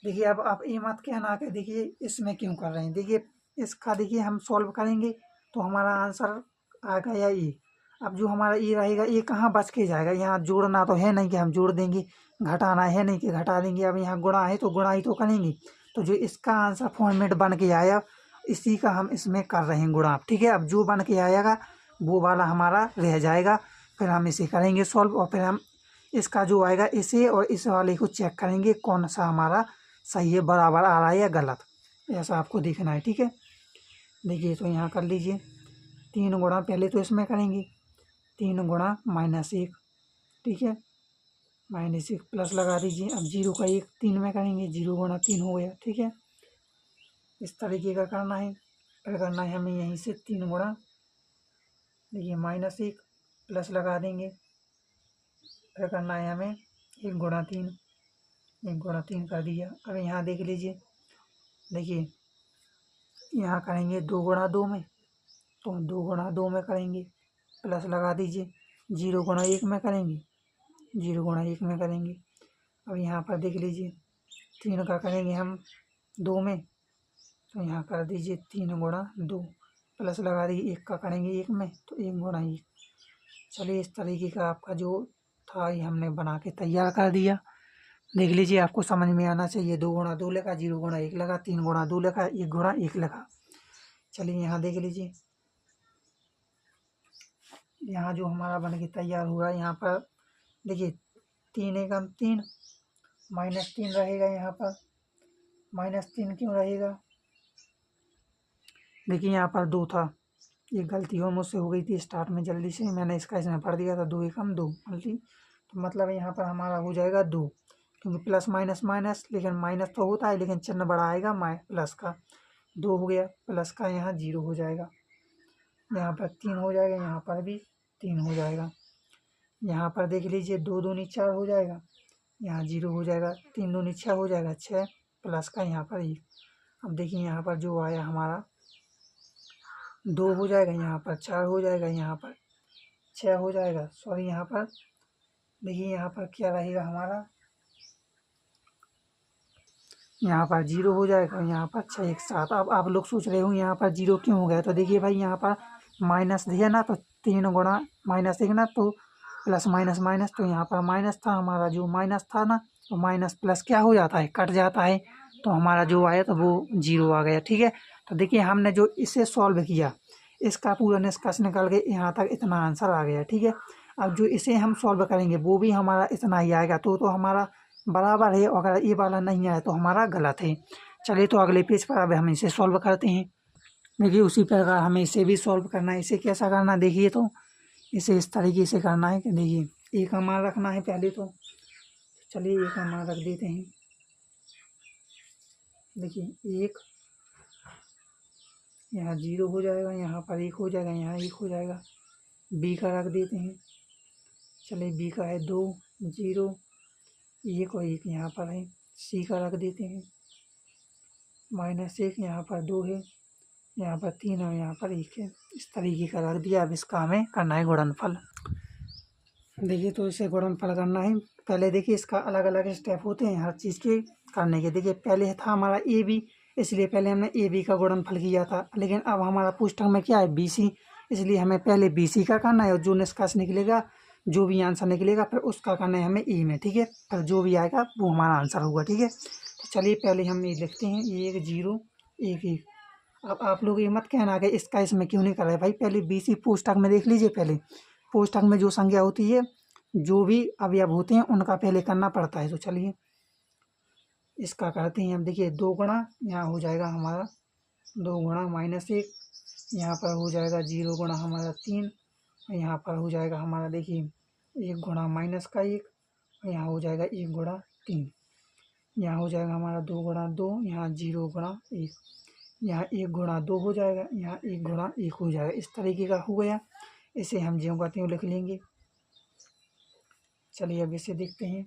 देखिए अब आप ये मत कहना कि देखिए इसमें क्यों कर रहे हैं। देखिए इसका देखिए हम सॉल्व करेंगे तो हमारा आंसर आ गया ये। अब जो हमारा ये रहेगा ये कहाँ बच के जाएगा, यहाँ जोड़ना तो है नहीं कि हम जोड़ देंगे, घटाना है नहीं कि घटा देंगे। अब यहाँ गुणा है तो गुणा ही तो करेंगे। तो जो इसका आंसर फॉर्मेट बन के आया इसी का हम इसमें कर रहे हैं गुणा, ठीक है। अब जो बन के आएगा वो वाला हमारा रह जाएगा, फिर हम इसे करेंगे सॉल्व और फिर हम इसका जो आएगा इसे और इस वाले को चेक करेंगे कौन सा हमारा सही है, बराबर आ रहा है या गलत, ऐसा आपको देखना है, ठीक है। देखिए तो यहाँ कर लीजिए 3 गुणा, पहले तो इसमें करेंगे 3 गुणा -1, ठीक है, -1 प्लस लगा दीजिए। अब 0 का 1 3 में करेंगे, 0 गुणा 3 हो गया, ठीक है। इस तरीके का करना है। फिर करना है हमें यहीं से 3 गुणा, देखिए -1 प्लस लगा देंगे, फिर करना है हमें 1 गुणा 3, 1 गुणा 3 कर दिया। अब यहाँ देख लीजिए, देखिए यहाँ करेंगे 2 गुणा 2 में, तो 2 गुणा 2 में करेंगे, प्लस लगा दीजिए। 0 गुणा 1 में करेंगे, 0 गुणा 1 में करेंगे। अब यहाँ पर देख लीजिए 3 का करेंगे हम 2 में, तो यहाँ कर दीजिए 3 गुणा 2, प्लस लगा दीजिए 1 का करेंगे 1 में, तो 1 गुणा 1। चलिए इस तरीके का आपका जो था ये हमने बना के तैयार कर दिया। देख लीजिए आपको समझ में आना चाहिए। 2 गुणा 2 लगा, 0 गुणा 1 लगा, 3 गुणा 2 लगा, 1 गुणा 1 लगा। चलिए यहाँ देख लीजिए, यहाँ जो हमारा बन के तैयार हुआ, यहाँ पर देखिए 3 एकम 3, -3 रहेगा, यहाँ पर -3 क्यों रहेगा, देखिए यहाँ पर 2 था, ये गलती और मुझसे हो गई थी स्टार्ट में, जल्दी से मैंने इसका इसमें पढ़ दिया था। 2 एकम 2 गलती, तो मतलब यहाँ पर हमारा हो जाएगा 2, क्योंकि प्लस माइनस माइनस, लेकिन माइनस तो होता है लेकिन चिन्ह बड़ा आएगा प्लस का। 2 हो गया, प्लस का यहाँ 0 हो जाएगा, यहाँ पर 3 हो जाएगा, यहाँ पर भी 3 हो जाएगा। यहाँ पर देख लीजिए 2 दूनी 4 हो जाएगा, यहाँ 0 हो जाएगा, 3 दूनी 6 हो जाएगा 6, प्लस का यहाँ पर 1। अब देखिए यहाँ पर जो आया हमारा 2 हो जाएगा, यहाँ पर 4 हो जाएगा, यहाँ पर 6 हो जाएगा, सॉरी यहाँ पर देखिए यहाँ पर क्या रहेगा हमारा, यहाँ पर 0 हो जाएगा, यहाँ पर 6 एक साथ। अब आप लोग सोच रहे हो यहाँ पर 0 क्यों हो गया, तो देखिए भाई यहाँ पर माइनस दिया ना, तो 3 गुणा -1 ना, तो प्लस माइनस माइनस, तो यहाँ पर माइनस था हमारा, जो माइनस था ना, तो माइनस प्लस क्या हो जाता है, कट जाता है, तो हमारा जो आया तो वो 0 आ गया, ठीक है। तो देखिए हमने जो इसे सॉल्व किया, इसका पूरा निष्कर्ष निकल के यहाँ तक इतना आंसर आ गया, ठीक है। अब जो इसे हम सॉल्व करेंगे वो भी हमारा इतना ही आएगा, तो हमारा बराबर है, और अगर ये वाला नहीं आया तो हमारा गलत है। चलिए तो अगले पेज पर अब हम इसे सॉल्व करते हैं। देखिए उसी प्रकार हमें इसे भी सॉल्व करना है। इसे कैसा करना, देखिए तो इसे इस तरीके से करना है कि देखिए ए का मान रखना है पहले तो, चलिए ए का मान रख देते हैं। देखिए 1, यहाँ 0 हो जाएगा, यहाँ पर 1 हो जाएगा, यहाँ 1 हो जाएगा। बी का रख देते हैं, चलिए बी का है 2, 0, 1 और 1 यहाँ पर है। सी का रख देते हैं, -1 यहाँ पर 2 है, यहाँ पर 3 और यहाँ पर 1 है। इस तरीके का रख दिया। अब इसका हमें करना है गुणनफल। देखिए तो इसे गुणनफल करना है। पहले देखिए इसका अलग अलग स्टेप होते हैं हर चीज़ के करने के। देखिए पहले था हमारा ए बी, इसलिए पहले हमने ए बी का गुणनफल किया था। लेकिन अब हमारा पुस्तक में क्या है बी सी, इसलिए हमें पहले बी सी का करना है और जो निष्कर्ष निकलेगा, जो भी आंसर निकलेगा फिर उसका करना है हमें ए में। ठीक है, फिर जो भी आएगा वो हमारा आंसर होगा। ठीक है, तो चलिए पहले हम ये लिखते हैं 1 0 1 1। अब आप लोग ये मत कहना कि इसका इसमें क्यों नहीं कर रहे भाई। पहले बी सी पुस्तक में देख लीजिए। पहले पुस्तक में जो संख्या होती है, जो भी अवयव होते हैं उनका पहले करना पड़ता है। तो चलिए इसका करते हैं। अब देखिए 2 गुणा यहाँ हो जाएगा हमारा 2 गुणा -1, यहाँ पर हो जाएगा 0 गुणा हमारा 3, यहाँ पर हो जाएगा हमारा देखिए 1 गुणा -1, यहाँ हो जाएगा 1 गुणा 3, यहाँ हो जाएगा हमारा 2 गुणा 2, यहाँ 0 गुणा 1, यहाँ 1 गुणा 2 हो जाएगा, यहाँ 1 गुणा 1 हो जाएगा। इस तरीके का हो गया। इसे हम ज्यों का त्यों लिख लेंगे। चलिए अब इसे देखते हैं।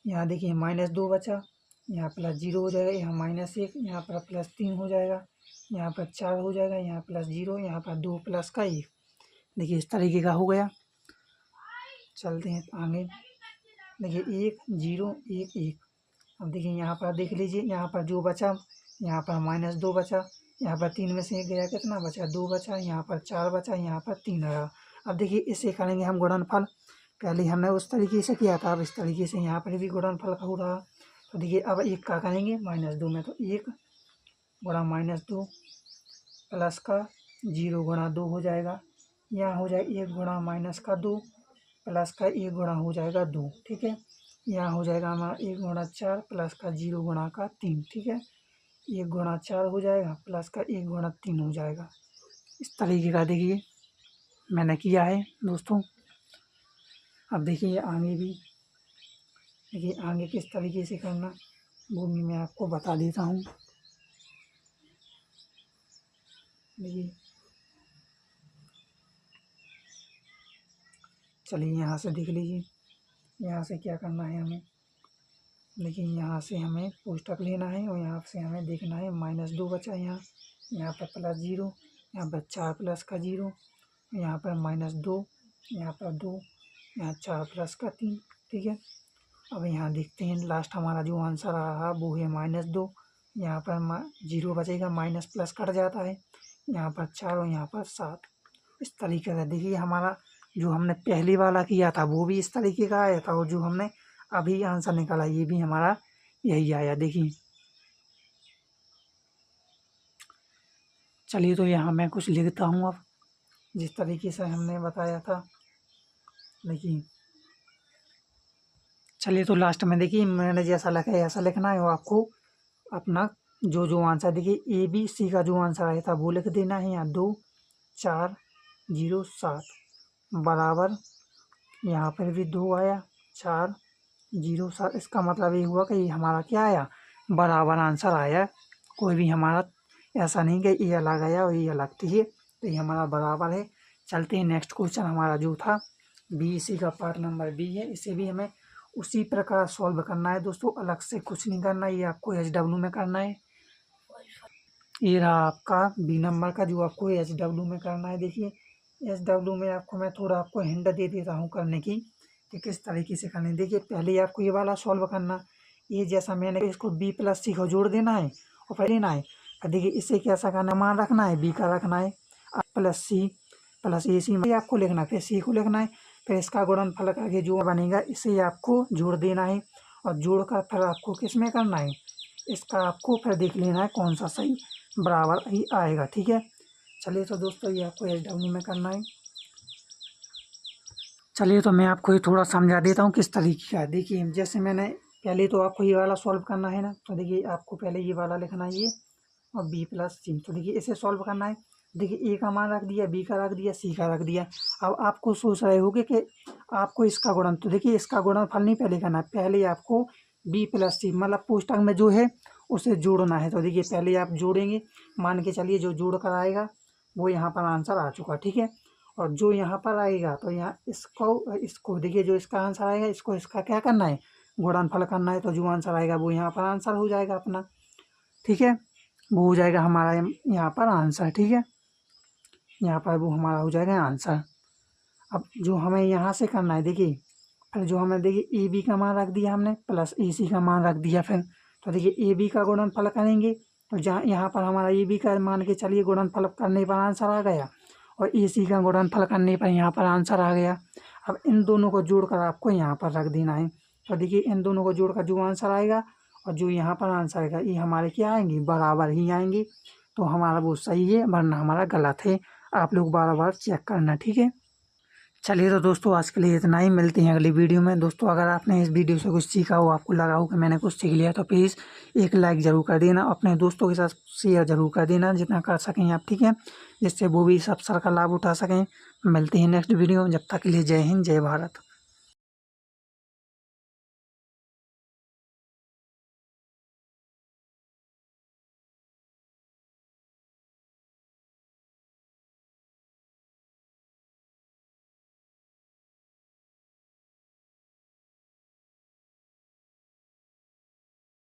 यहाँ देखिए -2 बचा, यहाँ +0 हो जाएगा, यहाँ -1, यहाँ पर +3 हो जाएगा, यहाँ पर 4 हो जाएगा, यहाँ +0, यहाँ पर 2 प्लस का 1। देखिए इस तरीके का हो गया। चलते हैं आगे। देखिए 1 0 1 1। अब देखिए यहाँ पर देख लीजिए, यहाँ पर जो बचा, यहाँ पर -2 बचा, यहाँ पर 3 में से 1 गया, कितना बचा 2 बचा, यहाँ पर 4 बचा, यहाँ पर 3 आया। अब देखिए इसे करेंगे हम गुणनफल। पहले हमने उस तरीके से किया था, अब इस तरीके से यहाँ पर भी गुणनफल का हो रहा। तो देखिए अब 1 का करेंगे -2 में, तो 1 गुणा -2 प्लस का 0 गुणा 2 हो जाएगा, यहाँ हो जाएगा 1 गुणा -2 प्लस का 1 गुणा हो जाएगा 2। ठीक है, यहाँ हो जाएगा हमारा 1 गुणा 4 प्लस का 0 गुणा का 3। ठीक है, 1 गुणा 4 हो जाएगा प्लस का 1 गुणा 3 हो जाएगा। इस तरीके का देखिए मैंने किया है दोस्तों। अब देखिए आगे भी, देखिए आगे किस तरीके से करना वो भी मैं आपको बता देता हूँ। देखिए चलिए यहाँ से देख लीजिए, यहाँ से क्या करना है हमें। देखिए यहाँ से हमें पुस्तक लेना है और यहाँ से हमें देखना है -2 बचा, यहाँ पर +0, यहाँ पर 4 प्लस का 0, यहाँ पर -2, यहाँ पर 2, यहाँ 4 प्लस का 3। ठीक है, अब यहाँ देखते हैं लास्ट हमारा जो आंसर आ रहा वो है -2। यहाँ पर 0 बचेगा, माइनस प्लस कट जाता है, यहाँ पर 4 और यहाँ पर 7। इस तरीके से देखिए हमारा जो हमने पहले वाला किया था वो भी इस तरीके का आया था, और जो हमने अभी आंसर निकाला ये भी हमारा यही आया। देखिए चलिए तो यहाँ मैं कुछ लिखता हूँ अब, जिस तरीके से हमने बताया था। देखिए चलिए तो लास्ट में देखिए मैंने जैसा लिखा है ऐसा लिखना है, और आपको अपना जो आंसर देखिए ए बी सी का जो आंसर आया था वो लिख देना है। यहाँ 2 4 0 7 बराबर, यहाँ पर भी 2 आया, 4 0 7। इसका मतलब ये हुआ कि ये हमारा क्या आया, बराबर आंसर आया। कोई भी हमारा ऐसा नहीं कि ये अलग आया और ये अलग। ठीक है, तो ये हमारा बराबर है। चलते हैं नेक्स्ट क्वेश्चन हमारा जो था बी सी का पार्ट नंबर बी है। इसे भी हमें उसी प्रकार सॉल्व करना है दोस्तों, अलग से कुछ नहीं करना है। ये आपको HW में करना है। ये रहा आपका बी नंबर का जो आपको HW में करना है। देखिए HW में आपको मैं थोड़ा आपको हिंट दे देता हूँ करने की कि किस तरीके से करना है। देखिए पहले आपको ये वाला सॉल्व करना, ये जैसा मैंने इसको बी प्लस सी को जोड़ देना है और फिर लेना है। और देखिए इसे कैसा करना, मान रखना है बी का रखना है प्लस सी प्लस ए सी आपको लिखना है, फिर सी को लिखना है, फिर इसका गुणनफल करके जो बनेगा इसे आपको जोड़ देना है, और जोड़कर फिर आपको किस में करना है, इसका आपको फिर देख लेना है कौन सा सही बराबर ही आएगा। ठीक है, चलिए तो दोस्तों ये आपको HW में करना है। चलिए तो मैं आपको ये थोड़ा समझा देता हूँ किस तरीके का है। देखिए जैसे मैंने पहले तो आपको ये वाला सॉल्व करना है ना, तो देखिए आपको पहले ये वाला लिखना है ये, और बी प्लस सी। तो देखिए इसे सॉल्व करना है। देखिए ए का मान रख दिया, बी का रख दिया, सी का रख दिया। अब आपको सोच रहे होगे कि आपको इसका गुणन, तो देखिए इसका गुणनफल नहीं पहले करना है, पहले आपको बी प्लस सी मतलब पुस्तक में जो है उसे जोड़ना है। तो देखिए पहले आप जोड़ेंगे, मान के चलिए जो जोड़ कर आएगा वो यहाँ पर आंसर आ चुका। ठीक है, और जो यहाँ पर आएगा तो यहाँ इसको देखिए जो इसका आंसर आएगा इसको इसका क्या करना है, गुणनफल करना है। तो जो आंसर आएगा वो यहाँ पर आंसर हो जाएगा अपना। ठीक है, वो हो जाएगा हमारा यहाँ पर आंसर। ठीक है, यहाँ पर वो हमारा हो जाएगा आंसर। अब जो हमें यहाँ से करना है, देखिए फिर जो हमें देखिए ए बी का मान रख दिया हमने प्लस ए सी का मान रख दिया। फिर तो देखिए ए बी का गुणनफल करेंगे तो जहाँ यहाँ पर हमारा ए बी का मान के चलिए गुणनफल करने पर आंसर आ गया और ए सी का गुणनफल करने पर यहाँ पर आंसर आ गया। अब इन दोनों को जोड़कर आपको यहाँ पर रख देना है। तो देखिए इन दोनों को जोड़कर जो आंसर आएगा और जो यहाँ पर आंसर आएगा ये हमारे क्या आएंगे, बराबर ही आएंगे। तो हमारा वो सही है वरना हमारा गलत है। आप लोग बार बार चेक करना। ठीक है, चलिए तो दोस्तों आज के लिए इतना ही, मिलते हैं अगली वीडियो में। दोस्तों अगर आपने इस वीडियो से कुछ सीखा हो, आपको लगा हो कि मैंने कुछ सीख लिया, तो प्लीज़ एक लाइक ज़रूर कर देना, अपने दोस्तों के साथ शेयर ज़रूर कर देना जितना कर सकें आप। ठीक है, जिससे वो भी सब सर का लाभ उठा सकें। मिलते हैं नेक्स्ट वीडियो में, जब तक के लिए जय हिंद जय भारत।